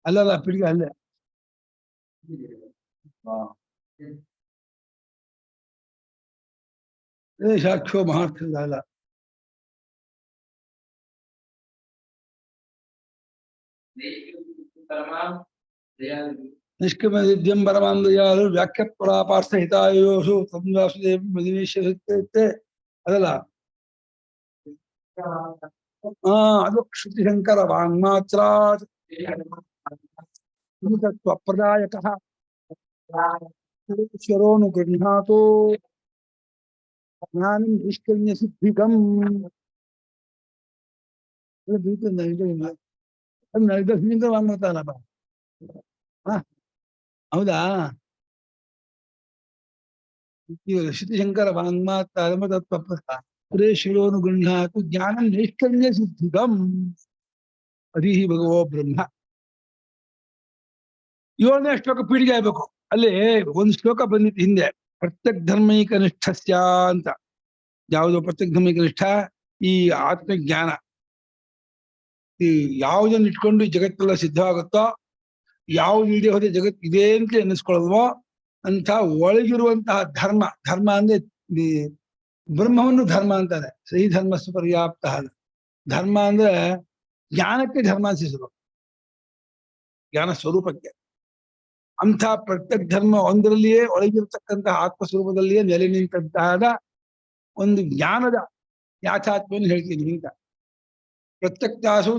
ಅಲ್ಲಲ್ಲ ಪಿಡಿಗೆ ಅಲ್ಲೇ ಸಾಕ್ಷೋ ಮಹಾರ್ಥಲ್ಲ ನಿಷ್ಕ್ರಮದಿದ್ಯಂ ಪರಮಾಂದಯಾಲು ವ್ಯಾಖ್ಯ ಪರಾಪಾರ್ಥ ಹಿತಾಯೋಷು ಸಂವಾಸುದೇವ ಮದಿನೇಶ್ವರತೆ ಅದಲ್ಲ ಅದು ಶ್ರುತಿಶಂಕರ ವಾಂಗ್ಮಾತ್ರ ಪ್ರದಾಯಕ ಈಶ್ವರೋನು ಗೃಹಾತೋ ಜ್ಞಾನಂ ನಿಷ್ಕರ್ಮ್ಯ ಸಿದ್ಧಿಕಂ ವಾಂಗ್ಮತಲ್ಲಪ್ಪ ಹೌದಾ ಶ್ರುತಿಶಂಕರ ವಾಂಗ್ಮಾತ್ರೇಶ್ವರೋನು ಗೃಹಾತು ಜ್ಞಾನಂ ನೈಷ್ಕರ್ಮ್ಯ ಸಿದ್ಧಿಕಂ ಹರಿಹಿ ಭಗವೋ ಬ್ರಹ್ಮ. 7ನೇ ಶ್ಲೋಕ ಪೀಳಿಗೆ ಆಗ್ಬೇಕು. ಅಲ್ಲಿ ಒಂದು ಶ್ಲೋಕ ಬಂದಿತ್ತು ಹಿಂದೆ, ಪ್ರತ್ಯಕ್ ಧರ್ಮೈಕ ನಿಷ್ಠಸ್ಯ ಅಂತ. ಯಾವುದು ಪ್ರತ್ಯಕ್ ಧರ್ಮೈಕ ನಿಷ್ಠ? ಈ ಆತ್ಮಜ್ಞಾನ. ಈ ಯಾವುದನ್ನು ಇಟ್ಕೊಂಡು ಜಗತ್ತೆಲ್ಲ ಸಿದ್ಧವಾಗುತ್ತೋ, ಯಾವ್ದು ಇಲ್ಲದೆ ಹೋದ್ರೆ ಜಗತ್ ಇದೆ ಅಂತ ಅನ್ನಿಸ್ಕೊಳ್ಳಲ್ವೋ ಅಂತ ಒಳಗಿರುವಂತಹ ಧರ್ಮ. ಧರ್ಮ ಅಂದ್ರೆ ಬ್ರಹ್ಮವನ್ನು ಧರ್ಮ ಅಂತಾರೆ. ಸಹಿ ಧರ್ಮಸ್ಸು ಪರ್ಯಾಪ್ತ. ಧರ್ಮ ಅಂದ್ರೆ ಜ್ಞಾನಕ್ಕೆ ಧರ್ಮ ಅನಿಸಿದ್ರು, ಜ್ಞಾನ ಸ್ವರೂಪಕ್ಕೆ. ಅಂಥ ಪ್ರತ್ಯಕ್ ಧರ್ಮ ಒಂದರಲ್ಲಿಯೇ ಒಳಗಿರ್ತಕ್ಕಂತಹ ಆತ್ಮಸ್ವರೂಪದಲ್ಲಿಯೇ ನೆಲೆ ನಿಂತಹ ಒಂದು ಜ್ಞಾನದ ಯಾಥಾತ್ಮ್ಯವನ್ನು ಹೇಳ್ತೀನಿ ಅಂತ. ಪ್ರತ್ಯಕ್ತಾಸು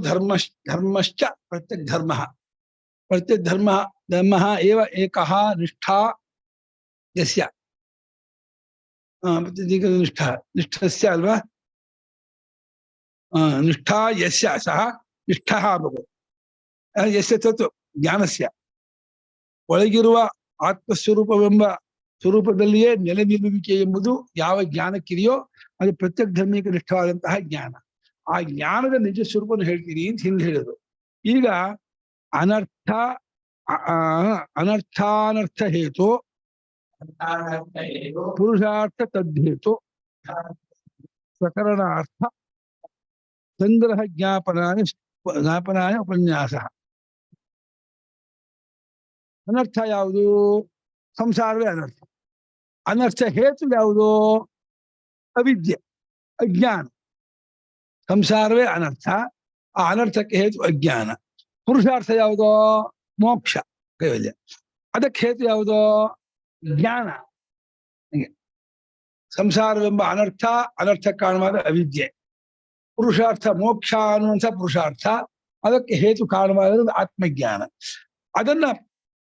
ಧರ್ಮಶ್ಚ ಪ್ರತ್ಯಕ್ ಧರ್ಮ. ಪ್ರತ್ಯಕ್ ಧರ್ಮ ಏವ ಏಕಃ ನಿಷ್ಠಾ ಯಸ್ಯ. ನಿಷ್ಠಸ್ಯ ಅಲ್ವಾ? ನಿಷ್ಠಾ ಯಸ್ಯ ಸಹ ನಿಷ್ಠಃ ಭಗೋ ಯಸ್ಯ ತತ್ ಜ್ಞಾನಸ್ಯ. ಒಳಗಿರುವ ಆತ್ಮಸ್ವರೂಪವೆಂಬ ಸ್ವರೂಪದಲ್ಲಿಯೇ ನೆಲೆ ನಿಲ್ಲುವಿಕೆ ಎಂಬುದು ಯಾವ ಜ್ಞಾನಕ್ಕಿದೆಯೋ ಅದು ಪ್ರತ್ಯಕ್ ಧರ್ಮಕ್ಕೆ ನಿಷ್ಠವಾದಂತಹ ಜ್ಞಾನ. ಆ ಜ್ಞಾನದ ನಿಜ ಸ್ವರೂಪವನ್ನು ಹೇಳ್ತೀನಿ ಅಂತ ಹಿಂದೆ ಹೇಳಿದ್ರು. ಈಗ ಅನರ್ಥಾನರ್ಥ ಹೇತು ಪುರುಷಾರ್ಥ ತದ್ಧೇತು ಪ್ರಕರಣಾರ್ಥ ಸಂಗ್ರಹ ಜ್ಞಾಪನಾಯ ಉಪನ್ಯಾಸ. ಅನರ್ಥ ಯಾವುದು? ಸಂಸಾರವೇ ಅನರ್ಥ. ಅನರ್ಥ ಹೇತು ಯಾವುದು? ಅವಿದ್ಯೆ, ಅಜ್ಞಾನ. ಸಂಸಾರವೇ ಅನರ್ಥ, ಆ ಅನರ್ಥಕ್ಕೆ ಹೇತು ಅಜ್ಞಾನ. ಪುರುಷಾರ್ಥ ಯಾವುದೋ? ಮೋಕ್ಷ, ಕೈವಲ್ಯ. ಅದಕ್ಕೆ ಹೇತು ಯಾವುದೋ? ಜ್ಞಾನ. ಸಂಸಾರವೆಂಬ ಅನರ್ಥ, ಅನರ್ಥ ಕಾರಣವಾದ ಅವಿದ್ಯೆ. ಪುರುಷಾರ್ಥ ಮೋಕ್ಷ ಅನ್ನುವಂಥ ಪುರುಷಾರ್ಥ, ಅದಕ್ಕೆ ಹೇತು ಕಾರಣವಾದ ಆತ್ಮಜ್ಞಾನ.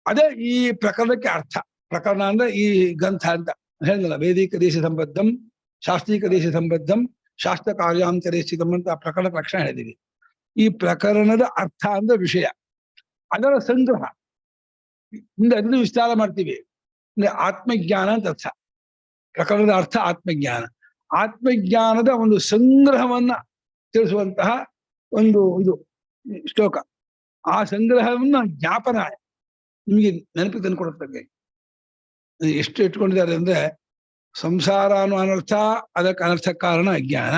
ಅದೇ ಈ ಪ್ರಕರಣಕ್ಕೆ ಅರ್ಥ. ಪ್ರಕರಣ ಅಂದ್ರೆ ಈ ಗ್ರಂಥ ಅಂತ ಹೇಳಿದಲ್ಲ, ವೇದಿಕ ದೇಶ ಸಂಬದ್ಧಂ, ಶಾಸ್ತ್ರೀಕ ದೇಶ ಸಂಬದ್ಧಂ, ಶಾಸ್ತ್ರ ಕಾರ್ಯಾಂತರೇ ಸ್ಥಿತಂ ಅಂತ ಆ ಪ್ರಕರಣದ ಲಕ್ಷಣ ಹೇಳಿದೀವಿ. ಈ ಪ್ರಕರಣದ ಅರ್ಥ ಅಂದ್ರೆ ವಿಷಯ, ಅದರ ಸಂಗ್ರಹ. ಮುಂದೆ ಅದನ್ನು ವಿಸ್ತಾರ ಮಾಡ್ತೀವಿ. ಅಂದ್ರೆ ಆತ್ಮಜ್ಞಾನ ಅಂತ ಅರ್ಥ. ಪ್ರಕರಣದ ಅರ್ಥ ಆತ್ಮಜ್ಞಾನ. ಆತ್ಮಜ್ಞಾನದ ಒಂದು ಸಂಗ್ರಹವನ್ನ ತಿಳಿಸುವಂತಹ ಒಂದು ಇದು ಶ್ಲೋಕ. ಆ ಸಂಗ್ರಹವನ್ನ ಜ್ಞಾಪನ ನಿಮಗೆ ನೆನಪಿಗೆ ತಂದುಕೊಡುತ್ತೆ. ಎಷ್ಟು ಇಟ್ಕೊಂಡಿದ್ದಾರೆ ಅಂದ್ರೆ, ಸಂಸಾರ ಅನ್ನೋ ಅನರ್ಥ, ಅದಕ್ಕೆ ಅನರ್ಥ ಕಾರಣ ಅಜ್ಞಾನ.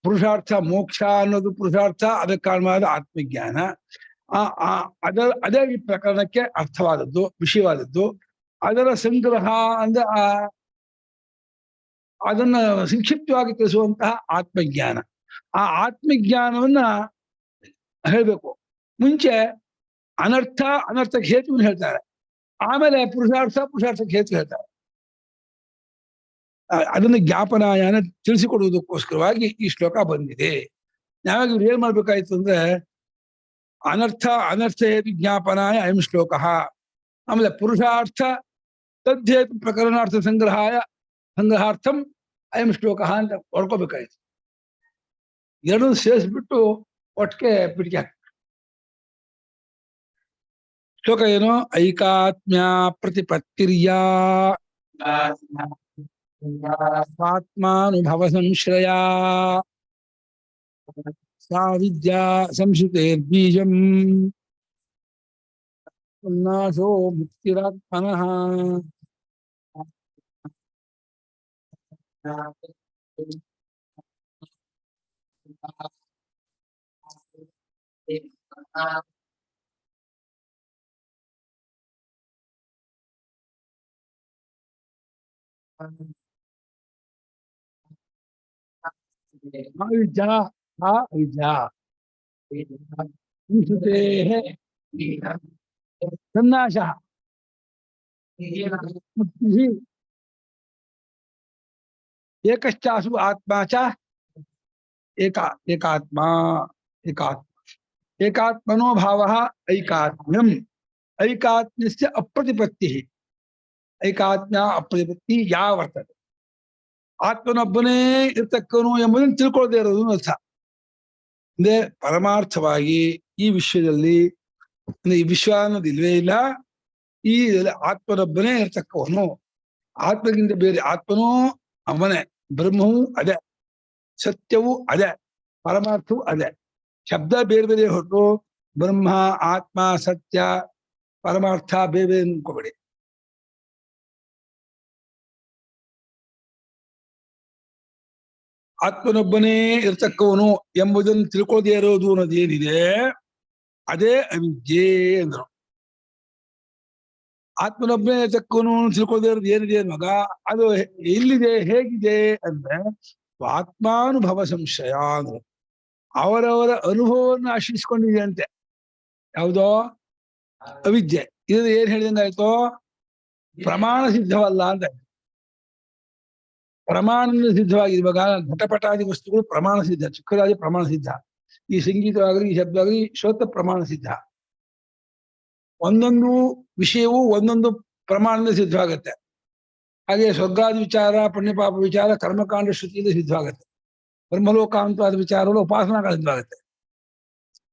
ಪುರುಷಾರ್ಥ ಮೋಕ್ಷ ಅನ್ನೋದು ಪುರುಷಾರ್ಥ, ಅದಕ್ಕೆ ಕಾರಣವಾದ ಆತ್ಮಜ್ಞಾನ. ಅದೇ ಈ ಪ್ರಕರಣಕ್ಕೆ ಅರ್ಥವಾದದ್ದು, ವಿಷಯವಾದದ್ದು. ಅದರ ಸಂಗ್ರಹ ಅಂದ್ರೆ ಅದನ್ನ ಸಂಕ್ಷಿಪ್ತವಾಗಿ ತಿಳಿಸುವಂತಹ ಆತ್ಮಜ್ಞಾನ. ಆ ಆತ್ಮಜ್ಞಾನವನ್ನ ಹೇಳ್ಬೇಕು. ಮುಂಚೆ ಅನರ್ಥಕ್ಕೆ ಹೇತುವನ್ನು ಹೇಳ್ತಾರೆ, ಆಮೇಲೆ ಪುರುಷಾರ್ಥಕ್ಕೆ ಹೇತು ಹೇಳ್ತಾರೆ. ಅದನ್ನು ಜ್ಞಾಪನಾಯನ ತಿಳಿಸಿಕೊಡುವುದಕ್ಕೋಸ್ಕರವಾಗಿ ಈ ಶ್ಲೋಕ ಬಂದಿದೆ. ನಾವಾಗ ಇವ್ರು ಏನ್ ಮಾಡ್ಬೇಕಾಯ್ತು ಅಂದ್ರೆ ಅನರ್ಥ ಹೇತು ಜ್ಞಾಪನಾಯ ಅಯಂ ಶ್ಲೋಕ, ಆಮೇಲೆ ಪುರುಷಾರ್ಥ ತದ್ದೇತು ಪ್ರಕರಣಾರ್ಥ ಸಂಗ್ರಹಾರ್ಥಂ ಅಯಂ ಶ್ಲೋಕ ಅಂತ ಹೊಡ್ಕೋಬೇಕಾಯ್ತು. ಎರಡೂ ಸೇರಿಸ್ಬಿಟ್ಟು ಒಟ್ಟಿಗೆ ಬಿಡಿಕೆ ಹಾಕ್ಬೇಕು. ಶ್ಲೋಕ ಏನು? ಐಕಾತ್ಮ್ಯ ಪ್ರತಿಪತ್ತಿರ್ಯಾ ಆತ್ಮಾನುಭವ ಸಂಶ್ರಯ ಸಾ ವಿದ್ಯಾ ಸಂಶ್ರುತೇರ್ಬೀಜಂ ಉನ್ನಾಶೋ ಮುಕ್ತಿರಾತ್ಮನಃ. ಅವಿದ್ಯಾ ಅವಿದ್ಯಾ ಸಂಶ್ರುತೇಃ ಸನ್ನಾಶಃ ಮುಕ್ತಿಃ ಏಕಶ್ಚಾಸು ಆತ್ಮ ಚ ಏಕಾತ್ಮ ಏಕಾತ್ಮನೋ ಭಾವಃ ಐಕಾತ್ಮ್ಯಂ ಐಕಾತ್ಮ್ಯಸ್ಯ ಅಪ್ರತಿಪತ್ತಿಃ ಐಕಾತ್ಮ್ಯ ಅಪ್ರತಿಪತ್ತಿ ಯಾ ವರ್ತದೆ. ಆತ್ಮನೊಬ್ಬನೇ ಇರ್ತಕ್ಕನು ಎಂಬುದನ್ನು ತಿಳ್ಕೊಳ್ಳದೆ ಇರೋದು ಅರ್ಥ. ಅಂದ್ರೆ ಪರಮಾರ್ಥವಾಗಿ ಈ ವಿಶ್ವದಲ್ಲಿ ಈ ವಿಶ್ವ ಅನ್ನೋದಿಲ್ವೇ ಇಲ್ಲ. ಈ ಆತ್ಮನೊಬ್ಬನೇ ಇರ್ತಕ್ಕವನು. ಆತ್ಮಗಿಂತ ಬೇರೆ ಆತ್ಮನೂ ಅವನೇ, ಬ್ರಹ್ಮವೂ ಅದೇ, ಸತ್ಯವೂ ಅದೇ, ಪರಮಾರ್ಥವೂ ಅದೇ. ಶಬ್ದ ಬೇರೆ ಬೇರೆ ಹೊರಟು ಬ್ರಹ್ಮ ಆತ್ಮ ಸತ್ಯ ಪರಮಾರ್ಥ ಬೇರೆ ಬೇರೆ ಅನ್ಕೋಬೇಡಿ. ಆತ್ಮನೊಬ್ಬನೇ ಇರ್ತಕ್ಕವನು ಎಂಬುದನ್ನು ತಿಳ್ಕೊಳ್ಳದೆ ಇರೋದು ಅನ್ನೋದೇನಿದೆ ಅದೇ ಅವಿದ್ಯೆ ಅಂದ್ರು. ಆತ್ಮನೊಬ್ಬನೇ ಇರ್ತಕ್ಕವನು ತಿಳ್ಕೊಳ್ಳದೆ ಇರೋದು ಏನಿದೆ ಅನ್ನುವಾಗ ಅದು ಎಲ್ಲಿದೆ, ಹೇಗಿದೆ ಅಂದ್ರೆ ಆತ್ಮಾನುಭವ ಸಂಶಯ ಅಂದ್ರು. ಅವರವರ ಅನುಭವವನ್ನು ಆಶ್ರಯಿಸ್ಕೊಂಡಿದೆ ಅಂತೆ. ಯಾವುದೋ ಅವಿದ್ಯೆ. ಇದು ಏನ್ ಹೇಳಿದಂಗಾಯ್ತು? ಪ್ರಮಾಣ ಸಿದ್ಧವಲ್ಲ ಅಂತ. ಪ್ರಮಾಣದಿಂದ ಸಿದ್ಧವಾಗಿ ಇವಾಗ ಘಟಪಟಾದಿ ವಸ್ತುಗಳು ಪ್ರಮಾಣ ಸಿದ್ಧ, ಚಿಕ್ಕದಾಗಿ ಪ್ರಮಾಣ ಸಿದ್ಧ. ಈ ಸಂಗೀತವಾಗಲಿ ಈ ಶಬ್ದ ಆಗಲಿ ಶ್ರೋತ ಪ್ರಮಾಣ ಸಿದ್ಧ. ಒಂದೊಂದು ವಿಷಯವೂ ಒಂದೊಂದು ಪ್ರಮಾಣದಿಂದ ಸಿದ್ಧವಾಗತ್ತೆ. ಹಾಗೆ ಸ್ವರ್ಗಾದಿ ವಿಚಾರ, ಪುಣ್ಯಪಾಪ ವಿಚಾರ ಕರ್ಮಕಾಂಡ ಶ್ರುತಿಯಿಂದ ಸಿದ್ಧವಾಗತ್ತೆ. ಬ್ರಹ್ಮಲೋಕಾಂತವಾದ ವಿಚಾರಗಳು ಉಪಾಸನಾಗಳ ಸಿದ್ಧವಾಗತ್ತೆ.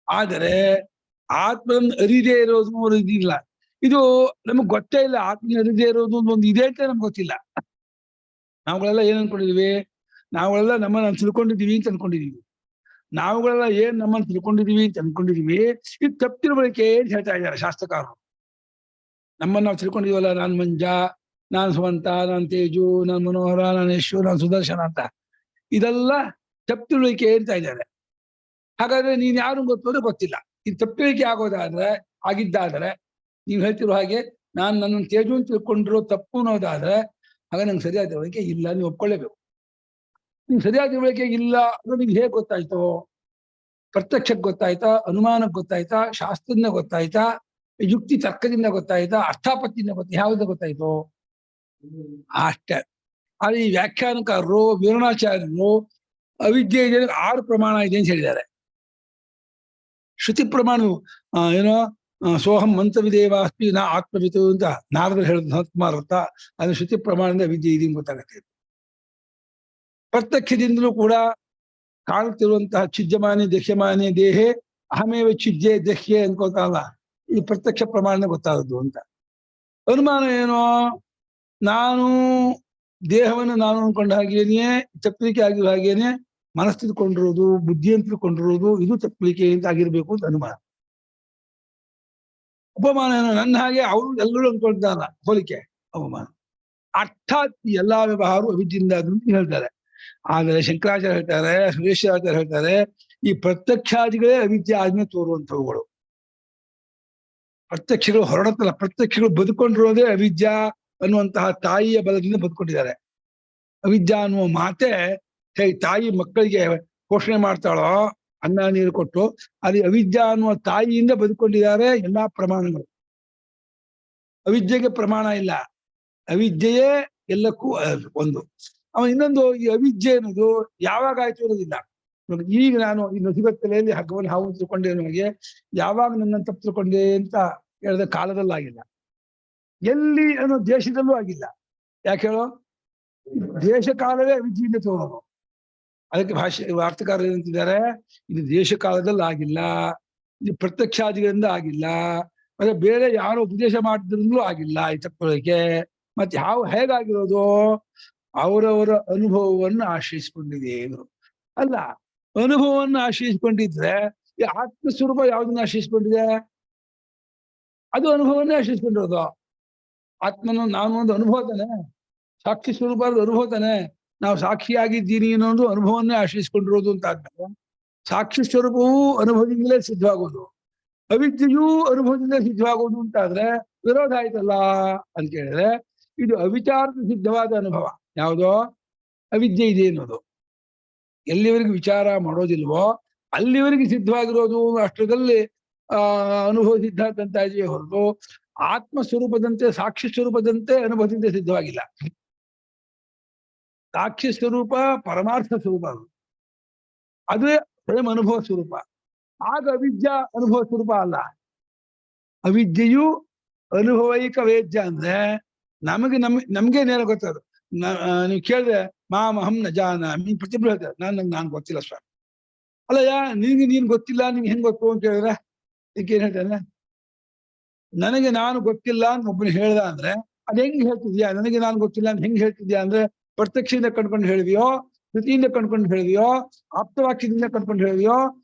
ಆದರೆ ಆತ್ಮನ ಅರಿದೇ ಇರೋದು ಇದಿಲ್ಲ. ಇದು ನಮಗ್ ಗೊತ್ತೇ ಇಲ್ಲ. ಆತ್ಮನ ಅರಿದೇ ಇರೋದು ಒಂದು ಇದೆ ಅಂತ ನಮ್ಗೆ ಗೊತ್ತಿಲ್ಲ. ನಾವುಗಳೆಲ್ಲ ಏನ್ ಅನ್ಕೊಂಡಿದೀವಿ? ನಾವುಗಳೆಲ್ಲ ನಮ್ಮನ್ನ ತಿಳ್ಕೊಂಡಿದೀವಿ ಅಂತ ಅನ್ಕೊಂಡಿದೀವಿ. ನಾವುಗಳೆಲ್ಲ ಏನ್ ನಮ್ಮನ್ನು ತಿಳ್ಕೊಂಡಿದೀವಿ ಅಂತ ಅನ್ಕೊಂಡಿದೀವಿ. ಇದು ತಪ್ಪು ತಿಳುವಳಿಕೆ ಅಂತ ಹೇಳ್ತಾ ಇದ್ದಾರೆ ಶಾಸ್ತ್ರಕಾರರು. ನಮ್ಮನ್ನ ನಾವು ತಿಳ್ಕೊಂಡಿದೀವಲ್ಲ, ನಾನ್ ಮಂಜ, ನಾನ್ ಸುಮಂತ, ನಾನ್ ತೇಜು, ನಾನ್ ಮನೋಹರ, ನಾನ್ ಯಶು, ನಾನ್ ಸುದರ್ಶನ ಅಂತ, ಇದೆಲ್ಲ ತಪ್ಪು ತಿಳುವಳಿಕೆ ಅಂತ ಇದ್ದಾರೆ. ಹಾಗಾದ್ರೆ ನೀನ್ ಯಾರು ಗೊತ್ತೋದ್ರೆ ಗೊತ್ತಿಲ್ಲ. ಇದು ತಪ್ಪು ತಿಳುವಳಿಕೆ ಆಗಿದ್ದಾದ್ರೆ ನೀವು ಹೇಳ್ತಿರೋ ಹಾಗೆ ನನ್ನನ್ನು ತೇಜು ಅಂತ ತಿಳ್ಕೊಂಡಿರೋ ತಪ್ಪು ಅನ್ನೋದಾದ್ರೆ ಆಗ ನಂಗೆ ಸರಿಯಾದ ತಿಳುವಳಿಕೆ ಇಲ್ಲ, ನೀವು ಒಪ್ಕೊಳ್ಳೇಬೇಕು. ನಿಮ್ಗೆ ಸರಿಯಾದ ತಿಳುವಳಿಕೆ ಇಲ್ಲ ಅಂದ್ರೆ ನಿಮ್ಗೆ ಹೇಗೆ ಗೊತ್ತಾಯ್ತು? ಪ್ರತ್ಯಕ್ಷಕ್ಕೆ ಗೊತ್ತಾಯ್ತಾ? ಅನುಮಾನಕ್ಕೆ ಗೊತ್ತಾಯ್ತಾ? ಶಾಸ್ತ್ರದಿಂದ ಗೊತ್ತಾಯ್ತಾ? ಯುಕ್ತಿ ತರ್ಕದಿಂದ ಗೊತ್ತಾಯ್ತಾ? ಅರ್ಥಾಪತ್ತಿಯಿಂದ ಯಾವ್ದು ಗೊತ್ತಾಯ್ತು? ಅಷ್ಟೇ. ಆದ್ರೆ ಈ ವ್ಯಾಖ್ಯಾನಕಾರರು ವಿವರಣಾಚಾರ್ಯರು ಅವಿದ್ಯೆ ಇದೆ 6 ಪ್ರಮಾಣ ಇದೆ ಅಂತ ಹೇಳಿದ್ದಾರೆ. ಶ್ರುತಿ ಪ್ರಮಾಣ ಏನೋ ಸೋಹಂ ಮಂತ್ರವಿದೇವಾಸ್ತಿ ನಾ ಆತ್ಮವಿತು ಅಂತ ನಾರದರು ಹೇಳಿದ ಸನತ್ಕುಮಾರ್ ಅಂತ, ಅದು ಶ್ರುತಿ ಪ್ರಮಾಣದಿಂದ ವಿದ್ಯೆ ಇದೆ ಗೊತ್ತಾಗತ್ತೆ. ಪ್ರತ್ಯಕ್ಷದಿಂದಲೂ ಕೂಡ ಕಾಣುತ್ತಿರುವಂತಹ ಚಿದ್ಯಮಾನಿ ದಹ್ಯಮಾನಿ ದೇಹೆ ಅಹಮೇವ ಚಿದ್ಯೆ ದಹ್ಯೆ ಅನ್ಕೋತಾರಲ್ಲ, ಈ ಪ್ರತ್ಯಕ್ಷ ಪ್ರಮಾಣ ಗೊತ್ತಾಗದ್ದು ಅಂತ. ಅನುಮಾನ ಏನೋ, ನಾನು ದೇಹವನ್ನು ನಾನು ಅನ್ಕೊಂಡ ಹಾಗೇನೆಯೇ ತಪ್ಪಲಿಕೆ ಆಗಿರೋ ಹಾಗೇನೆ ಮನಸ್ಸು ತಿಳ್ಕೊಂಡಿರೋದು, ಬುದ್ಧಿ ಅಂತ ತಿಳ್ಕೊಂಡಿರೋದು, ಇದು ತಪ್ಪಲಿಕೆ ಅಂತ ಆಗಿರ್ಬೇಕು ಅಂತ ಅನುಮಾನ. ಉಪಮಾನ ಏನೋ, ನನ್ನ ಹಾಗೆ ಅವರು ಎಲ್ಲರೂ ಅನ್ಕೊಳ್ತಾರ, ಹೋಲಿಕೆ ಅವಮಾನ. ಅರ್ಥಾತ್ ಎಲ್ಲಾ ವ್ಯವಹಾರವು ಅವಿದ್ಯೆಯಿಂದ ಅಂತ ಹೇಳ್ತಾರೆ. ಆದರೆ ಶಂಕರಾಚಾರ್ಯ ಹೇಳ್ತಾರೆ, ಸುರೇಶ್ವರಾಚಾರ್ಯ ಹೇಳ್ತಾರೆ, ಈ ಪ್ರತ್ಯಕ್ಷಾದಿಗಳೇ ಅವಿದ್ಯೆ ಆದ್ಮೇಲೆ ತೋರುವಂಥವುಗಳು. ಪ್ರತ್ಯಕ್ಷಗಳು ಹೊರಡತ್ತಲ್ಲ, ಪ್ರತ್ಯಕ್ಷಗಳು ಬದುಕೊಂಡಿರೋದೇ ಅವಿದ್ಯಾ ಅನ್ನುವಂತಹ ತಾಯಿಯ ಬಲದಿಂದ ಬದುಕೊಂಡಿದ್ದಾರೆ. ಅವಿದ್ಯಾ ಅನ್ನುವ ಮಾತೆ ಹೇಗೆ ತಾಯಿ ಮಕ್ಕಳಿಗೆ ಪೋಷಣೆ ಮಾಡ್ತಾಳೋ ಅನ್ನ ನೀರು ಕೊಟ್ಟು, ಅಲ್ಲಿ ಅವಿದ್ಯಾ ಅನ್ನುವ ತಾಯಿಯಿಂದ ಬದುಕೊಂಡಿದ್ದಾರೆ ಎಲ್ಲಾ ಪ್ರಮಾಣಗಳು. ಅವಿದ್ಯೆಗೆ ಪ್ರಮಾಣ ಇಲ್ಲ, ಅವಿದ್ಯೆಯೇ ಎಲ್ಲಕ್ಕೂ ಒಂದು. ಅವನು ಇನ್ನೊಂದು ಈ ಅವಿದ್ಯೆ ಅನ್ನೋದು ಯಾವಾಗ ಆಯ್ತು ಅನ್ನೋದಿಲ್ಲ. ಈಗ ನಾನು ಈ ನದಿಬತ್ತಲೆಯಲ್ಲಿ ಹಗ್ಗವನ್ನು ಹಾವು ತಿಳ್ಕೊಂಡೆ ನನಗೆ ಯಾವಾಗ ನನ್ನ ತಪ್ಪು ತಿಳ್ಕೊಂಡೆ ಅಂತ ಹೇಳಿದ ಕಾಲದಲ್ಲಾಗಿಲ್ಲ, ಎಲ್ಲಿ ಅನ್ನೋ ದೇಶದಲ್ಲೂ ಆಗಿಲ್ಲ. ಯಾಕೆ ಹೇಳೋ, ದೇಶ ಕಾಲವೇ ಅವಿದ್ಯೆಯಿಂದ ತೋರೋದು. ಅದಕ್ಕೆ ವಾರ್ತಕಾರರು ಏನಂತಿದ್ದಾರೆ, ಇದು ದೇಶ ಕಾಲದಲ್ಲಿ ಆಗಿಲ್ಲ, ಇದು ಪ್ರತ್ಯಕ್ಷಾದಿಗಳಿಂದ ಆಗಿಲ್ಲ, ಮತ್ತೆ ಬೇರೆ ಯಾರೋ ಉಪದೇಶ ಮಾಡಿದ್ರಿಂದಲೂ ಆಗಿಲ್ಲ ಈ ತಪ್ಪಳಿಕೆ. ಮತ್ತೆ ಹೇಗಾಗಿರೋದು, ಅವರವರ ಅನುಭವವನ್ನು ಆಶ್ರಯಿಸಿಕೊಂಡಿದೆ ಏನು ಅಲ್ಲ. ಅನುಭವವನ್ನು ಆಶ್ರಯಿಸಿಕೊಂಡಿದ್ರೆ ಈ ಆತ್ಮಸ್ವರೂಪ ಯಾವ್ದನ್ನ ಆಶ್ರಯಿಸಿಕೊಂಡಿದೆ, ಅದು ಅನುಭವನ್ನೇ ಆಶ್ರಯಿಸಿಕೊಂಡಿರೋದು. ಆತ್ಮನ ನಾನು ಒಂದು ಅನುಭವ ತಾನೆ, ಸಾಕ್ಷಿ ಸ್ವರೂಪ ಅನುಭವ ತಾನೆ. ನಾವು ಸಾಕ್ಷಿಯಾಗಿದ್ದೀನಿ ಅನ್ನೋದು ಅನುಭವನ್ನೇ ಆಶ್ರಯಿಸಿಕೊಂಡಿರೋದು ಅಂತ ಆದ್ಮೇಲೆ ಸಾಕ್ಷಿ ಸ್ವರೂಪವೂ ಅನುಭವದಿಂದಲೇ ಸಿದ್ಧವಾಗೋದು, ಅವಿದ್ಯೆಯೂ ಅನುಭವದಿಂದ ಸಿದ್ಧವಾಗೋದು ಅಂತಾದ್ರೆ ವಿರೋಧ ಆಯ್ತಲ್ಲ ಅಂತ ಹೇಳಿದ್ರೆ, ಇದು ಅವಿಚಾರದ ಸಿದ್ಧವಾದ ಅನುಭವ ಯಾವುದೋ ಅವಿದ್ಯೆ ಇದೆ ಅನ್ನೋದು. ಎಲ್ಲಿವರೆಗೆ ವಿಚಾರ ಮಾಡೋದಿಲ್ವೋ ಅಲ್ಲಿವರೆಗೆ ಸಿದ್ಧವಾಗಿರೋದು ಅಷ್ಟರಲ್ಲಿ ಅನುಭವ ಸಿದ್ಧಾಂತ ಅಂತ ಇದೆಯೇ ಹೊರತು ಆತ್ಮ ಸ್ವರೂಪದಂತೆ ಸಾಕ್ಷಿ ಸ್ವರೂಪದಂತೆ ಅನುಭವದಿಂದ ಸಿದ್ಧವಾಗಿಲ್ಲ. ಸಾಕ್ಷಿ ಸ್ವರೂಪ ಪರಮಾರ್ಥ ಸ್ವರೂಪ, ಅದುವೇ ಸ್ವಯಂ ಅನುಭವ ಸ್ವರೂಪ. ಆಗ ಅವಿದ್ಯಾ ಅನುಭವ ಸ್ವರೂಪ ಅಲ್ಲ. ಅವಿದ್ಯೆಯು ಅನುಭವೈಕ ವೇದ್ಯ ಅಂದ್ರೆ ನಮ್ಗೆ ನೇರ ಗೊತ್ತದು. ನೀವು ಕೇಳಿದ್ರೆ ಮಾಮಹಂ ನ ಜಾನಾಮಿ ಪ್ರತಿಭೆ ಹೇಳ್ತಾರೆ, ನಾನು ಗೊತ್ತಿಲ್ಲ ಸ್ವಾಮಿ. ಅಲ್ಲಯ್ಯ ನೀನ್ ಗೊತ್ತಿಲ್ಲ, ನಿಮ್ಗೆ ಹೆಂಗ್ ಗೊತ್ತು ಅಂತ ಹೇಳಿದ್ರೆ ಏನ್ ಹೇಳ್ತಾನೆ, ನನಗೆ ನಾನು ಗೊತ್ತಿಲ್ಲ ಅಂತ ಒಬ್ಬನು ಹೇಳ್ದ ಅಂದ್ರೆ ಅದ್ ಹೆಂಗ್ ಹೇಳ್ತಿದ್ಯಾ, ನನಗೆ ನಾನು ಗೊತ್ತಿಲ್ಲ ಅಂತ ಹೆಂಗ್ ಹೇಳ್ತಿದ್ಯಾ ಅಂದ್ರೆ ಪ್ರತ್ಯಕ್ಷದಿಂದ ಕಂಡ್ಕೊಂಡು ಹೇಳಿದ್ಯೋ, ಶ್ರುತಿಯಿಂದ ಕಂಡ್ಕೊಂಡು ಹೇಳಿದ್ಯೋ, ಆಪ್ತವಾಕ್ಯದಿಂದ ಕಂಡ್ಕೊಂಡು ಹೇಳಿದ್ಯೋ,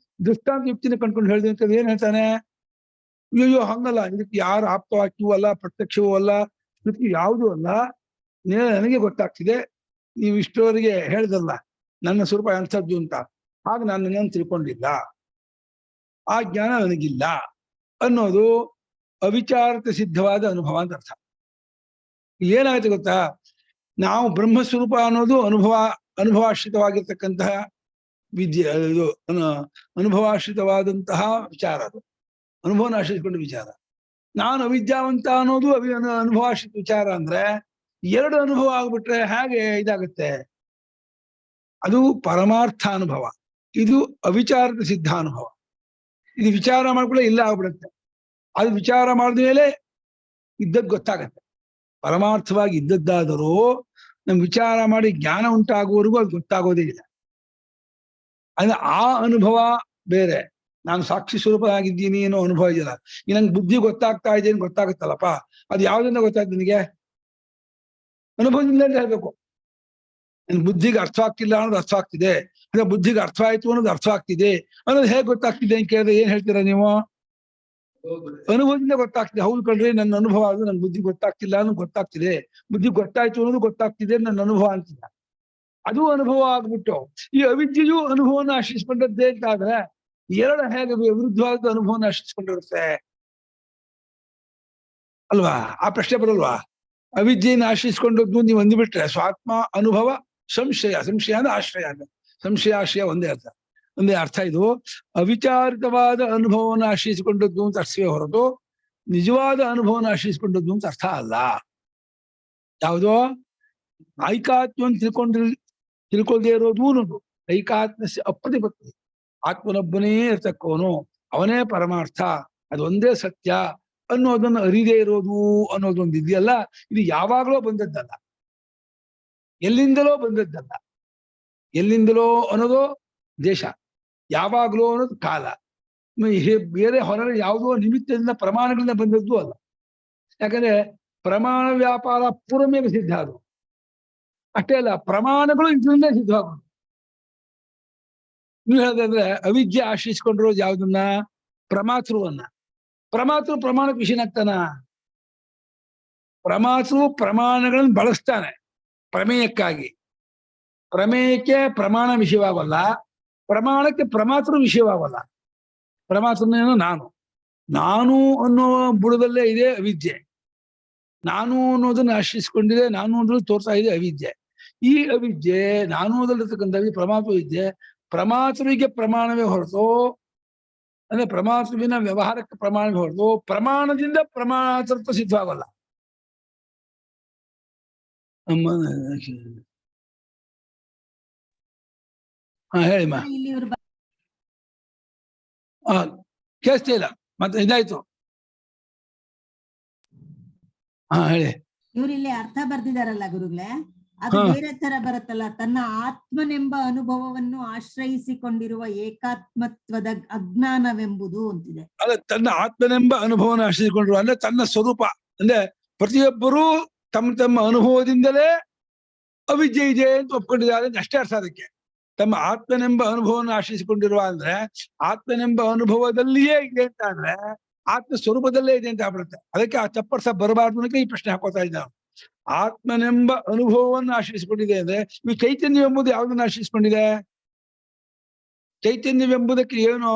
ದೃಷ್ಟಾಂತ ಯುಕ್ತಿಯಿಂದ ಕಂಡ್ಕೊಂಡು ಹೇಳಿದ್ಯೋ ಅಂತ ಏನ್ ಹೇಳ್ತಾನೆ, ಅಯ್ಯೋ ಹಂಗಲ್ಲ, ಇದಕ್ಕೆ ಯಾರು ಆಪ್ತವಾಕ್ಯವೂ ಅಲ್ಲ, ಪ್ರತ್ಯಕ್ಷವೂ ಅಲ್ಲ, ಶ್ರುತಿ ಯಾವುದೂ ಅಲ್ಲ, ನನಗೆ ಗೊತ್ತಾಗ್ತಿದೆ, ನೀವು ಇಷ್ಟವರೆಗೆ ಹೇಳ್ದಲ್ಲ ನನ್ನ ಸ್ವರೂಪ ಅಂಥದ್ದು ಅಂತ, ಆಗ ನಾನು ನನ್ನನ್ನು ತಿಳ್ಕೊಂಡಿಲ್ಲ, ಆ ಜ್ಞಾನ ನನಗಿಲ್ಲ ಅನ್ನೋದು ಅವಿಚಾರತೆ ಸಿದ್ಧವಾದ ಅನುಭವ ಅಂತ ಅರ್ಥ. ಏನಾಗುತ್ತೆ ಗೊತ್ತಾ, ನಾವು ಬ್ರಹ್ಮಸ್ವರೂಪ ಅನ್ನೋದು ಅನುಭವಾಶ್ರಿತವಾಗಿರ್ತಕ್ಕಂತಹ ವಿದ್ಯೆ, ಇದು ಅನುಭವಾಶ್ರಿತವಾದಂತಹ ವಿಚಾರ, ಅದು ಅನುಭವನ ಆಶ್ರಯಿಸಿಕೊಂಡ ವಿಚಾರ. ನಾನು ಅವಿದ್ಯಾವಂತ ಅನ್ನೋದು ಅನುಭವಾಶ್ರಿತ ವಿಚಾರ. ಅಂದ್ರೆ ಎರಡು ಅನುಭವ ಆಗ್ಬಿಟ್ರೆ ಹೇಗೆ ಇದಾಗುತ್ತೆ, ಅದು ಪರಮಾರ್ಥ ಅನುಭವ, ಇದು ಅವಿಚಾರದ ಸಿದ್ಧ ಅನುಭವ. ಇದು ವಿಚಾರ ಮಾಡ್ಕೊಳ್ಳೆ ಇಲ್ಲ ಆಗ್ಬಿಡುತ್ತೆ, ಅದು ವಿಚಾರ ಮಾಡಿದ ಮೇಲೆ ಇದ್ದದ್ದು ಗೊತ್ತಾಗತ್ತೆ. ಪರಮಾರ್ಥವಾಗಿ ಇದ್ದದ್ದಾದರೂ ನಮ್ಗೆ ವಿಚಾರ ಮಾಡಿ ಜ್ಞಾನ ಉಂಟಾಗುವವರೆಗೂ ಅದು ಗೊತ್ತಾಗೋದೇ ಇಲ್ಲ. ಅಂದ್ರೆ ಆ ಅನುಭವ ಬೇರೆ, ನಾನು ಸಾಕ್ಷಿ ಸ್ವರೂಪನಾಗಿದ್ದೀನಿ ಅನ್ನೋ ಅನುಭವ ಇದೆಯಲ್ಲ. ಈ ನಂಗೆ ಬುದ್ಧಿ ಗೊತ್ತಾಗ್ತಾ ಇದೆ ಅಂತ ಗೊತ್ತಾಗುತ್ತಲ್ಲಪ್ಪ, ಅದು ಯಾವ್ದನ್ನ ಗೊತ್ತಾಗ್ತದೆ ನಿನಗೆ, ಅನುಭವದಿಂದ ಹೇಳ್ಬೇಕು. ನನ್ ಬುದ್ಧಿಗೆ ಅರ್ಥ ಆಗ್ತಿಲ್ಲ ಅನ್ನೋದು ಅರ್ಥ ಆಗ್ತಿದೆ, ಅಂದ್ರೆ ಬುದ್ಧಿಗೆ ಅರ್ಥ ಆಯ್ತು ಅನ್ನೋದು ಅರ್ಥ ಆಗ್ತಿದೆ ಅನ್ನೋದು ಹೇಗೆ ಗೊತ್ತಾಗ್ತಿದೆ ಅಂತ ಕೇಳಿದ್ರೆ ಏನ್ ಹೇಳ್ತೀರಾ ನೀವು, ಅನುಭವದಿಂದ ಗೊತ್ತಾಗ್ತಿದೆ. ಹೌದು ಕಣ್ರಿ, ನನ್ನ ಅನುಭವ ಅದು, ನನ್ ಬುದ್ಧಿ ಗೊತ್ತಾಗ್ತಿಲ್ಲ ಅನ್ನೋದು ಗೊತ್ತಾಗ್ತಿದೆ, ಬುದ್ಧಿ ಗೊತ್ತಾಯ್ತು ಅನ್ನೋದು ಗೊತ್ತಾಗ್ತಿದೆ, ನನ್ನ ಅನುಭವ ಅಂತಿಲ್ಲ. ಅದು ಅನುಭವ ಆಗ್ಬಿಟ್ಟು ಈ ಅವಿದ್ಯೆಯು ಅನುಭವನ ಆಶ್ರಯಿಸ್ಕೊಂಡದ್ದೇ ಅಂತ ಆದ್ರೆ ಎರಡು ಹೇಗೆ ವಿರುದ್ಧವಾದ ಅನುಭವನ ಆಶ್ರಯಿಸ್ಕೊಂಡಿರುತ್ತೆ ಅಲ್ವಾ? ಆ ಪ್ರಶ್ನೆ ಬರಲ್ವಾ? ಅವಿದ್ಯೆಯನ್ನು ಆಶ್ರಯಿಸ್ಕೊಂಡದ್ದು ನೀವು ಅಂದ್ಬಿಟ್ರೆ ಸ್ವಾತ್ಮ ಅನುಭವ ಸಂಶಯ, ಸಂಶಯ ಅಂದ್ರೆ ಆಶ್ರಯ, ಸಂಶಯ ಆಶ್ರಯ ಒಂದೇ ಅರ್ಥ, ಒಂದೇ ಅರ್ಥ. ಇದು ಅವಿಚಾರಿತವಾದ ಅನುಭವವನ್ನು ಆಶ್ರಯಿಸಿಕೊಂಡದ್ದು ಅಂತ ಅರ್ಥವೇ ಹೊರತು ನಿಜವಾದ ಅನುಭವನ ಆಶ್ರಯಿಸಿಕೊಂಡದ್ದು ಅಂತ ಅರ್ಥ ಅಲ್ಲ. ಯಾವುದೋ ಐಕಾತ್ಮವನ್ನು ತಿಳ್ಕೊಳ್ದೇ ಇರೋದು ಅನ್ನೋದು ಐಕಾತ್ಮಸ್ಯ ಅಪ್ರತಿಪತ್ತಿ, ಆತ್ಮನೊಬ್ಬನೇ ಇರ್ತಕ್ಕವನು, ಅವನೇ ಪರಮಾರ್ಥ, ಅದೊಂದೇ ಸತ್ಯ ಅನ್ನೋದನ್ನು ಅರಿದೇ ಇರೋದು ಅನ್ನೋದೊಂದು ಇದೆಯಲ್ಲ, ಇದು ಯಾವಾಗಲೂ ಬಂದದ್ದಲ್ಲ, ಎಲ್ಲಿಂದಲೋ ಬಂದದ್ದಲ್ಲ. ಎಲ್ಲಿಂದಲೋ ಅನ್ನೋದು ದೇಶ, ಯಾವಾಗಲೂ ಅನ್ನೋದು ಕಾಲ, ಬೇರೆ ಹೊರಗೆ ಯಾವುದೋ ನಿಮಿತ್ತದಿಂದ ಪ್ರಮಾಣಗಳಿಂದ ಬಂದದ್ದು ಅಲ್ಲ. ಯಾಕಂದ್ರೆ ಪ್ರಮಾಣ ವ್ಯಾಪಾರ ಪೂರ್ವಮೇವ ಸಿದ್ಧ, ಅದು ಅಷ್ಟೇ ಅಲ್ಲ, ಪ್ರಮಾಣಗಳು ಇದರಿಂದ ಸಿದ್ಧವಾಗೋದು. ನೀವು ಹೇಳೋದಂದ್ರೆ ಅವಿದ್ಯೆ ಆಶ್ರಯಿಸ್ಕೊಂಡಿರೋದು ಯಾವುದನ್ನ, ಪ್ರಮಾತೃವನ್ನ. ಪ್ರಮಾತೃ ಪ್ರಮಾಣಕ್ಕೆ ವಿಷಯನಾಗ್ತಾನ? ಪ್ರಮಾತೃ ಪ್ರಮಾಣಗಳನ್ನು ಬಳಸ್ತಾನೆ ಪ್ರಮೇಯಕ್ಕಾಗಿ, ಪ್ರಮೇಯಕ್ಕೆ ಪ್ರಮಾಣ ವಿಷಯವಾಗಲ್ಲ, ಪ್ರಮಾಣಕ್ಕೆ ಪ್ರಮಾತೃ ವಿಷಯವಾಗಲ್ಲ. ಪ್ರಮಾತೃನೇನು ನಾನು ಅನ್ನೋ ಬುಡದಲ್ಲೇ ಇದೆ ಅವಿದ್ಯೆ, ನಾನು ಅನ್ನೋದನ್ನ ಆಶ್ರಯಿಸ್ಕೊಂಡಿದೆ, ನಾನು ಅನ್ನೋದ್ರಲ್ಲಿ ತೋರ್ತಾ ಇದೆ ಅವಿದ್ಯೆ. ಈ ಅವಿದ್ಯೆ ನಾನು ಅನ್ನೋದಲ್ಲಿರ್ತಕ್ಕಂಥ ಪ್ರಮಾತೃ ವಿದ್ಯೆ ಪ್ರಮಾತೃವಿಗೆ ಪ್ರಮಾಣವೇ ಹೊರತು, ಅಂದ್ರೆ ಪ್ರಮಾತೃವಿನ ವ್ಯವಹಾರಕ್ಕೆ ಪ್ರಮಾಣವೇ ಹೊರತು ಪ್ರಮಾಣದಿಂದ ಪ್ರಮಾತೃತ್ವ ಸಿದ್ಧವಾಗಲ್ಲ. ಹೇಳಿಮ್ಮ. ಇಲ್ಲಿ ಇವ್ರು ಕೇಳಿಸ್ತಾ ಇಲ್ಲ, ಮತ್ತೆ ಇದಾಯ್ತು. ಹೇಳಿ. ಇವ್ರು ಇಲ್ಲಿ ಅರ್ಥ ಬರ್ದಿದಾರಲ್ಲ ಗುರುಗಳೇ, ಅದು ಬೇರೆ ತರ ಬರುತ್ತಲ್ಲ. ತನ್ನ ಆತ್ಮನೆಂಬ ಅನುಭವವನ್ನು ಆಶ್ರಯಿಸಿಕೊಂಡಿರುವ ಏಕಾತ್ಮತ್ವದ ಅಜ್ಞಾನವೆಂಬುದು ಅಂತಿದೆ. ಅಲ್ಲ, ತನ್ನ ಆತ್ಮನೆಂಬ ಅನುಭವನ ಆಶ್ರಯಿಸಿಕೊಂಡಿರುವ ಅಂದ್ರೆ ತನ್ನ ಸ್ವರೂಪ. ಅಂದ್ರೆ ಪ್ರತಿಯೊಬ್ಬರೂ ತಮ್ಮ ತಮ್ಮ ಅನುಭವದಿಂದಲೇ ಅವಿದ್ಯೆ ಇದೆ ಅಂತ ಒಪ್ಕೊಂಡಿದ್ದಾರೆ ಅಂತ ಅಷ್ಟೇ ಅರ್ಥ ಅದಕ್ಕೆ. ತಮ್ಮ ಆತ್ಮನೆಂಬ ಅನುಭವವನ್ನು ಆಶ್ರಯಿಸಿಕೊಂಡಿರುವ ಅಂದ್ರೆ ಆತ್ಮನೆಂಬ ಅನುಭವದಲ್ಲಿಯೇ ಇದೆ ಅಂತ ಅಂದ್ರೆ ಆತ್ಮ ಸ್ವರೂಪದಲ್ಲೇ ಇದೆ ಅಂತ ಆಗ್ಬಿಡುತ್ತೆ. ಅದಕ್ಕೆ ಆ ತಪ್ಪರ್ಥ ಬರಬಾರ್ದು ಅನ್ನೋಕೆ ಈ ಪ್ರಶ್ನೆ ಹಾಕೋತಾ ಇದ್ದ. ಆತ್ಮನೆಂಬ ಅನುಭವವನ್ನು ಆಶ್ರಯಿಸಿಕೊಂಡಿದೆ ಅಂದ್ರೆ ಈ ಚೈತನ್ಯವೆಂಬುದು ಯಾವುದನ್ನು ಆಶ್ರಯಿಸಿಕೊಂಡಿದೆ? ಚೈತನ್ಯವೆಂಬುದಕ್ಕೆ ಏನು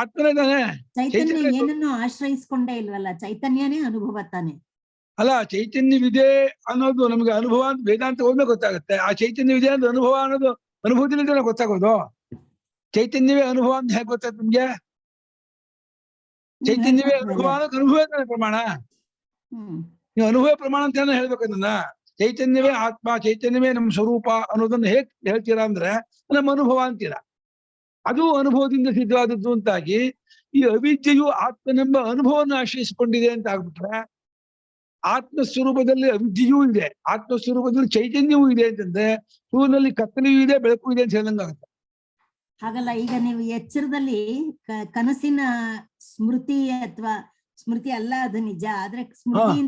ಆತ್ಮನೇ ತಾನೆ. ಚೈತನ್ಯ ಏನನ್ನು ಆಶ್ರಯಿಸ್ಕೊಂಡೇ ಇಲ್ವಲ್ಲ, ಚೈತನ್ಯನೇ ಅನುಭವ ತಾನೆ. ಅಲ್ಲ, ಚೈತನ್ಯವಿದೆ ಅನ್ನೋದು ನಮ್ಗೆ ಅನುಭವ ಅಂತ ವೇದಾಂತ ಹೋದ್ಮೇಲೆ ಗೊತ್ತಾಗುತ್ತೆ. ಆ ಚೈತನ್ಯವಿದೆ ಅಂತ ಅನುಭವ ಅನ್ನೋದು ಅನುಭವದಿಂದ ಗೊತ್ತಾಗೋದು. ಚೈತನ್ಯವೇ ಅನುಭವ ಅಂತ ಹೇಗೆ ಗೊತ್ತಾಯ್ತು ನಿಮ್ಗೆ? ಚೈತನ್ಯವೇ ಅನುಭವ ಅನ್ನೋದು ಅನುಭವ ತಾನೆ ಪ್ರಮಾಣ. ನೀವು ಅನುಭವ ಪ್ರಮಾಣ ಅಂತ ಹೇಳ್ಬೇಕು ಅದನ್ನ. ಚೈತನ್ಯವೇ ಆತ್ಮ, ಚೈತನ್ಯವೇ ನಮ್ಮ ಸ್ವರೂಪ ಅನ್ನೋದನ್ನ ಹೇಗ್ ಹೇಳ್ತೀರಾ ಅಂದ್ರೆ ನಮ್ಮ ಅನುಭವ ಅಂತೀರಾ. ಅದು ಅನುಭವದಿಂದ ಸಿದ್ಧವಾದದ್ದು ಅಂತಾಗಿ ಈ ಅವಿದ್ಯೆಯು ಆತ್ಮನೆಂಬ ಅನುಭವವನ್ನು ಆಶ್ರಯಿಸಿಕೊಂಡಿದೆ ಅಂತ ಆಗ್ಬಿಟ್ರೆ ಆತ್ಮಸ್ವರೂಪದಲ್ಲಿ ಅವಿದ್ಯೆಯೂ ಇದೆ, ಆತ್ಮಸ್ವರೂಪದಲ್ಲಿ ಚೈತನ್ಯವೂ ಇದೆ ಅಂತಂದ್ರೆ ಸೂರ್ಯನಲ್ಲಿ ಕತ್ತಲೆಯೂ ಇದೆ, ಬೆಳಕು ಇದೆ ಅಂತ ಹೇಳ್ದಂಗಾಗುತ್ತೆ. ಹಾಗಲ್ಲ, ಈಗ ನೀವು ಎಚ್ಚರದಲ್ಲಿ ಕನಸಿನ ಸ್ಮೃತಿ ಅಥವಾ ಸ್ಮೃತಿ ಅಲ್ಲ, ಅದು ನಿಜ. ಆದ್ರೆ ಸ್ಮೃತಿ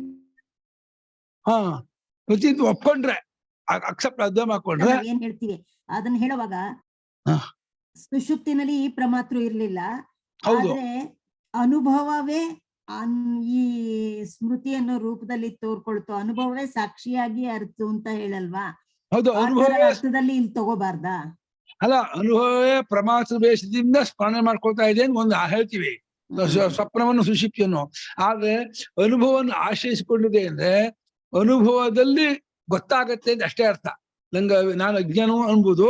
ಒಪ್ಕೊಂಡ್ರೆ ಅಕ್ಸೆಪ್ಟ್ ಅರ್ಧ ಮಾಡ್ಕೊಂಡ್ರೆ ಏನ್ ಹೇಳ್ತೀವಿ ಅದನ್ನ ಹೇಳುವಾಗ ಸುಷುಪ್ತಿನಲ್ಲಿ ಈ ಪ್ರಮಾತೃ ಇರ್ಲಿಲ್ಲ, ಆದ್ರೆ ಅನುಭವವೇ ಈ ಸ್ಮೃತಿ ಅನ್ನೋ ರೂಪದಲ್ಲಿ ತೋರ್ಕೊಳ್ತು, ಅನುಭವವೇ ಸಾಕ್ಷಿಯಾಗಿ ಅರ್ತು ಅಂತ ಹೇಳಲ್ವಾ? ಹೌದು, ಅರ್ಥದಲ್ಲಿ ಇಲ್ಲಿ ತಗೋಬಾರ್ದಾ? ಅಲ್ಲ, ಅನುಭವವೇ ಪ್ರಮಾತೃ ವೇಷದಿಂದ ಸ್ಮರಣೆ ಮಾಡ್ಕೊಳ್ತಾ ಇದೆ ಅಂತ ಒಂದು ಹೇಳ್ತೀವಿ, ಸ್ವಪ್ನವನ್ನು ಸುಷುಪ್ತಿಯನ್ನು. ಆದ್ರೆ ಅನುಭವವನ್ನು ಆಶ್ರಯಿಸಿಕೊಂಡಿದೆ ಅಂದ್ರೆ ಅನುಭವದಲ್ಲಿ ಗೊತ್ತಾಗತ್ತೆ ಅಂತ ಅಷ್ಟೇ ಅರ್ಥ. ನಾನು ಅಜ್ಞಾನ ಅನ್ಬೋದು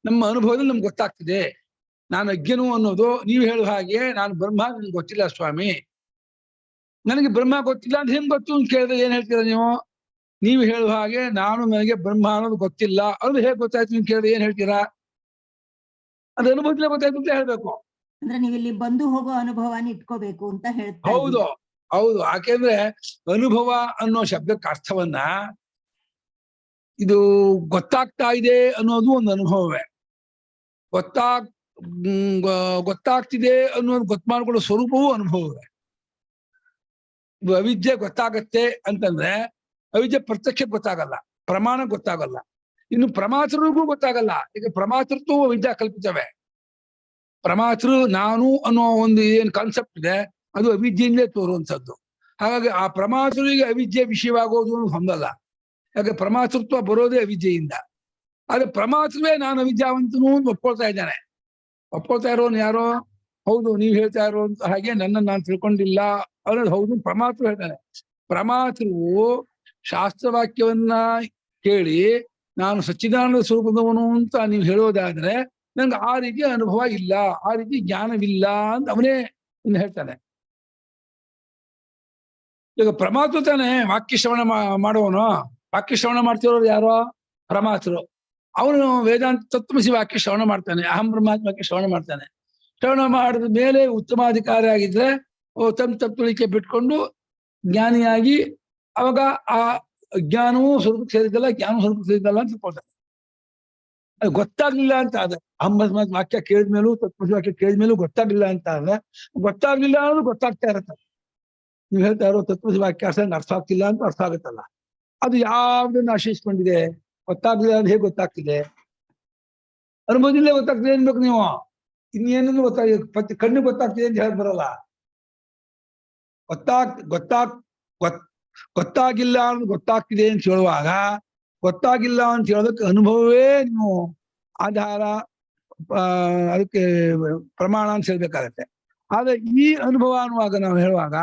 ನಮ್ಮ ಅನುಭವದಲ್ಲಿ ನಮ್ಗೆ ಗೊತ್ತಾಗ್ತಿದೆ. ನಾನು ಅಜ್ಞನು ಅನ್ನೋದು ನೀವು ಹೇಳುವ ಹಾಗೆ ನಾನು ಬ್ರಹ್ಮ ನನ್ಗೆ ಗೊತ್ತಿಲ್ಲ ಸ್ವಾಮಿ, ನನಗೆ ಬ್ರಹ್ಮ ಗೊತ್ತಿಲ್ಲ ಅಂತ ಹೆಂಗ್ ಗೊತ್ತು ಅಂತ ಕೇಳಿದ್ರೆ ಏನ್ ಹೇಳ್ತೀರಾ ನೀವು? ನೀವು ಹೇಳುವ ಹಾಗೆ ನನಗೆ ಬ್ರಹ್ಮ ಅನ್ನೋದು ಗೊತ್ತಿಲ್ಲ ಅದು ಹೇಗೆ ಗೊತ್ತಾಯ್ತು ಅಂತ ಕೇಳಿದ್ರೆ ಏನ್ ಹೇಳ್ತೀರಾ? ಅದು ಅನುಭವದಲ್ಲೇ ಗೊತ್ತಾಯ್ತು ಅಂತ ಹೇಳ್ಬೇಕು. ಅಂದ್ರೆ ನೀವು ಇಲ್ಲಿ ಬಂದು ಹೋಗೋ ಅನುಭವನ ಇಟ್ಕೋಬೇಕು ಅಂತ ಹೇಳ್ತಾ. ಹೌದು ಹೌದು, ಯಾಕೆಂದ್ರೆ ಅನುಭವ ಅನ್ನೋ ಶಬ್ದಕ್ಕೆ ಅರ್ಥವನ್ನ ಇದು ಗೊತ್ತಾಗ್ತಾ ಇದೆ ಅನ್ನೋದು ಒಂದು ಅನುಭವವೇ, ಗೊತ್ತಾಗ್ತಿದೆ ಅನ್ನೋದು ಗೊತ್ತು ಮಾಡ್ಕೊಳ್ಳೋ ಸ್ವರೂಪವೂ ಅನುಭವವೇ. ಅವಿದ್ಯೆ ಗೊತ್ತಾಗತ್ತೆ ಅಂತಂದ್ರೆ ಅವಿದ್ಯೆ ಪ್ರತ್ಯಕ್ಷ ಗೊತ್ತಾಗಲ್ಲ, ಪ್ರಮಾಣ ಗೊತ್ತಾಗಲ್ಲ, ಇನ್ನು ಪ್ರಮಾತೃಗೂ ಗೊತ್ತಾಗಲ್ಲ. ಈಗ ಪ್ರಮಾತೃತ್ವ ವಿದ್ಯಾ ಕಲ್ಪಿತವೇ. ಪ್ರಮಾತೃ ನಾನು ಅನ್ನೋ ಒಂದು ಏನ್ ಕಾನ್ಸೆಪ್ಟ್ ಇದೆ ಅದು ಅವಿದ್ಯೆಯಿಂದಲೇ ತೋರುವಂಥದ್ದು. ಹಾಗಾಗಿ ಆ ಪ್ರಮಾತೃವಿಗೆ ಅವಿದ್ಯೆ ವಿಷಯವಾಗೋದು ಹೊಂದಲ್ಲ, ಯಾಕೆ ಪ್ರಮಾತೃತ್ವ ಬರೋದೇ ಅವಿದ್ಯೆಯಿಂದ. ಆದ್ರೆ ಪ್ರಮಾತೃವೇ ನಾನು ಅವಿದ್ಯಾವಂತನು ಅಂತ ಒಪ್ಕೊಳ್ತಾ ಇದ್ದಾನೆ. ಒಪ್ಕೊಳ್ತಾ ಇರೋನು ಯಾರೋ? ಹೌದು, ನೀವು ಹೇಳ್ತಾ ಇರೋ ಹಾಗೆ ನನ್ನನ್ನು ನಾನು ತಿಳ್ಕೊಂಡಿಲ್ಲ ಅನ್ನೋದು ಹೌದು, ಪ್ರಮಾತೃ ಹೇಳ್ತಾನೆ. ಪ್ರಮಾತೃವು ಶಾಸ್ತ್ರವಾಕ್ಯವನ್ನ ಕೇಳಿ ನಾನು ಸಚ್ಚಿದಾನಂದ ಸ್ವರೂಪದವನು ಅಂತ ನೀವು ಹೇಳೋದಾದ್ರೆ ನಂಗೆ ಆ ರೀತಿಯ ಅನುಭವ ಇಲ್ಲ, ಆ ರೀತಿ ಜ್ಞಾನವಿಲ್ಲ ಅಂತ ಅವನೇ ಇನ್ನು ಹೇಳ್ತಾನೆ. ಈಗ ಪ್ರಮಾತೃ ತಾನೆ ವಾಕ್ಯ ಶ್ರವಣ ಮಾಡುವವನು. ವಾಕ್ಯ ಶ್ರವಣ ಮಾಡ್ತಿರೋರು ಯಾರೋ? ಪ್ರಮಾತೃ. ಅವನು ವೇದಾಂತ ತತ್ವಮಸಿ ವಾಕ್ಯ ಶ್ರವಣ ಮಾಡ್ತಾನೆ, ಅಹಂ ಬ್ರಹ್ಮಾತ್ಮ ವಾಕ್ಯ ಶ್ರವಣ ಮಾಡ್ತಾನೆ. ಶ್ರವಣ ಮಾಡಿದ ಮೇಲೆ ಉತ್ತಮಾಧಿಕಾರಿ ಆಗಿದ್ರೆ ತಪ್ಪುಳಿಕೆ ಬಿಟ್ಕೊಂಡು ಜ್ಞಾನಿಯಾಗಿ ಅವಾಗ ಆ ಜ್ಞಾನವೂ ಸ್ವರೂಪಕ್ಕೆ ಸೇರಿದ್ದಲ್ಲ, ಜ್ಞಾನ ಸ್ವರೂಪಕ್ಕೆ ಸೇರಿದ್ದಲ್ಲ ಅಂತ ತಿಳ್ಕೊಳ್ತಾನೆ. ಅದು ಗೊತ್ತಾಗ್ಲಿಲ್ಲ ಅಂತ ಆದ್ರೆ ಅಹಂ ಬ್ರಹ್ಮಾತ್ಮ ವಾಕ್ಯ ಕೇಳಿದ್ಮೇಲೂ ತತ್ವಮಸಿ ವಾಕ್ಯ ಕೇಳಿದ್ಮೇಲೂ ಗೊತ್ತಾಗ್ಲಿಲ್ಲ ಅಂತ ಆದ್ರೆ ಗೊತ್ತಾಗ್ಲಿಲ್ಲ ಅನ್ನೋದು ಗೊತ್ತಾಗ್ತಾ ಇರತ್ತೆ. ನೀವು ಹೇಳ್ತಾ ಇರೋ ತತ್ವಮಸಿ ವಾಕ್ಯ ಅರ್ಥ ಆಗ್ತಿಲ್ಲ ಅಂತ ಅರ್ಥ ಆಗುತ್ತಲ್ಲ, ಅದು ಯಾವ್ದನ್ನು ಆಶ್ರಯಿಸ್ಕೊಂಡಿದೆ? ಗೊತ್ತಾಗ್ಲಿಲ್ಲ ಅಂದ್ರೆ ಹೇಗೆ ಗೊತ್ತಾಗ್ತಿದೆ? ಅನುಭವದಿಂದಲೇ ಗೊತ್ತಾಗ್ತಿದೆ ಅನ್ಬೇಕು ನೀವು. ಇನ್ನೇನನ್ನು ಗೊತ್ತಾಗ ಕಣ್ಣು ಗೊತ್ತಾಗ್ತಿದೆ ಅಂತ ಹೇಳಕ್ ಬರಲ್ಲ. ಗೊತ್ತಾಗಿಲ್ಲ ಅನ್ನೋದು ಗೊತ್ತಾಗ್ತಿದೆ ಅಂತ ಹೇಳುವಾಗ ಗೊತ್ತಾಗಿಲ್ಲ ಅಂತ ಹೇಳೋದಕ್ಕೆ ಅನುಭವವೇ ನೀವು ಆಧಾರ, ಅದಕ್ಕೆ ಪ್ರಮಾಣ ಅಂತ ಹೇಳ್ಬೇಕಾಗತ್ತೆ. ಆದ್ರೆ ಈ ಅನುಭವ ಅನ್ನುವಾಗ ನಾವು ಹೇಳುವಾಗ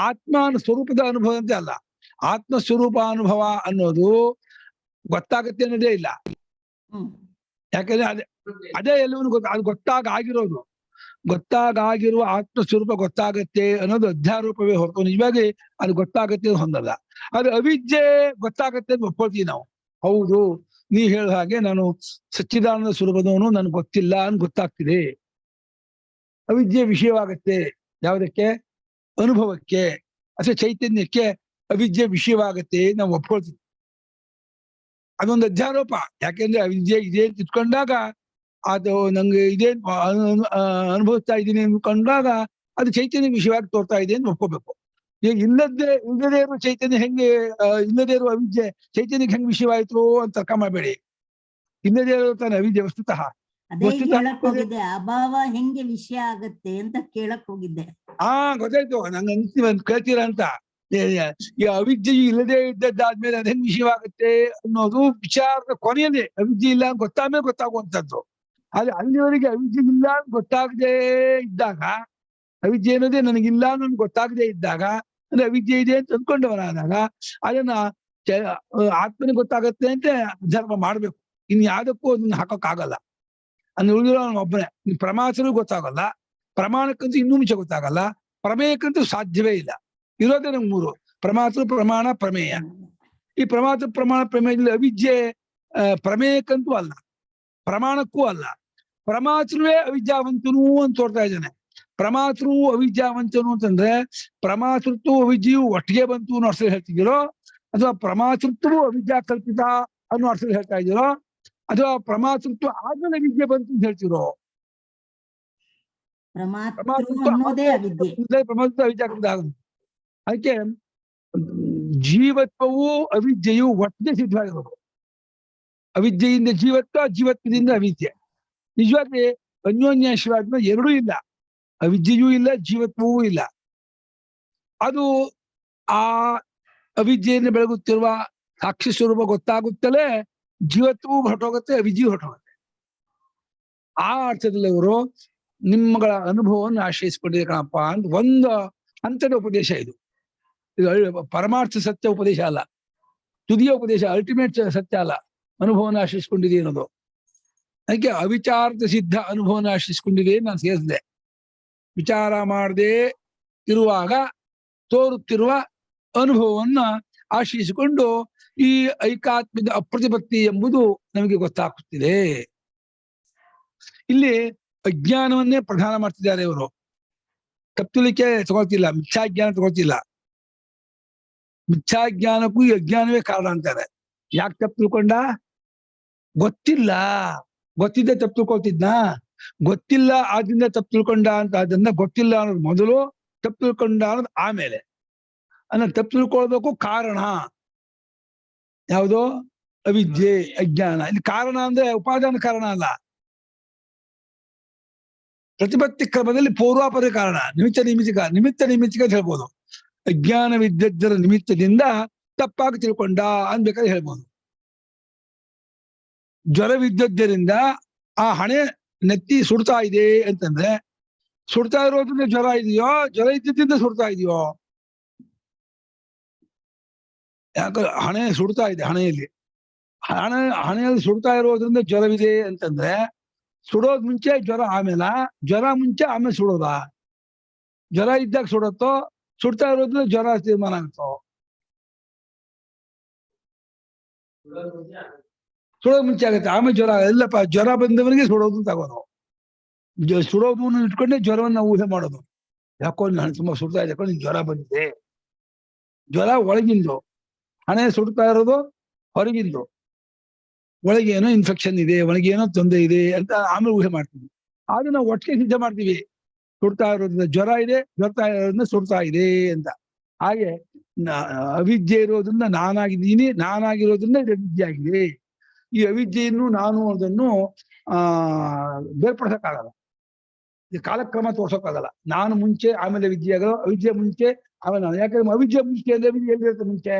ಆತ್ಮ ಸ್ವರೂಪದ ಅನುಭವ ಅಲ್ಲ, ಆತ್ಮ ಸ್ವರೂಪ ಅನುಭವ ಅನ್ನೋದು ಗೊತ್ತಾಗತ್ತೆ ಅನ್ನೋದೇ ಇಲ್ಲ. ಯಾಕಂದ್ರೆ ಅದೇ ಎಲ್ಲವೂ ಅದು ಗೊತ್ತಾಗಿರುವ ಆತ್ಮಸ್ವರೂಪ ಗೊತ್ತಾಗತ್ತೆ ಅನ್ನೋದು ಅಧ್ಯಾರೂಪವೇ ಹೊರತು ನಿಜವಾಗಿ ಅದು ಗೊತ್ತಾಗತ್ತೆ ಹೊಂದಲ್ಲ. ಅದು ಅವಿದ್ಯೆ ಗೊತ್ತಾಗತ್ತೆ ಅಂತ ಒಪ್ಕೊಳ್ತೀವಿ ನಾವು. ಹೌದು, ನೀ ಹೇಳ ಹಾಗೆ ನಾನು ಸಚ್ಚಿದಾನಂದ ಸ್ವರೂಪದವನು ನನ್ಗೆ ಗೊತ್ತಿಲ್ಲ ಅಂತ ಗೊತ್ತಾಗ್ತಿದೆ. ಅವಿದ್ಯೆ ವಿಷಯವಾಗತ್ತೆ ಯಾವುದಕ್ಕೆ? ಅನುಭವಕ್ಕೆ ಅಥವಾ ಚೈತನ್ಯಕ್ಕೆ ಅವಿದ್ಯೆ ವಿಷಯವಾಗತ್ತೆ ನಾವು ಒಪ್ಕೊಳ್ತೀವಿ. ಅದೊಂದು ಅಧ್ಯಾರೋಪ. ಯಾಕೆಂದ್ರೆ ಅವಿದ್ಯೆ ಇದೆ ಅಂತ ಇಟ್ಕೊಂಡಾಗ ಅದು ನಂಗೆ ಇದೇ ಅನುಭವಿಸ್ತಾ ಇದ್ದೀನಿ ಅಂದ್ಕೊಂಡಾಗ ಅದು ಚೈತನ್ಯ ವಿಷಯವಾಗಿ ತೋರ್ತಾ ಇದೆ ಅಂತ ಒಪ್ಕೋಬೇಕು. ಈಗ ಇಲ್ಲದೇ ಇರುವ ಚೈತನ್ಯ ಹೆಂಗೆ ಇಲ್ಲದೇ ಇರುವ ಅವಿದ್ಯೆ ಚೈತನ್ಯಕ್ಕೆ ಹೆಂಗ್ ವಿಷಯವಾಯ್ತು ಅಂತ ತರ್ಕ ಮಾಡಬೇಡಿ. ಇಲ್ಲದೇ ಇರೋ ತಾನೆ ಅವಿದ್ಯೆ ವಸ್ತುತಃ. ಅದೇ ಕೇಳಕ್ ಹೋಗಿದ್ದೆ, ಅಭಾವ ಹೆಂಗೆ ವಿಷಯ ಆಗತ್ತೆ ಅಂತ ಕೇಳಕ್ ಹೋಗಿದ್ದೆ. ಗೊತ್ತಾಯ್ತು. ನಂಗೆ ಅನ್ಸ್ತೀವಿ ಅಂತ ಕೇಳ್ತೀರಾ ಅಂತ. ಈ ಅವಿದ್ಯೆಯು ಇಲ್ಲದೆ ಇದ್ದದ್ದಾದ್ಮೇಲೆ ಅದ್ ಹೆಂಗ್ ವಿಷಯವಾಗುತ್ತೆ ಅನ್ನೋದು ವಿಚಾರದ ಕೊನೆಯಲ್ಲಿ ಅವಿದ್ಯೆ ಇಲ್ಲ ಅಂತ ಗೊತ್ತಾದ್ಮೇಲೆ ಗೊತ್ತಾಗುವಂಥದ್ದು. ಆದ್ರೆ ಅಲ್ಲಿವರೆಗೆ ಅವಿದ್ಯೆ ಇಲ್ಲ ಅಂತ ಗೊತ್ತಾಗದೇ ಇದ್ದಾಗ, ಅವಿದ್ಯೆ ಅನ್ನೋದೇ ನನಗಿಲ್ಲ ನನ್ಗೆ ಗೊತ್ತಾಗದೇ ಇದ್ದಾಗ, ಅಂದ್ರೆ ಅವಿದ್ಯೆ ಇದೆ ಅಂತ ಅಂದ್ಕೊಂಡವನಾದಾಗ ಅದನ್ನ ಆತ್ಮನಿಗೆ ಗೊತ್ತಾಗತ್ತೆ ಅಂತ ಧರ್ಮ ಮಾಡ್ಬೇಕು. ಇನ್ ಯಾವ್ದಕ್ಕೂ ಅದನ್ನ ಹಾಕೋಕ್ಕಾಗಲ್ಲ. ಅಂದ್ರೆ ಉಳಿದಿರೋ ಒಬ್ಬನೇ. ಪ್ರಮಾಸನೂ ಗೊತ್ತಾಗಲ್ಲ, ಪ್ರಮಾಣಕ್ಕಂತೂ ಇನ್ನೂ ಮುಂಚೆ ಗೊತ್ತಾಗಲ್ಲ, ಪ್ರಮೇಯಕ್ಕಂತೂ ಸಾಧ್ಯವೇ ಇಲ್ಲ. ಇರೋದೇ ನಮ್ಗೆ ಮೂರು: ಪ್ರಮಾತೃ, ಪ್ರಮಾಣ, ಪ್ರಮೇಯ. ಈ ಪ್ರಮಾತೃ, ಪ್ರಮಾಣ, ಪ್ರಮೇಯದಲ್ಲಿ ಅವಿದ್ಯೆ ಪ್ರಮೇಯಕ್ಕಂತೂ ಅಲ್ಲ, ಪ್ರಮಾಣಕ್ಕೂ ಅಲ್ಲ. ಪ್ರಮಾತೃವೇ ಅವಿದ್ಯಾವಂತನು ಅಂತ ತೋರ್ತಾ ಇದ್ದಾನೆ. ಪ್ರಮಾತೃ ಅವಿದ್ಯಾವಂತನು ಅಂತಂದ್ರೆ ಪ್ರಮಾತೃತ್ವ ಅವಿದ್ಯೆಯು ಒಟ್ಟಿಗೆ ಬಂತು ಅನ್ನೋ ಅರ್ಥದಲ್ಲಿ ಹೇಳ್ತಿದ್ದೀರೋ, ಅಥವಾ ಪ್ರಮಾತೃತ್ವವು ಅವಿದ್ಯಾ ಕಲ್ಪಿತ ಅನ್ನೋ ಅರ್ಥದಲ್ಲಿ ಹೇಳ್ತಾ ಇದ್ದೀರೋ, ಅಥವಾ ಪ್ರಮಾತೃತ್ವ ಆದ್ಮೇಲೆ ವಿದ್ಯೆ ಬಂತು ಅಂತ ಹೇಳ್ತಿರೋ? ಪ್ರಮಾತೃತ್ವ ಅವಿದ್ಯಾ ಕಲ್ಪಿತ ಆಗುತ್ತೆ. ಅದಕ್ಕೆ ಜೀವತ್ವವು ಅವಿದ್ಯೆಯು ಒಟ್ಟಿಗೆ ಸಿದ್ಧವಾಗಿರೋದು. ಅವಿದ್ಯೆಯಿಂದ ಜೀವತ್ವ, ಜೀವತ್ವದಿಂದ ಅವಿದ್ಯೆ. ನಿಜವಾಗಿ ಅನ್ಯೋನ್ಯಾಶ್ರಯ ಎರಡೂ ಇಲ್ಲ. ಅವಿದ್ಯೆಯೂ ಇಲ್ಲ, ಜೀವತ್ವವೂ ಇಲ್ಲ. ಅದು ಆ ಅವಿದ್ಯೆಯನ್ನು ಬೆಳಗುತ್ತಿರುವ ಸಾಕ್ಷಿ ಸ್ವರೂಪ ಗೊತ್ತಾಗುತ್ತಲೇ ಜೀವತ್ವವು ಹೊರಟೋಗುತ್ತೆ, ಅವಿದ್ಯೆಯು ಹೊರಟೋಗುತ್ತೆ. ಆ ಅರ್ಥದಲ್ಲಿ ಅವರು ನಿಮ್ಮಗಳ ಅನುಭವವನ್ನು ಆಶ್ರಯಿಸಿಕೊಂಡಿದೆ ಕಣಪ್ಪ ಅಂತ ಒಂದು ಹಂತದ ಉಪದೇಶ ಇದು. ಪರಮಾರ್ಥ ಸತ್ಯ ಉಪದೇಶ ಅಲ್ಲ, ತುದಿಯ ಉಪದೇಶ, ಅಲ್ಟಿಮೇಟ್ ಸತ್ಯ ಅಲ್ಲ. ಅನುಭವನ ಆಶ್ರಯಿಸ್ಕೊಂಡಿದೆ ಅನ್ನೋದು. ಅದಕ್ಕೆ ಅವಿಚಾರದ ಸಿದ್ಧ ಅನುಭವನ ಆಶ್ರಯಿಸ್ಕೊಂಡಿದೆ ನಾನು ಸೇರಿಸಿದೆ. ವಿಚಾರ ಮಾಡದೆ ಇರುವಾಗ ತೋರುತ್ತಿರುವ ಅನುಭವವನ್ನ ಆಶ್ರಯಿಸಿಕೊಂಡು ಈ ಐಕಾತ್ಮ್ಯದ ಅಪ್ರತಿಪತ್ತಿ ಎಂಬುದು ನಮಗೆ ಗೊತ್ತಾಗುತ್ತಿದೆ. ಇಲ್ಲಿ ಅಜ್ಞಾನವನ್ನೇ ಪ್ರಧಾನ ಮಾಡ್ತಿದ್ದಾರೆ ಇವರು. ತಪ್ಪಲಿಕ್ಕೆ ತಗೊಳ್ತಿಲ್ಲ, ಮಿಥ್ಯಾಜ್ಞಾನ ತಗೊಳ್ತಿಲ್ಲ. ಮಿಥ್ಯಾಜ್ಞಾನಕ್ಕೂ ಈ ಅಜ್ಞಾನವೇ ಕಾರಣ ಅಂತಾರೆ. ಯಾಕೆ ತಪ್ಪು ತಿಳ್ಕೊಂಡ? ಗೊತ್ತಿಲ್ಲ. ಗೊತ್ತಿದ್ದೆ ತಪ್ಪು ತಿಳ್ಕೊಳ್ತಿದ್ನ? ಗೊತ್ತಿಲ್ಲ ಆದ್ರಿಂದ ತಪ್ಪು ತಿಳ್ಕೊಂಡ ಅಂತ. ಅದನ್ನ ಗೊತ್ತಿಲ್ಲ ಅನ್ನೋದು ಮೊದಲು, ತಪ್ಪು ತಿಳ್ಕೊಂಡ ಅನ್ನೋದು ಆಮೇಲೆ. ಅನ್ನ ತಪ್ಪು ತಿಳ್ಕೊಳ್ಬೇಕು ಕಾರಣ ಯಾವುದೋ? ಅವಿದ್ಯೆ, ಅಜ್ಞಾನ. ಇಲ್ಲಿ ಕಾರಣ ಅಂದ್ರೆ ಉಪಾದಾನ ಕಾರಣ ಅಲ್ಲ, ಪ್ರತಿಪತ್ತಿ ಕ್ರಮದಲ್ಲಿ ಪೂರ್ವಾಪರ ಕಾರಣ, ನಿಮಿತ್ತ ನಿಮಿತ್ತಿಕ ಅಂತ ಹೇಳ್ಬೋದು. ಅಜ್ಞಾನವಿದ್ದದ್ದರ ನಿಮಿತ್ತದಿಂದ ತಪ್ಪಾಗಿ ತಿಳ್ಕೊಂಡ ಅನ್ಬೇಕಾದ್ರೆ ಹೇಳ್ಬೋದು. ಜ್ವರವಿದ್ದದ್ದರಿಂದ ಆ ಹಣೆ ನೆತ್ತಿ ಸುಡ್ತಾ ಇದೆ ಅಂತಂದ್ರೆ, ಸುಡ್ತಾ ಇರೋದ್ರಿಂದ ಜ್ವರ ಇದೆಯೋ, ಜ್ವರ ಇದ್ದಿದ್ದರಿಂದ ಸುಡ್ತಾ ಇದೆಯೋ? ಯಾಕೆ ಹಣೆ ಸುಡ್ತಾ ಇದೆ, ಹಣೆಯಲ್ಲಿ ಹಣೆಯಲ್ಲಿ ಸುಡ್ತಾ ಇರೋದ್ರಿಂದ ಜ್ವರವಿದೆ ಅಂತಂದ್ರೆ, ಸುಡೋದ್ ಮುಂಚೆ ಜ್ವರ ಆಮೇಲೆ, ಜ್ವರ ಮುಂಚೆ ಆಮೇಲೆ ಸುಡೋದ? ಜ್ವರ ಇದ್ದಾಗ ಸುಡತ್ತೋ, ಸುಡ್ತಾ ಇರೋದ್ರಿಂದ ಜ್ವರ ತೀರ್ಮಾನ ಆಗುತ್ತೋ? ಸುಡೋದ್ ಮುಂಚೆ ಆಗುತ್ತೆ, ಆಮೇಲೆ ಜ್ವರ. ಎಲ್ಲಪ್ಪ, ಜ್ವರ ಬಂದವನಿಗೆ ಸುಡೋದು ತಗೋದು. ಸುಡೋದು ಇಟ್ಕೊಂಡೆ ಜ್ವರವನ್ನು ನಾವು ಊಹೆ ಮಾಡೋದು. ಯಾಕೋ ನಾನು ತುಂಬಾ ಸುಡ್ತಾ ಇದೆ, ಯಾಕೋ ನಿನ್ ಜ್ವರ ಬಂದಿದೆ. ಜ್ವರ ಒಳಗಿಂದು, ಹಣೆ ಸುಡ್ತಾ ಇರೋದು ಹೊರಗಿಂದು. ಒಳಗೆ ಏನೋ ಇನ್ಫೆಕ್ಷನ್ ಇದೆ, ಒಳಗೆ ಏನೋ ತೊಂದರೆ ಇದೆ ಅಂತ ಆಮೇಲೆ ಊಹೆ ಮಾಡ್ತೀವಿ. ಆದ್ರೆ ನಾವು ಒಟ್ಟಿಗೆ ಸಿದ್ಧ ಮಾಡ್ತೀವಿ, ಸುಡ್ತಾ ಇರೋದ್ರಿಂದ ಜ್ವರ ಇದೆ, ಜ್ವರ್ತಾ ಇರೋದ್ರಿಂದ ಸುಡ್ತಾ ಇದೆ ಅಂತ. ಹಾಗೆ ಅವಿದ್ಯೆ ಇರೋದ್ರಿಂದ ನಾನಾಗಿದ್ದೀನಿ, ನಾನಾಗಿರೋದ್ರಿಂದ ಇದು ಅವಿದ್ಯೆ ಆಗಿದೆ. ಈ ಅವಿದ್ಯೆಯನ್ನು ನಾನು ಅದನ್ನು ಬೇರ್ಪಡಿಸಕ್ಕಾಗಲ್ಲ, ಈ ಕಾಲಕ್ರಮ ತೋರ್ಸೋಕ್ಕಾಗಲ್ಲ. ನಾನು ಮುಂಚೆ ಆಮೇಲೆ ವಿದ್ಯೆ ಆಗೋದು, ಅವಿದ್ಯೆ ಮುಂಚೆ ಆಮೇಲೆ ನಾನು. ಯಾಕಂದ್ರೆ ಅವಿದ್ಯೆ ಮುಂಚೆ ಅಂದ್ರೆ ಅವಿದ್ಯೆ ಎಲ್ಲಿರುತ್ತೆ? ಮುಂಚೆ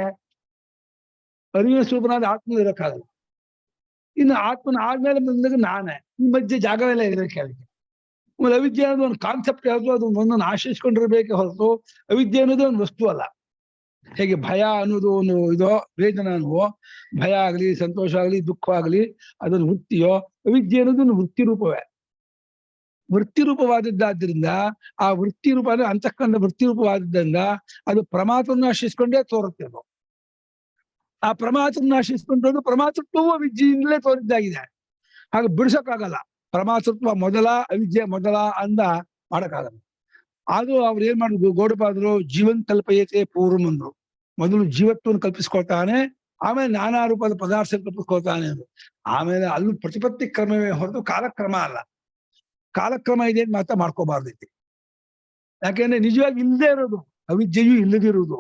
ಅರಿವಿನ ಸ್ವರೂಪನಾದ ಆತ್ಮ ಇರೋಕ್ಕಾಗಲ್ಲ. ಇನ್ನು ಆತ್ಮನ ಆದ್ಮೇಲೆ ಬಂದಾಗ ನಾನೇ, ಈ ಮಧ್ಯೆ ಜಾಗವೆಲ್ಲ ಇರಕ್ಕೆ. ಅದಕ್ಕೆ ಆಮೇಲೆ ಅವಿದ್ಯೆ ಅನ್ನೋದು ಒಂದು ಕಾನ್ಸೆಪ್ಟ್ ಯಾವುದು, ಅದು ಒಂದನ್ನು ಆಶ್ರಯಿಸ್ಕೊಂಡಿರ್ಬೇಕೆ ಹೊರತು ಅವಿದ್ಯೆ ಅನ್ನೋದು ಒಂದು ವಸ್ತು ಅಲ್ಲ. ಹೇಗೆ ಭಯ ಅನ್ನೋದು ಒಂದು ಇದೋ, ವೇದನ ಅನ್ನುವೋ, ಭಯ ಆಗಲಿ, ಸಂತೋಷ ಆಗಲಿ, ದುಃಖ ಆಗಲಿ ಅದೊಂದು ವೃತ್ತಿಯೋ, ಅವಿದ್ಯೆ ಅನ್ನೋದು ಒಂದು ವೃತ್ತಿ ರೂಪವೇ. ವೃತ್ತಿ ರೂಪವಾದದ್ದಾದ್ರಿಂದ ಆ ವೃತ್ತಿ ರೂಪ ಅಂದ್ರೆ ಅಂತಃಕರಣ ವೃತ್ತಿ ರೂಪವಾದದ್ದರಿಂದ ಅದು ಪ್ರಮಾದವನ್ನು ಆಶ್ರಯಿಸ್ಕೊಂಡೇ ತೋರುತ್ತೆ. ಅದು ಆ ಪ್ರಮಾತೃನ ಆಶ್ರಯಿಸಿಕೊಂಡು ಪ್ರಮಾತೃತ್ವವು ಅವಿದ್ಯೆಯಿಂದಲೇ ತೋರಿದ್ದಾಗಿದೆ. ಹಾಗೆ ಬಿಡಿಸೋಕ್ಕಾಗಲ್ಲ. ಪ್ರಮಾತೃತ್ವ ಮೊದಲ, ಅವಿದ್ಯೆ ಮೊದಲ ಅಂದ ಮಾಡಕ್ಕಾಗಲ್ಲ. ಅದು ಅವ್ರು ಏನ್ ಮಾಡಿದ್ರು, ಗೌಡಪಾದರು ಜೀವನ್ ಕಲ್ಪಯತೆ ಪೂರ್ವಂ ಅಂದ್ರು. ಮೊದಲು ಜೀವತ್ವವನ್ನು ಕಲ್ಪಿಸ್ಕೊಳ್ತಾನೆ, ಆಮೇಲೆ ನಾನಾ ರೂಪದ ಪದಾರ್ಥ ಕಲ್ಪಿಸ್ಕೊಳ್ತಾನೆ ಅಂದ್ರು. ಆಮೇಲೆ ಅಲ್ಲೂ ಪ್ರತಿಪತ್ತಿ ಕ್ರಮವೇ ಹೊರತು ಕಾಲಕ್ರಮ ಅಲ್ಲ. ಕಾಲಕ್ರಮ ಇದೆ ಅಂತ ಮಾತ್ರ ಮಾಡ್ಕೋಬಾರ್ದೈತಿ. ಯಾಕೆಂದ್ರೆ ನಿಜವಾಗಿ ಇಲ್ಲದೆ ಇರೋದು ಅವಿದ್ಯೆಯೂ ಇಲ್ಲದಿರುವುದು,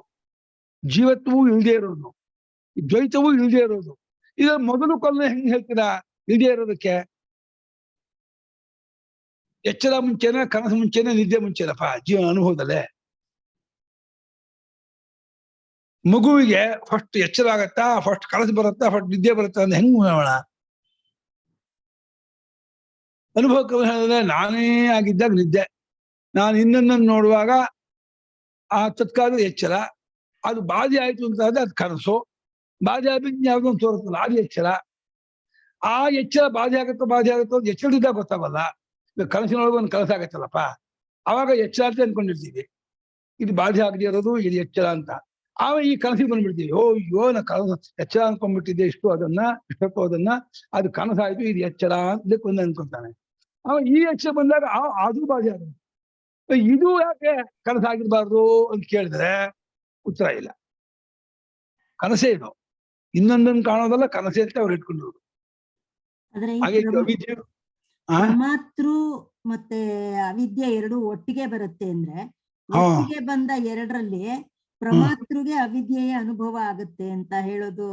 ಜೀವತ್ವವೂ ಇಲ್ಲದೆ ಇರೋದು, ದ್ವೈತವೂ ಇಲ್ಲದೆ ಇರೋದು. ಇದು ಮೊದಲು ಕೊನೆ ಹೆಂಗ್ ಹೇಳ್ತೀರಾ ಇಲ್ಲದೆ ಇರೋದಕ್ಕೆ? ಎಚ್ಚರ ಮುಂಚೆನೆ, ಕನಸು ಮುಂಚೆನೆ, ನಿದ್ದೆ ಮುಂಚೆನಪ್ಪ ಜೀವನ ಅನುಭವದಲ್ಲೇ. ಮಗುವಿಗೆ ಫಸ್ಟ್ ಎಚ್ಚರ ಆಗತ್ತಾ, ಫಸ್ಟ್ ಕನಸು ಬರುತ್ತಾ, ಫಸ್ಟ್ ನಿದ್ದೆ ಬರುತ್ತಾ ಅಂತ ಹೆಂಗ್ ಮಾಡೋಣ? ಅನುಭವ ಕ್ರಮ ಹೇಳಿದ್ರೆ ನಾನೇ ಆಗಿದ್ದಾಗ ನಿದ್ದೆ, ನಾನು ಇನ್ನೊಂದನ್ನು ನೋಡುವಾಗ ಆ ತತ್ಕಾಲ ಎಚ್ಚರ, ಅದು ಬಾಧೆ ಆಯ್ತು ಅಂತ ಆದ್ರೆ ಅದು ಕನಸು, ಬಾಧೆ ಆದ್ಮೇಲೆ ಯಾವ್ದೊಂದು ತೋರುತ್ತಲ್ಲ ಅದು ಎಚ್ಚರ. ಆ ಎಚ್ಚರ ಬಾಧೆ ಆಗುತ್ತೋ ಅದು ಎಚ್ಚರದಿದ್ದಾಗ ಗೊತ್ತಾಗಲ್ಲ. ಕನಸಿನೊಳಗೆ ಒಂದು ಕನಸು ಆಗತ್ತಲ್ಲಪ್ಪ, ಅವಾಗ ಎಚ್ಚರ ಅಂತ ಅನ್ಕೊಂಡಿರ್ತೀವಿ, ಇದು ಬಾಧೆ ಆಗದೆ ಇರೋದು ಇದು ಎಚ್ಚರ ಅಂತ. ಆಮೇಲೆ ಈ ಕನಸಿಗೆ ಬಂದ್ಬಿಡ್ತೀವಿ, ಓ ಅಯ್ಯೋ ನಾ ಕನಸು ಎಚ್ಚರ ಅನ್ಕೊಂಡ್ಬಿಟ್ಟಿದ್ದೆ, ಇಷ್ಟೊತ್ತು ಅದನ್ನ ಅದು ಕನಸಾಯ್ತು, ಇದು ಎಚ್ಚರ ಅಂತ ಒಂದು ಅನ್ಕೊಂತಾನೆ. ಆಮೇಲೆ ಈ ಎಚ್ಚರ ಬಂದಾಗ ಅದು ಬಾಧೆ ಆಗುತ್ತೆ. ಇದು ಯಾಕೆ ಕನಸಾಗಿರ್ಬಾರ್ದು ಅಂತ ಕೇಳಿದ್ರೆ ಉತ್ತರ ಇಲ್ಲ. ಕನಸೇ ಇದು, ಇನ್ನೊಂದನ್ನು ಕಾಣೋದಲ್ಲ, ಕನಸೇ ಅಂತ ಅವ್ರು ಇಟ್ಕೊಂಡಿರೋದು. ಆದ್ರೆ ಹಾಗೆ ಪ್ರಮಾತೃ ಮತ್ತೆ ಅವಿದ್ಯೆ ಎರಡು ಒಟ್ಟಿಗೆ ಬರುತ್ತೆ ಅಂದ್ರೆ, ಒಟ್ಟಿಗೆ ಬಂದ ಎರಡರಲ್ಲಿ ಪ್ರಮಾತೃಗೆ ಅವಿದ್ಯೆಯ ಅನುಭವ ಆಗುತ್ತೆ ಅಂತ ಹೇಳೋದು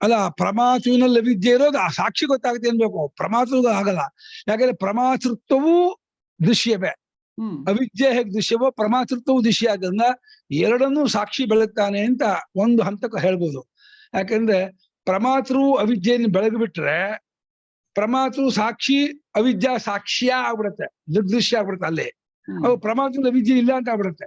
ಅಲ್ಲ. ಪ್ರಮಾತೃವಿನಲ್ಲಿ ಅವಿದ್ಯೆ ಇರೋದು ಆ ಸಾಕ್ಷಿ ಗೊತ್ತಾಗುತ್ತೆ ಅನ್ಬೇಕು, ಪ್ರಮಾತೃಗ ಆಗಲ್ಲ. ಯಾಕಂದ್ರೆ ಪ್ರಮಾತೃತ್ವವು ದೃಶ್ಯವೇ, ಅವಿದ್ಯೆ ಹೇಗೆ ದೃಶ್ಯವೋ ಪ್ರಮಾತೃತ್ವವು ದೃಶ್ಯ ಆದ್ರಿಂದ ಎರಡನ್ನೂ ಸಾಕ್ಷಿ ಬೆಳಗ್ತಾನೆ ಅಂತ ಒಂದು ಹಂತಕ್ಕೆ ಹೇಳ್ಬೋದು. ಯಾಕಂದ್ರೆ ಪ್ರಮಾತೃ ಅವಿದ್ಯೆಯನ್ನು ಬೆಳಗ್ಬಿಟ್ರೆ ಪ್ರಮಾತೃ ಸಾಕ್ಷಿ, ಅವಿದ್ಯಾ ಸಾಕ್ಷ್ಯ ಆಗ್ಬಿಡುತ್ತೆ, ನಿರ್ದೃಶ್ಯ ಆಗ್ಬಿಡುತ್ತೆ. ಅಲ್ಲಿ ಅವು ಪ್ರಮಾತೃ ಅವಿದ್ಯೆ ಇಲ್ಲ ಅಂತ ಆಗ್ಬಿಡುತ್ತೆ,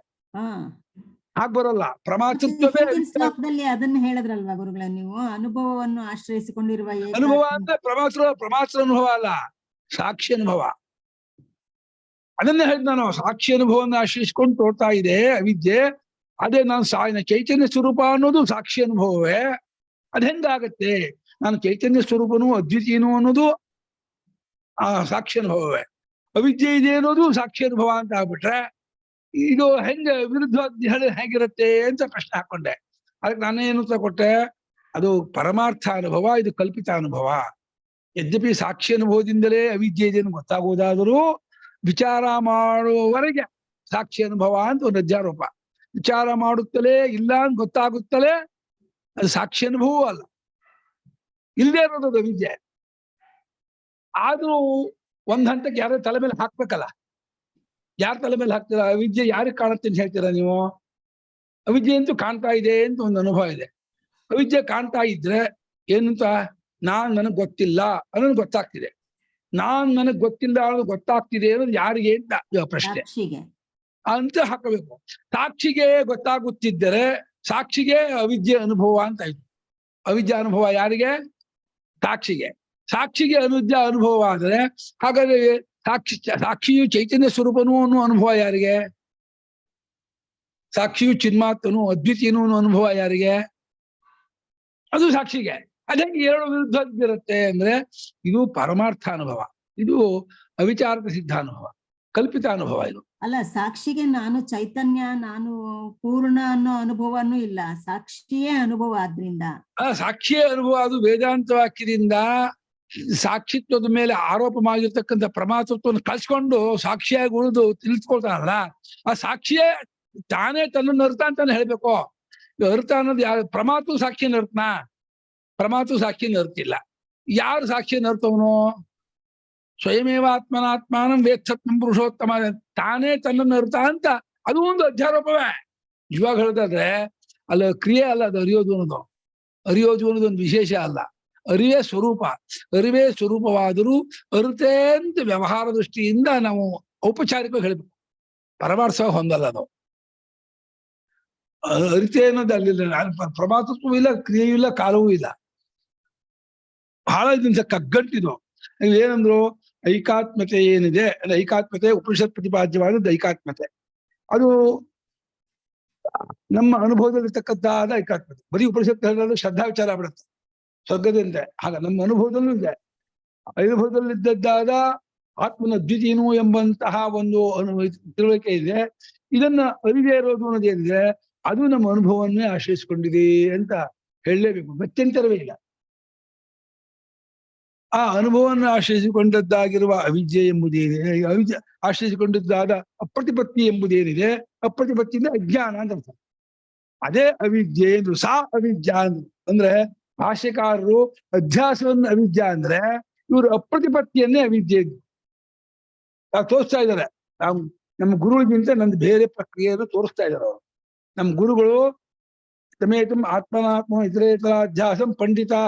ಹಾಗ್ ಬರೋಲ್ಲ. ಪ್ರಮಾತೃತ್ವವೇ ಶ್ಲೋಕದಲ್ಲಿ ಅದನ್ನ ಹೇಳಿದ್ರಲ್ವಾ ಗುರುಗಳೇ ನೀವು, ಅನುಭವವನ್ನು ಆಶ್ರಯಿಸಿಕೊಂಡಿರುವ ಅನುಭವ ಅಂದ್ರೆ ಪ್ರಮಾತೃ ಅನುಭವ ಅಲ್ಲ, ಸಾಕ್ಷಿ ಅನುಭವ. ಅದನ್ನೇ ಹೇಳಿದ್ ನಾನು, ಸಾಕ್ಷಿ ಅನುಭವವನ್ನು ಆಶ್ರಯಿಸಿಕೊಂಡು ತೋರ್ತಾ ಇದೆ ಅವಿದ್ಯೆ. ಅದೇ ನಾನು ಚೈತನ್ಯ ಸ್ವರೂಪ ಅನ್ನೋದು ಸಾಕ್ಷಿ ಅನುಭವವೇ. ಅದ್ ಹೆಂಗಾಗತ್ತೆ? ನಾನು ಚೈತನ್ಯ ಸ್ವರೂಪನು ಅದ್ವಿತೀಯನು ಅನ್ನೋದು ಆ ಸಾಕ್ಷಿ ಅನುಭವವೇ, ಅವಿದ್ಯೆ ಇದೆ ಅನ್ನೋದು ಸಾಕ್ಷಿ ಅನುಭವ ಅಂತ ಆಗ್ಬಿಟ್ರೆ ಇದು ಹೆಂಗೆ ವಿರುದ್ಧ ಹೇಗಿರುತ್ತೆ ಅಂತ ಪ್ರಶ್ನೆ ಹಾಕೊಂಡೆ. ಅದಕ್ಕೆ ನಾನೇನು ಕೊಟ್ಟೆ, ಅದು ಪರಮಾರ್ಥ ಅನುಭವ, ಇದು ಕಲ್ಪಿತ ಅನುಭವ. ಯದ್ಯಪಿ ಸಾಕ್ಷಿ ಅನುಭವದಿಂದಲೇ ಅವಿದ್ಯೆ ಇದೆ ಗೊತ್ತಾಗೋದಾದರೂ ವಿಚಾರ ಮಾಡುವವರೆಗೆ ಸಾಕ್ಷಿ ಅನುಭವ ಅಂತ ಒಂದು ಅಧ್ಯಾರೋಪ. ವಿಚಾರ ಮಾಡುತ್ತಲೇ ಇಲ್ಲ ಅಂತ ಗೊತ್ತಾಗುತ್ತಲೇ ಅದು ಸಾಕ್ಷಿ ಅನುಭವವೂ ಅಲ್ಲ, ಇಲ್ಲದೆ ಇರೋದು ಅದು ಅವಿದ್ಯೆ. ಆದ್ರೂ ಒಂದ್ ಹಂತಕ್ಕೆ ಯಾರ ತಲೆ ಮೇಲೆ ಹಾಕ್ಬೇಕಲ್ಲ, ಯಾರ ತಲೆ ಮೇಲೆ ಹಾಕ್ತೀರಾ? ಅವಿದ್ಯೆ ಯಾರಿಗೆ ಕಾಣುತ್ತೆ ಅಂತ ಹೇಳ್ತೀರಾ ನೀವು? ಅವಿದ್ಯೆ ಅಂತೂ ಕಾಣ್ತಾ ಇದೆ ಅಂತ ಒಂದು ಅನುಭವ ಇದೆ. ಅವಿದ್ಯೆ ಕಾಣ್ತಾ ಇದ್ರೆ ಏನಂತ, ನನಗ್ ಗೊತ್ತಿಲ್ಲ ಅನ್ನೋದು ಗೊತ್ತಾಗ್ತಿದೆ. ನನಗ್ ಗೊತ್ತಿಲ್ಲ ಅನ್ನೋದು ಗೊತ್ತಾಗ್ತಿದೆ ಅನ್ನೋದು ಯಾರಿಗೆ ಅಂತ ಪ್ರಶ್ನೆ ಅಂತ ಹಾಕಬೇಕು. ಸಾಕ್ಷಿಗೆ ಗೊತ್ತಾಗುತ್ತಿದ್ದರೆ ಸಾಕ್ಷಿಗೆ ಅವಿದ್ಯೆ ಅನುಭವ ಅಂತ ಆಯ್ತು. ಅವಿದ್ಯಾ ಅನುಭವ ಯಾರಿಗೆ? ಸಾಕ್ಷಿಗೆ. ಸಾಕ್ಷಿಗೆ ಅವಿದ್ಯಾ ಅನುಭವ ಆದ್ರೆ ಹಾಗಾದ್ರೆ ಸಾಕ್ಷಿಯು ಚೈತನ್ಯ ಸ್ವರೂಪನು ಅನ್ನೋ ಅನುಭವ ಯಾರಿಗೆ? ಸಾಕ್ಷಿಯು ಚಿನ್ಮಾತ್ಮನು ಅದ್ವಿತೀಯನು ಅನ್ನೋ ಅನುಭವ ಯಾರಿಗೆ? ಅದು ಸಾಕ್ಷಿಗೆ. ಅದೇ ಎರಡು ವಿರುದ್ಧ ಇರುತ್ತೆ ಅಂದ್ರೆ ಇದು ಪರಮಾರ್ಥ ಅನುಭವ, ಇದು ಅವಿಚಾರದ ಸಿದ್ಧ ಅನುಭವ, ಕಲ್ಪಿತ ಅನುಭವ. ಇದು ಅಲ್ಲ, ಸಾಕ್ಷಿಗೆ ನಾನು ಚೈತನ್ಯ, ನಾನು ಪೂರ್ಣ ಅನ್ನೋ ಅನುಭವನೂ ಇಲ್ಲ, ಸಾಕ್ಷಿಯೇ ಅನುಭವ. ಆದ್ರಿಂದ ಸಾಕ್ಷಿಯೇ ಅನುಭವ. ಅದು ವೇದಾಂತ ವಾಕ್ಯದಿಂದ ಸಾಕ್ಷಿತ್ವದ ಮೇಲೆ ಆರೋಪ ಮಾಡಿರ್ತಕ್ಕಂಥ ಪ್ರಮಾತೃತ್ವವನ್ನು ಕಳ್ಸ್ಕೊಂಡು ಸಾಕ್ಷಿಯಾಗಿ ಉಳಿದು ತಿಳಿಸ್ಕೊಳ್ತಾನಲ್ಲ, ಆ ಸಾಕ್ಷಿಯೇ ತಾನೇ ತನ್ನನ್ನು ಅರ್ಥ ಅಂತಾನೆ ಹೇಳ್ಬೇಕು. ಅರ್ಥ ಅನ್ನೋದು ಯಾರು? ಪ್ರಮಾತೃ ಸಾಕ್ಷಿಯನ್ನು ಅರ್ಥನಾ? ಪ್ರಮಾತೃ ಸಾಕ್ಷಿಯನ್ನು ಅರ್ತಿಲ್ಲ. ಯಾರು ಸಾಕ್ಷಿಯನ್ನು ಅರ್ಥವನು? ಸ್ವಯಮೇವ ಆತ್ಮನಾತ್ಮಾನಂ ವೇತ್ಸತ್ವಂ ಪುರುಷೋತ್ತಮ, ತಾನೇ ತನ್ನನ್ನು ಅರ್ಥ ಅಂತ ಅದು ಒಂದು ಅಧ್ಯಾರೋಪವೇ. ಇವಾಗ ಹೇಳ್ದಾದ್ರೆ ಅಲ್ಲ ಕ್ರಿಯೆ ಅಲ್ಲ, ಅದು ಅರಿಯೋದು ಅನ್ನೋದು. ಅರಿಯೋದು ಅನ್ನೋದು ಒಂದು ವಿಶೇಷ ಅಲ್ಲ, ಅರಿವೇ ಸ್ವರೂಪ. ಅರಿವೇ ಸ್ವರೂಪವಾದರೂ ಅರಿತೆ ಅಂತ ವ್ಯವಹಾರ ದೃಷ್ಟಿಯಿಂದ ನಾವು ಔಪಚಾರಿಕವಾಗಿ ಹೇಳ್ಬೇಕು, ಪರಮಾರ್ಥ ಹೊಂದಲ್ಲ ಅದು. ಅರಿತೆ ಅನ್ನೋದು ಅಲ್ಲಿಲ್ಲ, ಪ್ರಮಾತೃತ್ವವೂ ಇಲ್ಲ, ಕ್ರಿಯೆಯೂ ಇಲ್ಲ, ಕಾಲವೂ ಇಲ್ಲ. ಬಹಳ ದಿವಸ ಕಗ್ಗಂಟಿದು. ಏನಂದ್ರು, ಐಕಾತ್ಮತೆ ಏನಿದೆ, ಐಕಾತ್ಮತೆ ಉಪನಿಷತ್ ಪ್ರತಿಪಾದ್ಯವಾದದ್ದು ಐಕಾತ್ಮತೆ. ಅದು ನಮ್ಮ ಅನುಭವದಲ್ಲಿರ್ತಕ್ಕಂಥಾದ ಏಕಾತ್ಮತೆ. ಬರೀ ಉಪನಿಷತ್ತು ಹೇಳಿದ್ರೆ ಶ್ರದ್ಧಾ ವಿಚಾರ ಬಿಡುತ್ತೆ ಸ್ವರ್ಗದಿಂದ. ಆಗ ನಮ್ಮ ಅನುಭವದಲ್ಲೂ ಇದೆ. ಅನುಭವದಲ್ಲಿದ್ದದ್ದಾದ ಆತ್ಮನ ದ್ವಿತೀಯನು ಎಂಬಂತಹ ಒಂದು ತಿಳುವಳಿಕೆ ಇದೆ. ಇದನ್ನ ಅರಿದೇ ಇರೋದು ಅನ್ನೋದೇನಿದೆ ಅದು ನಮ್ಮ ಅನುಭವವನ್ನೇ ಆಶ್ರಯಿಸಿಕೊಂಡಿದೆ ಅಂತ ಹೇಳಲೇಬೇಕು, ಮತ್ತೆಂತರವೇ ಇಲ್ಲ. ಆ ಅನುಭವವನ್ನು ಆಶ್ರಯಿಸಿಕೊಂಡದ್ದಾಗಿರುವ ಅವಿದ್ಯೆ ಎಂಬುದೇನಿದೆ, ಅವಿದ್ಯೆ ಆಶ್ರಯಿಸಿಕೊಂಡಿದ್ದಾದ ಅಪ್ರತಿಪತ್ತಿ ಎಂಬುದೇನಿದೆ, ಅಪ್ರತಿಪತ್ತಿಯಿಂದ ಅಜ್ಞಾನ ಅಂತ ಅರ್ಥ. ಅದೇ ಅವಿದ್ಯೆ ಅಂದ್ರು. ಸಾ ಅವಿದ್ಯಾ ಅಂದ್ರೆ ಭಾಷ್ಯಕಾರರು ಅಧ್ಯಾಸವನ್ನು ಅವಿದ್ಯಾ ಅಂದ್ರೆ ಇವರು ಅಪ್ರತಿಪತ್ತಿಯನ್ನೇ ಅವಿದ್ಯೆ ತೋರಿಸ್ತಾ ಇದ್ದಾರೆ. ನಮ್ಮ ಗುರುಗಳಿಗಿಂತ ನಂದು ಬೇರೆ ಪ್ರಕ್ರಿಯೆಯನ್ನು ತೋರಿಸ್ತಾ ಇದ್ದಾರೆ ಅವರು. ನಮ್ಮ ಗುರುಗಳು ತಮೇತಂ ಆತ್ಮನಾತ್ಮ ಇತರೇತರ ಅಧ್ಯಾಸಂ ಪಂಡಿತಾ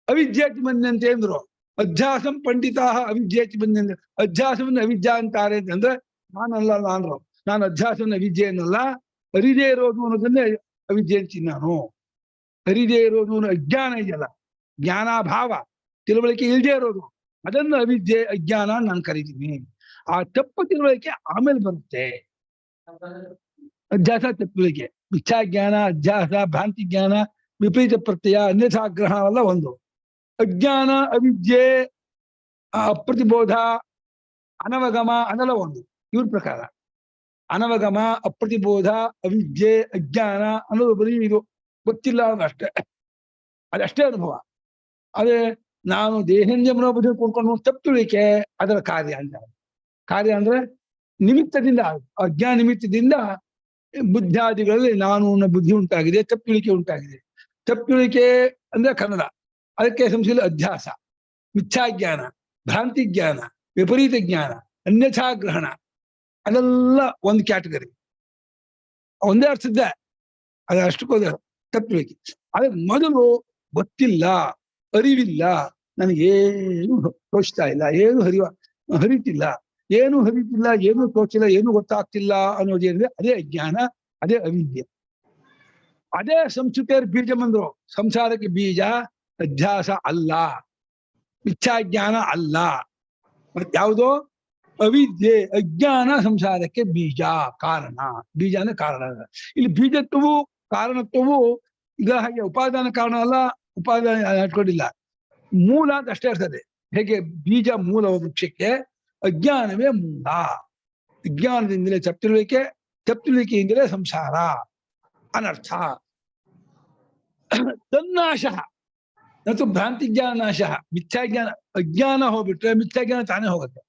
ಅವಿದ್ಯೇತಿ ಮನ್ಯಂತೆ ಅಂದ್ರು. ಅಧ್ಯಾಸಂ ಪಂಡಿತಾ ಅವಿದ್ಯೇತಿ ಮನ್ಯಂತೆ. ಅಧ್ಯಾಸವನ್ನು ಅವಿದ್ಯಾ ಅಂತಾರೆ ಅಂತಂದ್ರೆ ನಾನಲ್ಲ ನಾನ್ರು. ನಾನು ಅಧ್ಯಾಸವನ್ನು ಅವಿದ್ಯೆ ಅನ್ನಲ್ಲ, ಅರಿದೇ ಇರೋದು ಅನ್ನೋದನ್ನೇ ಅವಿದ್ಯೆ ಅಂತೀನಿ ನಾನು. ಅರಿದೇ ಇರೋದು ಅಜ್ಞಾನ ಇದೆಯಲ್ಲ, ಜ್ಞಾನಾಭಾವ, ತಿಳುವಳಿಕೆ ಇಲ್ಲದೆ ಇರೋದು, ಅದನ್ನು ಅವಿದ್ಯೆ ಅಜ್ಞಾನ ನಾನು ಕರಿತೀನಿ. ಆ ತಪ್ಪು ತಿಳುವಳಿಕೆ ಆಮೇಲೆ ಬರುತ್ತೆ. ಅಧ್ಯಾಸ ತಪ್ಪುಳಿಕೆ, ಮಿಥ್ಯಾ ಜ್ಞಾನ, ಅಧ್ಯಾಸ, ಭ್ರಾಂತಿ ಜ್ಞಾನ, ವಿಪರೀತ ಪ್ರತ್ಯಯ, ಅನ್ಯಥಾಗ್ರಹ ಅಲ್ಲ ಒಂದು. ಅಜ್ಞಾನ, ಅವಿದ್ಯೆ, ಅಪ್ರತಿಬೋಧ, ಅನವಗಮ ಅದೆಲ್ಲ ಒಂದು. ಇವ್ರ ಪ್ರಕಾರ ಅನವಗಮ, ಅಪ್ರತಿಬೋಧ, ಅವಿದ್ಯೆ, ಅಜ್ಞಾನ ಅನ್ನೋದು ಬರೀ ಇದು ಗೊತ್ತಿಲ್ಲ ಅನ್ನೋದಷ್ಟೇ, ಅದಷ್ಟೇ ಅನುಭವ. ಅದೇ ನಾನು ದೇಹೇಂದ್ರಿಯ ಮನೋಬುದ್ಧಿ ಕೂಡ್ಕೊಂಡು ತಪ್ಪುಳಿಕೆ ಅದರ ಕಾರ್ಯ ಅಂತ. ಕಾರ್ಯ ಅಂದ್ರೆ ನಿಮಿತ್ತದಿಂದ, ಅಜ್ಞಾನ ನಿಮಿತ್ತದಿಂದ ಬುದ್ಧಾದಿಗಳಲ್ಲಿ ನಾನು ಬುದ್ಧಿ ಉಂಟಾಗಿದೆ, ತಪ್ಪುಳಿಕೆ ಉಂಟಾಗಿದೆ. ತಪ್ಪುಳಿಕೆ ಅಂದ್ರೆ ಕನ್ನಡ, ಅದಕ್ಕೆ ಸಂಸ್ಕೃತ ಅಧ್ಯಾಸ, ಮಿಥ್ಯಾಜ್ಞಾನ, ಭ್ರಾಂತಿ ಜ್ಞಾನ, ವಿಪರೀತ ಜ್ಞಾನ, ಅನ್ಯಥಾಗ್ರಹಣ ಅದೆಲ್ಲ ಒಂದು ಕ್ಯಾಟಗರಿ, ಒಂದೇ ಅರ್ಥದ್ದೇ, ಅದು ಅಷ್ಟಕ್ಕೋದ ತಪ್ಪುಳಿಕೆ. ಅದ್ರ ಮೊದಲು ಗೊತ್ತಿಲ್ಲ, ಅರಿವಿಲ್ಲ, ನನಗೇನು ತೋಚ್ತಾ ಇಲ್ಲ, ಏನು ಹರಿತಿಲ್ಲ, ಏನು ಹರಿತಿಲ್ಲ, ಏನು ತೋಚಿಲ್ಲ, ಏನು ಗೊತ್ತಾಗ್ತಿಲ್ಲ ಅನ್ನೋದೇನಿದೆ ಅದೇ ಅಜ್ಞಾನ, ಅದೇ ಅವಿದ್ಯೆ. ಅದೇ ಸಂಸ್ಕೃತಿಯರ್ ಬೀಜ ಬಂದ್ರು. ಸಂಸಾರಕ್ಕೆ ಬೀಜ ಅಧ್ಯಾಸ ಅಲ್ಲ, ಮಿಥ್ಯಾಜ್ಞಾನ ಅಲ್ಲ, ಮತ್ತೆ ಯಾವುದೋ ಅವಿದ್ಯೆ ಅಜ್ಞಾನ ಸಂಸಾರಕ್ಕೆ ಬೀಜ, ಕಾರಣ. ಬೀಜ ಅಂದ್ರೆ ಕಾರಣ. ಇಲ್ಲಿ ಬೀಜತ್ವವು ಕಾರಣತ್ವವು ಈಗ ಹಾಗೆ ಉಪಾದಾನ ಕಾರಣ ಅಲ್ಲ, ಉಪಾದಾನ ಇಟ್ಕೊಂಡಿಲ್ಲ, ಮೂಲ ಅಂತ ಅಷ್ಟೇ ಇರ್ತದೆ. ಹೇಗೆ ಬೀಜ ಮೂಲ ವೃಕ್ಷಕ್ಕೆ, ಅಜ್ಞಾನವೇ ಮೂಲ. ಅಜ್ಞಾನದಿಂದಲೇ ತಪ್ಪಿರುವಿಕೆ, ತಪ್ಪಿರುವಿಕೆಯಿಂದಲೇ ಸಂಸಾರ ಅನರ್ಥ. ತನ್ನಾಶ ಮತ್ತು ಭ್ರಾಂತಿ ಜ್ಞಾನ ನಾಶ. ಮಿಥ್ಯಾಜ್ಞಾನ, ಅಜ್ಞಾನ ಹೋಗ್ಬಿಟ್ರೆ ಮಿಥ್ಯಾಜ್ಞಾನ ತಾನೇ ಹೋಗುತ್ತೆ.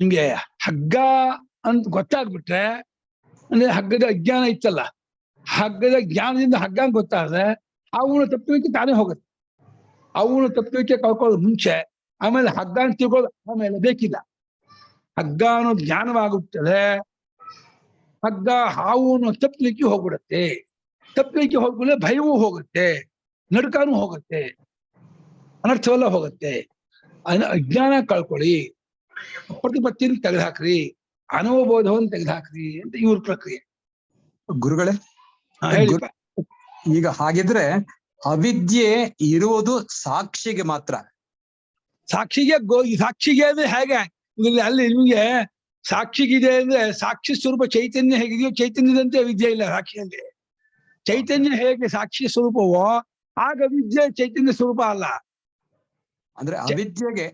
ನಿಮ್ಗೆ ಹಗ್ಗ ಅಂತ ಗೊತ್ತಾಗ್ಬಿಟ್ರೆ, ಅಂದ್ರೆ ಹಗ್ಗದ ಅಜ್ಞಾನ ಇತ್ತಲ್ಲ, ಹಗ್ಗದ ಜ್ಞಾನದಿಂದ ಹಗ್ಗ ಅಂತ ಗೊತ್ತಾದ್ರೆ ಅವನು ತಪ್ಪುವಿಕೆ ತಾನೇ ಹೋಗುತ್ತೆ. ಅವನು ತಪ್ಪುವಿಕೆ ಕಳ್ಕೊಳ್ಳೋದು ಮುಂಚೆ, ಆಮೇಲೆ ಹಗ್ಗ ಅಂತ ತಿಳ್ಕೊಳ್ಳೋದು ಆಮೇಲೆ ಬೇಕಿಲ್ಲ. ಹಗ್ಗ ಅನ್ನೋ ಜ್ಞಾನವಾಗುತ್ತದೆ, ಹಗ್ಗ ಹಾವು ಅನ್ನೋ ತಪ್ಪಲಿಕ್ಕೆ ಹೋಗ್ಬಿಡುತ್ತೆ. ತಪ್ಪಲಿಕ್ಕೆ ಹೋಗ್ಬಿಟ್ರೆ ಭಯವೂ ಹೋಗುತ್ತೆ, ನಡುಕನೂ ಹೋಗುತ್ತೆ, ಅನರ್ಥವೆಲ್ಲ ಹೋಗುತ್ತೆ. ಅಜ್ಞಾನ ಕಳ್ಕೊಳ್ಳಿ, ಪ್ರತಿಪತ್ತಿನ ತೆಗೆದುಹಾಕ್ರಿ, ಅನವಬೋಧವನ್ನು ತೆಗೆದುಹಾಕ್ರಿ ಅಂತ ಇವ್ರ ಪ್ರಕ್ರಿಯೆ. ಗುರುಗಳೇ, ಈಗ ಹಾಗಿದ್ರೆ ಅವಿದ್ಯೆ ಇರುವುದು ಸಾಕ್ಷಿಗೆ ಮಾತ್ರ. ಸಾಕ್ಷಿಗೆ ಸಾಕ್ಷಿಗೆ ಅಂದ್ರೆ ಹೇಗೆ ಇಲ್ಲಿ ಅಲ್ಲಿ ನಿಮಗೆ ಸಾಕ್ಷಿಗಿದೆ ಅಂದ್ರೆ ಸಾಕ್ಷಿ ಸ್ವರೂಪ ಚೈತನ್ಯ ಹೇಗಿದೆಯೋ ಚೈತನ್ಯದಂತೆ ಅವಿದ್ಯೆ ಇಲ್ಲ ಸಾಕ್ಷಿಯಲ್ಲಿ. ಚೈತನ್ಯ ಹೇಗೆ ಸಾಕ್ಷಿ ಸ್ವರೂಪವೋ ಆಗ ಅವಿದ್ಯೆ ಚೈತನ್ಯ ಸ್ವರೂಪ ಅಲ್ಲ. ಅಂದ್ರೆ ಅವಿದ್ಯೆಗೆ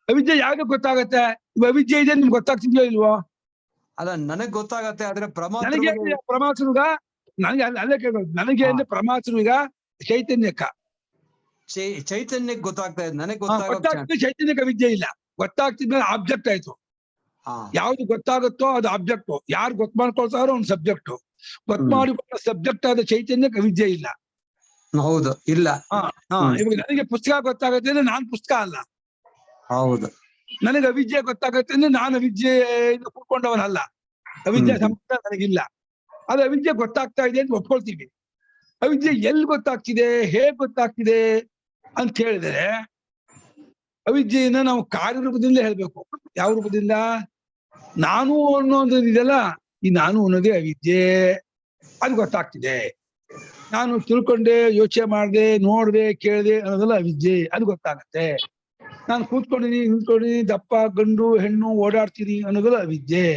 ಅವಿದ್ಯೆ ಯಾವಾಗ ಗೊತ್ತಾಗತ್ತೆ? ಅವಿದ್ಯೆ ಇದೆ ನಿಮ್ಗೆ ಗೊತ್ತಾಗ್ತಿದ್ಯೋ ಇಲ್ವೋ? ಅಲ್ಲ, ನನಗ್ ಗೊತ್ತಾಗತ್ತೆ, ಆದ್ರೆ ಪ್ರಮಾತೃಗ ನನಗೆ ಅಲ್ಲೇ ಕೇಳೋದು. ನನಗೆ ಅಂದ್ರೆ ಪ್ರಮಾತೃಗ ಚೈತನ್ಯಕ್ಕ ಚೈತನ್ಯಕ್ಕೆ ಗೊತ್ತಾಗ್ತಾ ಇದೆ, ನನಗೆ ಗೊತ್ತಾಗ್ತದೆ. ಚೈತನ್ಯಕ್ಕೆ ಅವಿದ್ಯೆ ಇಲ್ಲ. ಗೊತ್ತಾಗ್ತಿದ್ಮೇಲೆ ಆಬ್ಜೆಕ್ಟ್ ಆಯ್ತು. ಯಾವ್ದು ಗೊತ್ತಾಗುತ್ತೋ ಅದು ಆಬ್ಜೆಕ್ಟ್, ಯಾರು ಗೊತ್ತು ಮಾಡ್ಕೊಳ್ತಾರೋ ಅವ್ನು ಸಬ್ಜೆಕ್ಟ್. ಗೊತ್ತು ಮಾಡಿಕೊಂಡ ಸಬ್ಜೆಕ್ಟ್ ಆದ ಚೈತನ್ಯಕ್ಕೆ ಅವಿದ್ಯೆ ಇಲ್ಲ. ಹೌದು, ಇಲ್ಲ. ಇವಾಗ ನನಗೆ ಪುಸ್ತಕ ಗೊತ್ತಾಗತ್ತೆ ಅಂದ್ರೆ ನಾನ್ ಪುಸ್ತಕ ಅಲ್ಲ. ಹೌದು. ನನಗೆ ಅವಿದ್ಯೆ ಗೊತ್ತಾಗತ್ತೆ ಅಂದ್ರೆ ನಾನು ಅವಿದ್ಯೆಯಿಂದ ಕೂತ್ಕೊಂಡವನಲ್ಲ. ಅವಿದ್ಯೆ ಸಂಬಂಧ ನನಗಿಲ್ಲ. ಅದು ಅವಿದ್ಯೆ ಗೊತ್ತಾಗ್ತಾ ಇದೆ ಅಂತ ಒಪ್ಕೊಳ್ತೀವಿ. ಅವಿದ್ಯೆ ಎಲ್ಲಿ ಗೊತ್ತಾಗ್ತಿದೆ, ಹೇಗ್ ಗೊತ್ತಾಗ್ತಿದೆ ಅಂತ ಹೇಳಿದ್ರೆ, ಅವಿದ್ಯೆಯನ್ನ ನಾವು ಕಾರ್ಯರೂಪದಿಂದ ಹೇಳ್ಬೇಕು. ಯಾವ ರೂಪದಿಂದ? ನಾನು ಅನ್ನೋದು ಇದೆಲ್ಲ, ಈ ನಾನು ಅನ್ನೋದೇ ಅವಿದ್ಯೆ. ಅದು ಗೊತ್ತಾಗ್ತಿದೆ. ನಾನು ತಿಳ್ಕೊಂಡೆ, ಯೋಚನೆ ಮಾಡ್ದೆ, ನೋಡ್ದೆ, ಕೇಳ್ದೆ ಅನ್ನೋದೆಲ್ಲ ಅವಿದ್ಯೆ. ಅದು ಗೊತ್ತಾಗತ್ತೆ. ನಾನು ಕೂತ್ಕೊಂಡಿನಿ, ನಿಂತ್ಕೊಂಡಿನಿ, ದಪ್ಪ, ಗಂಡು, ಹೆಣ್ಣು, ಓಡಾಡ್ತೀನಿ ಅನ್ನೋದೆಲ್ಲ ಅವಿದ್ಯೆ.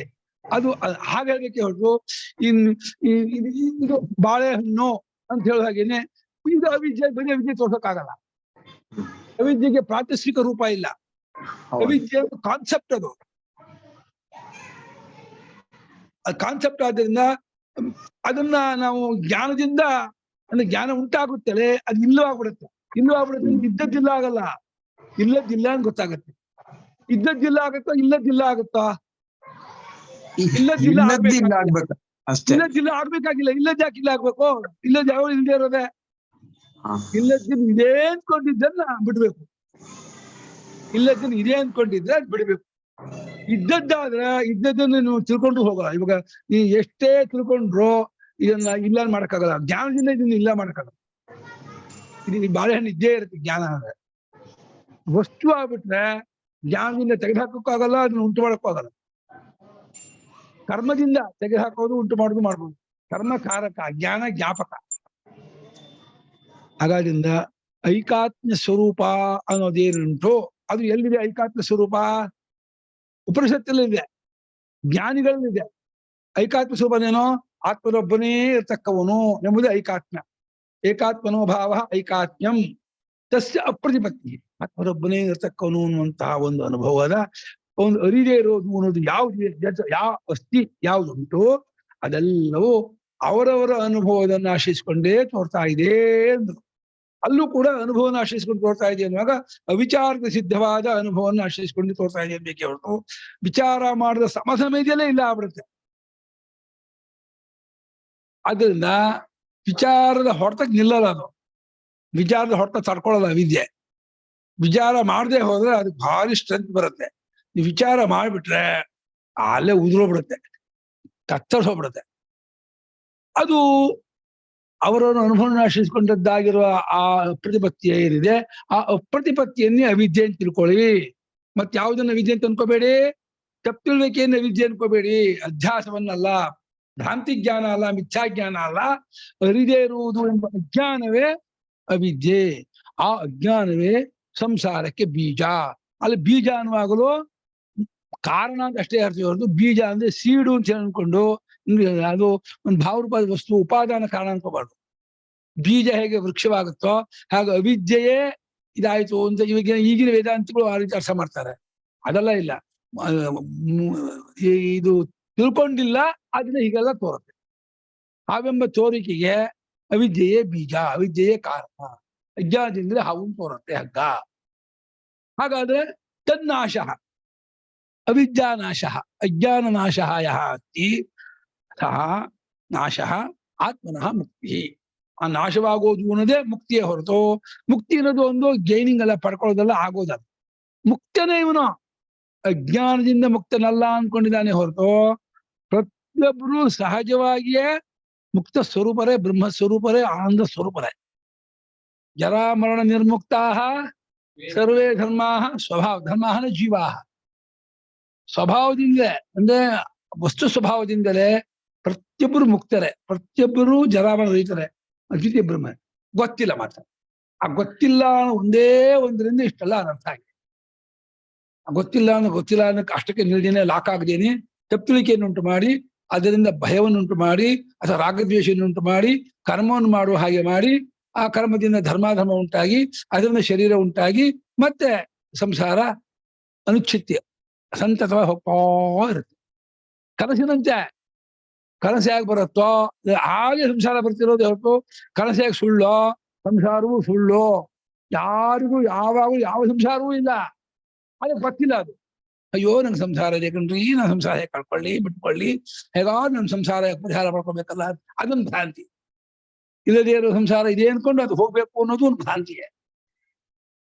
ಅದು ಹಾಗೆ ಹೇಳ್ಬೇಕೆ ಹೊರತು ಇದು ಬಾಳೆಹಣ್ಣು ಅಂತ ಹೇಳುವ ಹಾಗೇನೆ ಇದು ಅವಿದ್ಯೆ, ಬರೀ ಅವಿದ್ಯೆ ತೋರ್ಸಕ್ಕಾಗಲ್ಲ. ಅವಿದ್ಯೆಗೆ ಪ್ರಾತಿಷ್ಠಿಕ ರೂಪ ಇಲ್ಲ. ಅವಿದ್ಯೆ ಕಾನ್ಸೆಪ್ಟ್, ಅದು ಕಾನ್ಸೆಪ್ಟ್. ಆದ್ದರಿಂದ ಅದನ್ನ ನಾವು ಜ್ಞಾನದಿಂದ, ಅಂದ್ರೆ ಜ್ಞಾನ ಉಂಟಾಗುತ್ತಲೇ ಅದು ಇಲ್ಲವಾಗ್ಬಿಡುತ್ತೆ. ಇದ್ದದ್ದಿಲ್ಲ ಆಗಲ್ಲ, ಇಲ್ಲದ್ದಿಲ್ಲ ಅಂತ ಗೊತ್ತಾಗತ್ತೆ. ಇದ್ದದ್ದಿಲ್ಲ ಆಗುತ್ತಾ, ಇಲ್ಲದ್ದಿಲ್ಲ ಆಗುತ್ತಾ? ಇಲ್ಲದ್ದಿಲ್ಲ ಆಗ್ಬೇಕು ಅಷ್ಟೇ. ಇಲ್ಲದ್ದಿಲ್ಲ ಆಗ್ಬೇಕಾಗಿಲ್ಲ. ಇಲ್ಲದ್ ಯಾಕೆ ಇಲ್ಲ ಆಗ್ಬೇಕು? ಇಲ್ಲದ್ ಯಾವ ಇಲ್ಲದೆ ಇರೋದೆ? ಇಲ್ಲದ್ದಿನ ಇದೆ ಅನ್ಕೊಂಡಿದ್ದನ್ನ ಬಿಡ್ಬೇಕು. ಇಲ್ಲದ್ದಿನ ಇದೆ ಅನ್ಕೊಂಡಿದ್ರೆ ಅದ್ ಬಿಡ್ಬೇಕು. ಇದ್ದದ್ದಾದ್ರೆ ಇದ್ದದ್ದನ್ನು ನೀವು ತಿಳ್ಕೊಂಡ್ರು ಹೋಗಲ್ಲ. ಇವಾಗ ನೀವು ಎಷ್ಟೇ ತಿಳ್ಕೊಂಡ್ರು ಇದನ್ನ ಇಲ್ಲ ಮಾಡಕ್ಕಾಗಲ್ಲ. ಜ್ಞಾನದಿಂದ ಇದನ್ನ ಇಲ್ಲ ಮಾಡಕ್ಕಾಗಲ್ಲ. ಇದು ಬಾಳೆಹಣ್ಣು ಇದ್ದೇ ಇರುತ್ತೆ. ಜ್ಞಾನ ಅಂದ್ರೆ ವಸ್ತು ಆಗ್ಬಿಟ್ರೆ ಜ್ಞಾನದಿಂದ ತೆಗೆದುಹಾಕೋಕ್ಕಾಗಲ್ಲ, ಅದನ್ನ ಉಂಟು ಮಾಡೋಕ್ಕಾಗಲ್ಲ. ಕರ್ಮದಿಂದ ತೆಗೆದುಹಾಕೋದು, ಉಂಟು ಮಾಡೋದು ಮಾಡ್ಬೋದು. ಕರ್ಮ ಕಾರಕ, ಜ್ಞಾನ ಜ್ಞಾಪಕ. ಹಾಗಾದ್ರಿಂದ ಐಕಾತ್ಮ್ಯ ಸ್ವರೂಪ ಅನ್ನೋದೇನುಂಟು ಅದು ಎಲ್ಲಿದೆ? ಐಕಾತ್ಮ್ಯ ಸ್ವರೂಪ ಉಪನಿಷತ್ತಲ್ಲಿದೆ, ಜ್ಞಾನಿಗಳಲ್ಲಿದೆ. ಐಕಾತ್ಮ್ಯ ಸ್ವರೂಪನೇನೋ ಆತ್ಮನೊಬ್ಬನೇ ಇರ್ತಕ್ಕವನು ಎಂಬುದೇ ಐಕಾತ್ಮ್ಯ. ಏಕಾತ್ಮನೋ ಭಾವ ಐಕಾತ್ಮ್ಯಂ ತಸ್ಯ ಅಪ್ರತಿಪತ್ತಿ. ಆತ್ಮನೊಬ್ಬನೇ ಇರ್ತಕ್ಕವನು ಅನ್ನುವಂತಹ ಒಂದು ಅನುಭವದ ಒಂದು ಅರಿದೇ ಇರೋದು ಅನ್ನೋದು ಯಾವ್ದು, ಯಾವ ಅಸ್ತಿ ಯಾವುದುಂಟು ಅದೆಲ್ಲವೂ ಅವರವರ ಅನುಭವವನ್ನು ಆಶ್ರಯಿಸಿಕೊಂಡೇ ತೋರ್ತಾ ಇದೆ ಅಂದ್ರು. ಅಲ್ಲೂ ಕೂಡ ಅನುಭವನ ಆಶ್ರಯಿಸಿಕೊಂಡು ತೋರ್ತಾ ಇದೆ ಅನ್ನುವಾಗ ಅವಿಚಾರದ ಸಿದ್ಧವಾದ ಅನುಭವವನ್ನು ಆಶ್ರಯಿಸಿಕೊಂಡು ತೋರ್ತಾ ಇದೆ ಬೇಕೇ ಹೊರತು ವಿಚಾರ ಮಾಡಿದ ಸಮಯದಲ್ಲೇ ಇಲ್ಲ ಆಗ್ಬಿಡುತ್ತೆ. ಅದರಿಂದ ವಿಚಾರದ ಹೊರತಕ್ಕೆ ನಿಲ್ಲಲ್ಲ. ಅದು ವಿಚಾರದ ಹೊರತ ತಡ್ಕೊಳ್ಳಲ್ಲ ವಿದ್ಯೆ. ವಿಚಾರ ಮಾಡದೆ ಹೋದ್ರೆ ಅದಕ್ಕೆ ಭಾರಿ ಸ್ಟ್ರೆಂತ್ ಬರುತ್ತೆ. ನೀವು ವಿಚಾರ ಮಾಡಿಬಿಟ್ರೆ ಅಲ್ಲೇ ಉದುರೋಗ್ಬಿಡುತ್ತೆ, ಕತ್ತರಿಸೋಗ್ಬಿಡುತ್ತೆ. ಅದು ಅವರವರ ಅನುಭವನ ಆಶ್ರಯಿಸಿಕೊಂಡದ್ದಾಗಿರುವ ಆ ಅಪ್ರತಿಪತ್ತಿ ಏನಿದೆ, ಆ ಅಪ್ರತಿಪತ್ತಿಯನ್ನೇ ಅವಿದ್ಯೆ ಅಂತ ತಿಳ್ಕೊಳ್ಳಿ. ಮತ್ತೆ ಯಾವುದನ್ನ ವಿದ್ಯೆ ಅಂತ ಅನ್ಕೋಬೇಡಿ. ತಪ್ಪು ತಿಳ್ಬೇಕೇನು ವಿದ್ಯೆ ಅನ್ಕೋಬೇಡಿ. ಅಧ್ಯಾಸವನ್ನಲ್ಲ, ಭ್ರಾಂತಿ ಜ್ಞಾನ ಅಲ್ಲ, ಮಿಥ್ಯಾಜ್ಞಾನ ಅಲ್ಲ, ಅರಿದೇ ಇರುವುದು ಎಂಬ ಅಜ್ಞಾನವೇ ಅವಿದ್ಯೆ. ಆ ಅಜ್ಞಾನವೇ ಸಂಸಾರಕ್ಕೆ ಬೀಜ. ಅಲ್ಲಿ ಬೀಜ ಅನ್ನುವಾಗಲು ಕಾರಣ ಅಂತ ಅಷ್ಟೇ ಅರ್ಥ ಹೊರತು ಬೀಜ ಅಂದ್ರೆ ಸೀಡು ಅಂತ ಅನ್ಕೊಂಡು ಅದು ಒಂದು ಭಾವರೂಪದ ವಸ್ತು ಉಪಾದಾನ ಕಾರಣ ಅನ್ಕೋಬಾರ್ದು. ಬೀಜ ಹೇಗೆ ವೃಕ್ಷವಾಗುತ್ತೋ ಹಾಗೆ ಅವಿದ್ಯೆಯೇ ಇದಾಯ್ತು ಅಂತ ಇವಾಗ ಈಗಿನ ವೇದಾಂತಗಳು ಆ ರೀತಿ ಅರ್ಥ ಮಾಡ್ತಾರೆ. ಅದೆಲ್ಲ ಇಲ್ಲ. ಇದು ತಿಳ್ಕೊಂಡಿಲ್ಲ, ಅದನ್ನ ಹೀಗೆಲ್ಲ ತೋರುತ್ತೆ. ಹಾವೆಂಬ ತೋರಿಕೆಗೆ ಅವಿದ್ಯೆಯೇ ಬೀಜ, ಅವಿದ್ಯೆಯೇ ಕಾರಣ. ಅಜ್ಞಾನದಿಂದಲೇ ಹಾವು ತೋರುತ್ತೆ ಹಗ್ಗ. ಹಾಗಾದ್ರೆ ತನ್ನಾಶ ಅವಿದ್ಯಾನಾಶ ಅಜ್ಞಾನ ನಾಶ ಯಹ ಅಸ್ತಿ ಸಹ ನಾಶ ಆತ್ಮನಃ ಮುಕ್ತಿ. ಆ ನಾಶವಾಗೋದು ಅನ್ನೋದೇ ಮುಕ್ತಿಯೇ ಹೊರತು ಮುಕ್ತಿ ಅನ್ನೋದು ಒಂದು ಗೈನಿಂಗ್ ಅಲ್ಲ, ಪಡ್ಕೊಳ್ಳೋದಲ್ಲ, ಆಗೋದಲ್ಲ. ಮುಕ್ತನೇ ಇವನು. ಅಜ್ಞಾನದಿಂದ ಮುಕ್ತನಲ್ಲ ಅನ್ಕೊಂಡಿದ್ದಾನೆ ಹೊರತು ಪ್ರತಿಯೊಬ್ಬರು ಸಹಜವಾಗಿಯೇ ಮುಕ್ತ ಸ್ವರೂಪರೇ, ಬ್ರಹ್ಮ ಸ್ವರೂಪರೇ, ಆನಂದ ಸ್ವರೂಪರೇ. ಜರಾ ಮರಣ ನಿರ್ಮುಕ್ತಾ ಸರ್ವೇ ಧರ್ಮಾ ಸ್ವಭಾವ ಧರ್ಮಾ ಜೀವಾ. ಸ್ವಭಾವದಿಂದಲೇ ಅಂದ್ರೆ ವಸ್ತು ಸ್ವಭಾವದಿಂದಲೇ ಪ್ರತಿಯೊಬ್ಬರು ಮುಕ್ತರೆ, ಪ್ರತಿಯೊಬ್ಬರು ಜರಾಮರಣ ರಹಿತರೆ. ದ್ವಿತೀಯ ಬ್ರಹ್ಮ ಗೊತ್ತಿಲ್ಲ ಮಾತ್ರ. ಆ ಗೊತ್ತಿಲ್ಲ ಒಂದೇ ಒಂದರಿಂದ ಇಷ್ಟೆಲ್ಲ ಅನರ್ಥ ಆಗಿದೆ. ಗೊತ್ತಿಲ್ಲ ಅನ್ನೋಕೆ ಅಷ್ಟಕ್ಕೆ ನಿಲ್ದೇನೆ, ಲಾಕ್ ಆಗದೇನೆ ತಪ್ಪುಳಿಕೆಯನ್ನುಂಟು ಮಾಡಿ, ಅದರಿಂದ ಭಯವನ್ನುಂಟು ಮಾಡಿ, ಅಥವಾ ರಾಗದ್ವೇಷವನ್ನುಂಟು ಮಾಡಿ, ಕರ್ಮವನ್ನು ಮಾಡುವ ಹಾಗೆ ಮಾಡಿ, ಆ ಕರ್ಮದಿಂದ ಧರ್ಮಾಧರ್ಮ ಉಂಟಾಗಿ, ಅದರಿಂದ ಶರೀರ ಉಂಟಾಗಿ, ಮತ್ತೆ ಸಂಸಾರ ಅನುಚ್ಛಿತ್ಯ ಸಂತತವಾಗಿ ಹೋಗ್ತಾ ಇರುತ್ತೆ. ಕನಸಿನಂತೆ ಕನಸು ಹೇಗೆ ಬರುತ್ತೋ ಹಾಗೆ ಸಂಸಾರ ಬರ್ತಿರೋದು ಹೊರತು ಕನಸು ಹೇಗೆ ಸುಳ್ಳೋ ಸಂಸಾರವೂ ಸುಳ್ಳು. ಯಾರಿಗೂ ಯಾವಾಗೂ ಯಾವ ಸಂಸಾರವೂ ಇಲ್ಲ. ಅದಕ್ಕೆ ಗೊತ್ತಿಲ್ಲ ಅದು. ಅಯ್ಯೋ ನಂಗೆ ಸಂಸಾರ ಇದೆ ಕಣ್ರಿ, ನಾನು ಸಂಸಾರ ಹೇಗೆ ಕಳ್ಕೊಳ್ಳಿ, ಬಿಟ್ಕೊಳ್ಳಿ, ಹೇಗಾದ್ರು ನನ್ನ ಸಂಸಾರ ಪರಿಹಾರ ಮಾಡ್ಕೊಬೇಕಲ್ಲ, ಅದೊಂದು ಭ್ರಾಂತಿ. ಇಲ್ಲದೇ ಇರೋ ಸಂಸಾರ ಇದೆ ಅನ್ಕೊಂಡು ಅದು ಹೋಗ್ಬೇಕು ಅನ್ನೋದು ಒಂದು ಭ್ರಾಂತಿಗೆ.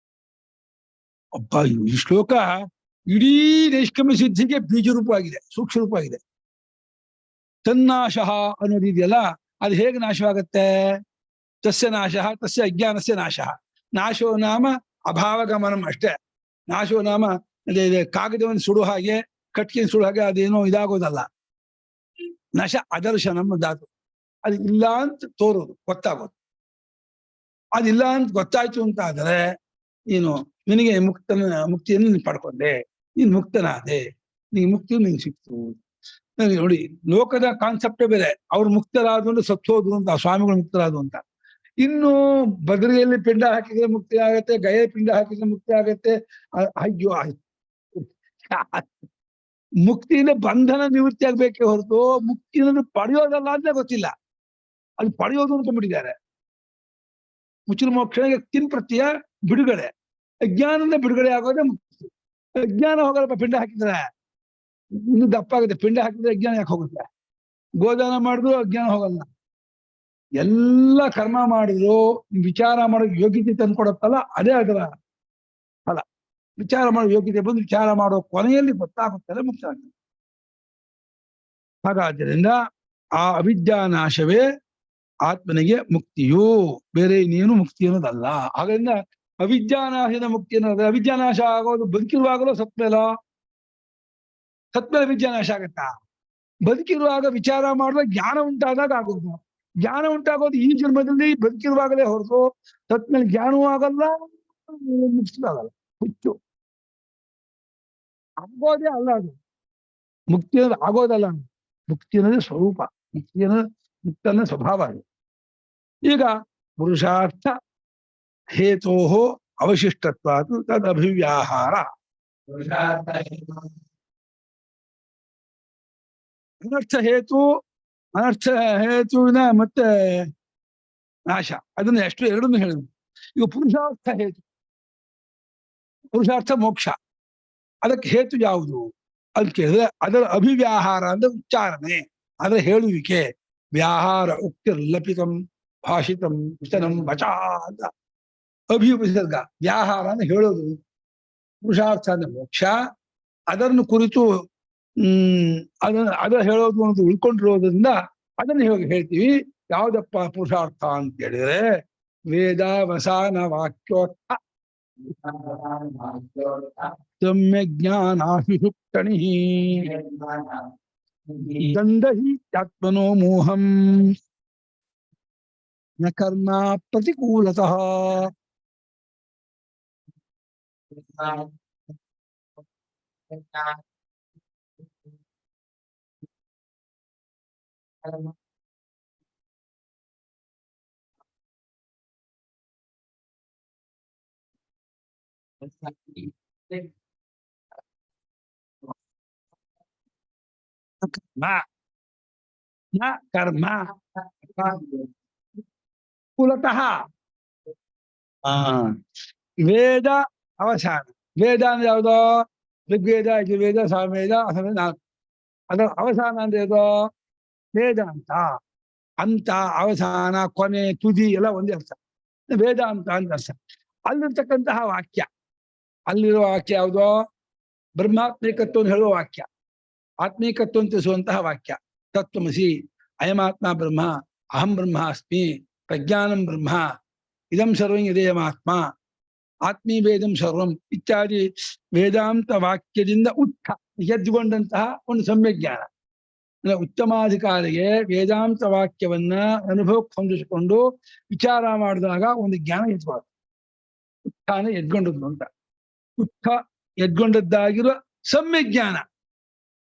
ಅಪ್ಪ ಈ ಶ್ಲೋಕ ಇಡೀ ನೈಷ್ಕರ್ಮ್ಯ ಸಿದ್ಧಿಗೆ ಬೀಜ ರೂಪವಾಗಿದೆ, ಸೂಕ್ಷ್ಮ ರೂಪವಾಗಿದೆ. ತನ್ನಾಶ ಅನ್ನೋದು ಇದೆಯಲ್ಲ, ಅದು ಹೇಗೆ ನಾಶವಾಗತ್ತೆ? ತಸ್ಯ ನಾಶ ತಸ್ಯ ಅಜ್ಞಾನಸ್ಯ ನಾಶ. ನಾಶೋ ನಾಮ ಅಭಾವಗಮನಂ ಅಷ್ಟೇ. ನಾಶೋ ನಾಮ ಕಾಗದವನ್ನು ಸುಡು ಹಾಗೆ, ಕಟ್ಕಿನ ಸುಡು ಹಾಗೆ ಅದೇನೋ ಇದಾಗೋದಲ್ಲ. ನಾಶ ಅದರ್ಶನಂ ಧಾತು. ಅದು ಇಲ್ಲ ಅಂತ ತೋರೋದು, ಗೊತ್ತಾಗೋದು. ಅದಿಲ್ಲ ಅಂತ ಗೊತ್ತಾಯ್ತು ಅಂತ ಆದ್ರೆ ಏನು, ನಿನಗೆ ಮುಕ್ತಿಯನ್ನು ನೀನು ಪಡ್ಕೊಂಡೆ, ನೀನು ಮುಕ್ತನಾದೆ, ನೀನ್ ಮುಕ್ತಿ ನಿಂಗೆ ಸಿಕ್ತು. ನೋಡಿ, ಲೋಕದ ಕಾನ್ಸೆಪ್ಟೇ ಬೇರೆ. ಅವ್ರು ಮುಕ್ತರಾದ್ರು ಅಂದ್ರೆ ಸತ್ತೋದ್ರು ಅಂತ, ಸ್ವಾಮಿಗಳು ಮುಕ್ತರಾದ್ರು ಅಂತ. ಇನ್ನು ಬದರಿಯಲ್ಲಿ ಪಿಂಡ ಹಾಕಿದ್ರೆ ಮುಕ್ತಿ ಆಗತ್ತೆ, ಗಯೆ ಪಿಂಡ ಹಾಕಿದ್ರೆ ಮುಕ್ತಿ ಆಗತ್ತೆ. ಅಯ್ಯೋ, ಮುಕ್ತಿಯಿಂದ ಬಂಧನ ನಿವೃತ್ತಿ ಆಗ್ಬೇಕೇ ಹೊರತು ಮುಕ್ತಿಯನ್ನು ಪಡೆಯೋದಲ್ಲ ಅಂತ ಗೊತ್ತಿಲ್ಲ. ಅದು ಪಡೆಯೋದು ಅನ್ಕೊಂಡ್ಬಿಟ್ಟಿದ್ದಾರೆ. ಮುಚ್ಚಿನ ಮೋಕ್ಷಣೆಗೆ ಕಿನ್ ಪ್ರತ್ಯಯ ಬಿಡುಗಡೆ, ಅಜ್ಞಾನದಿಂದ ಬಿಡುಗಡೆ ಆಗೋದೇ ಮುಕ್ತಿ. ಅಜ್ಞಾನ ಹೋಗಲ್ಲಪ್ಪ ಪಿಂಡ ಹಾಕಿದ್ರೆ, ಇನ್ನು ದಪ್ಪ ಆಗುತ್ತೆ. ಪಿಂಡ ಹಾಕಿದ್ರೆ ಅಜ್ಞಾನ ಯಾಕೆ ಹೋಗುತ್ತೆ? ಗೋದಾನ ಮಾಡಿದ್ರು ಅಜ್ಞಾನ ಹೋಗಲ್ಲ. ಎಲ್ಲ ಕರ್ಮ ಮಾಡಿದ್ರು ವಿಚಾರ ಮಾಡೋ ಯೋಗ್ಯತೆ ತಂದ್ಕೊಡತ್ತಲ್ಲ, ಅದೇ ಅದರ ಫಲ. ವಿಚಾರ ಮಾಡೋ ಯೋಗ್ಯತೆ ಬಂದು ವಿಚಾರ ಮಾಡೋ ಕೊನೆಯಲ್ಲಿ ಗೊತ್ತಾಗುತ್ತದೆ ಮುಕ್ತ ಆಗ್ತದೆ. ಹಾಗಾದ್ದರಿಂದ ಆ ಅವಿದ್ಯಾನಾಶವೇ ಆತ್ಮನಿಗೆ ಮುಕ್ತಿಯು, ಬೇರೆ ಇನ್ನೇನು ಮುಕ್ತಿ ಅನ್ನೋದಲ್ಲ. ಹಾಗಾಗಿ ಅವಿದ್ಯಾನಾಶದ ಮುಕ್ತಿ ಅನ್ನೋದು, ಅವಿದ್ಯಾನಾಶ ಆಗೋದು ಬದುಕಿರುವಾಗಲೂ ಸತ್ಮೇಲ. ಸತ್ಮೇಲೆ ವಿದ್ಯಾನಾಶ ಆಗತ್ತಾ? ಬದುಕಿರುವಾಗ ವಿಚಾರ ಮಾಡುವಾಗ ಜ್ಞಾನ ಉಂಟಾದಾಗ ಆಗೋದು. ಜ್ಞಾನ ಉಂಟಾಗೋದು ಈ ಜನ್ಮದಲ್ಲಿ ಬದುಕಿರುವಾಗಲೇ ಹೊರತು ಸತ್ಮೇಲೆ ಜ್ಞಾನವೂ ಆಗಲ್ಲ, ಮುಕ್ತಿಯೂ ಆಗಲ್ಲ. ಹುಚ್ಚು ಆಗೋದೇ ಅಲ್ಲ ಅದು. ಮುಕ್ತಿ ಅನ್ನೋದು ಆಗೋದಲ್ಲ, ಮುಕ್ತಿ ಅನ್ನೋದೇ ಸ್ವರೂಪ. ಮುಕ್ತಿ ಅನ್ನೋದು ಮುಕ್ತನ ಸ್ವಭಾವ ಅದು. ಈಗ ಪುರುಷಾರ್ಥ ಹೇತೋ ಅವಶಿಷ್ಟತ್ವಾತ್ ತದ್ ಅಭಿವ್ಯಾಹಾರ. ಅನರ್ಥ ಹೇತುವಿನ ಮತ್ತೆ ನಾಶ, ಅದನ್ನ ಎರಡನ್ನು ಹೇಳಿದ್ರು. ಈಗ ಪುರುಷಾರ್ಥ ಹೇತು, ಪುರುಷಾರ್ಥ ಮೋಕ್ಷ, ಅದಕ್ಕೆ ಹೇತು ಯಾವುದು ಅಂತ ಕೇಳಿದ್ರೆ ಅದರ ಅಭಿವ್ಯಾಹಾರ ಅಂದ್ರೆ ಉಚ್ಚಾರಣೆ, ಅದರ ಹೇಳುವಿಕೆ. ವ್ಯಾಹಾರ ಉಕ್ತಿರ್ಲಪಿತಂ ಭಾಷಿತಂ ವಚನಂ ವಚ ಅಂತ ಅಭಿವಿಸರ್ಗ. ವ್ಯಾಹಾರ ಅಂದ್ರೆ ಹೇಳೋದು, ಪುರುಷಾರ್ಥ ಅಂದ್ರೆ ಮೋಕ್ಷ, ಅದನ್ನು ಕುರಿತು ಅದರ ಹೇಳೋದು ಅನ್ನೋದು ಉಳ್ಕೊಂಡಿರೋದ್ರಿಂದ ಅದನ್ನು ಹೇಳ್ತೀವಿ. ಯಾವ್ದಪ್ಪ ಪುರುಷಾರ್ಥ ಅಂತ ಹೇಳಿದ್ರೆ ವೇದಾವಸಾನ ವಾಕ್ಯೋರ್ಥ ಸಮ್ಯಜ್ಞಾನಾಶುಷುಪ್ತಣಿ ದಂದಹಿ ಆತ್ಮನೋ ಮೋಹಂ ನ ಕರ್ಮ ಪ್ರತಿಕೂಲತಃ. ಕರ್ಮ ಕುಲತಃ ವೇದ ಅವಸಾನ. ವೇದ ಅಂದ್ರೆ ಯಾವ್ದೋ? ಋಗ್ವೇದ, ಯಜುರ್ವೇದ, ಸಾಮವೇದ, ಅಥರ್ವವೇದ, 4. ಅದರ ಅವಸಾನ ಅಂದ್ರೆ ಯಾವ್ದೋ? ವೇದಾಂತ. ಅಂತ, ಅವಸಾನ, ಕೊನೆ, ತುದಿ ಎಲ್ಲ ಒಂದೇ ಅರ್ಥ. ವೇದಾಂತ ಅಂತ ಅರ್ಥ. ಅಲ್ಲಿರ್ತಕ್ಕಂತಹ ವಾಕ್ಯ, ಅಲ್ಲಿರುವ ವಾಕ್ಯ ಯಾವುದೋ? ಬ್ರಹ್ಮಾತ್ಮಿಕತ್ವವನ್ನು ಹೇಳುವ ವಾಕ್ಯ, ಆತ್ಮೀಕತ್ವ ತಿಳಿಸುವಂತಹ ವಾಕ್ಯ. ತತ್ವಮಸಿ ಅಯಮಾತ್ಮ ಬ್ರಹ್ಮ, ಅಹಂ ಬ್ರಹ್ಮ ಅಸ್ಮಿ, ಪ್ರಜ್ಞಾನಂ ಬ್ರಹ್ಮ, ಇದಂ ಸರ್ವಂ ಯದೇಯಮಾತ್ಮ, ಆತ್ಮೀ ವೇದಂ ಸರ್ವಂ ಇತ್ಯಾದಿ ವೇದಾಂತ ವಾಕ್ಯದಿಂದ ಎದ್ದುಕೊಂಡಂತಹ ಒಂದು ಸಮ್ಯಜ್ಞಾನ. ಉತ್ತಮಾಧಿಕಾರಿಗೆ ವೇದಾಂತ ವಾಕ್ಯವನ್ನ ಅನುಭವಕ್ಕೆ ಹೊಂದಿಸಿಕೊಂಡು ವಿಚಾರ ಮಾಡಿದಾಗ ಒಂದು ಜ್ಞಾನ ಎದ್ಬಾರ್ದು. ಉತ್ಥಾನ ಎದ್ಕೊಂಡದ್ದು ಅಂತ. ಉತ್ಥ ಎದ್ಕೊಂಡದ್ದಾಗಿರುವ ಸಮ್ಯಜ್ಞಾನ,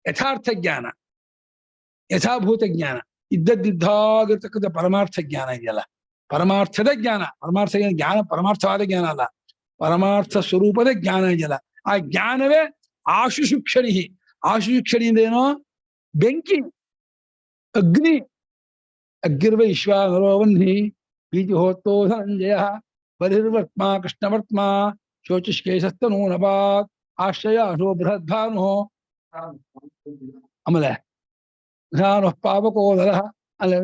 ಯಥಾರ್ಥ ಜ್ಞಾನ, ಯಥಾಭೂತ ಜ್ಞಾನ, ಇದ್ದದ್ದಿದ್ದಾಗಿರ್ತಕ್ಕಂಥ ಪರಮಾರ್ಥ ಜ್ಞಾನ ಇದೆಯಲ್ಲ, ಪರಮಾರ್ಥದ ಜ್ಞಾನ. ಪರಮಾರ್ಥ ಜ್ಞಾನ ಪರಮಾರ್ಥವಾದ ಜ್ಞಾನ ಅಲ್ಲ, ಪರಮಾರ್ಥ ಸ್ವರೂಪದ ಜ್ಞಾನ ಇದೆಯಲ್ಲ, ಆ ಜ್ಞಾನವೇ ಆಶುಶುಕ್ಷಣಿ. ಆಶುಶುಕ್ಷಣಿ ಅಂದ್ರೇನೋ? ಬೆಂಕಿ, ಅಗ್ನಿ. ಅಗ್ಗಿರ್ವ ವಿಶ್ವಾನರೋವನ್ನಿ ಬೀಜಹೋತ್ತೋ ಧನಂಜಯ ಬಲಿರ್ವರ್ತ್ಮ ಕೃಷ್ಣವರ್ತ್ಮ ಶೋಚಿಷ್ಕೇಶಸ್ತನೂ ನಭಾತ್ ಆಶ್ರಯ ಅಶೋ ಬೃಹದ್ಭಾನು. ಆಮೇಲೆ ನಾನು ಪಾಪಕೋದರ ಅಲ್ಲ,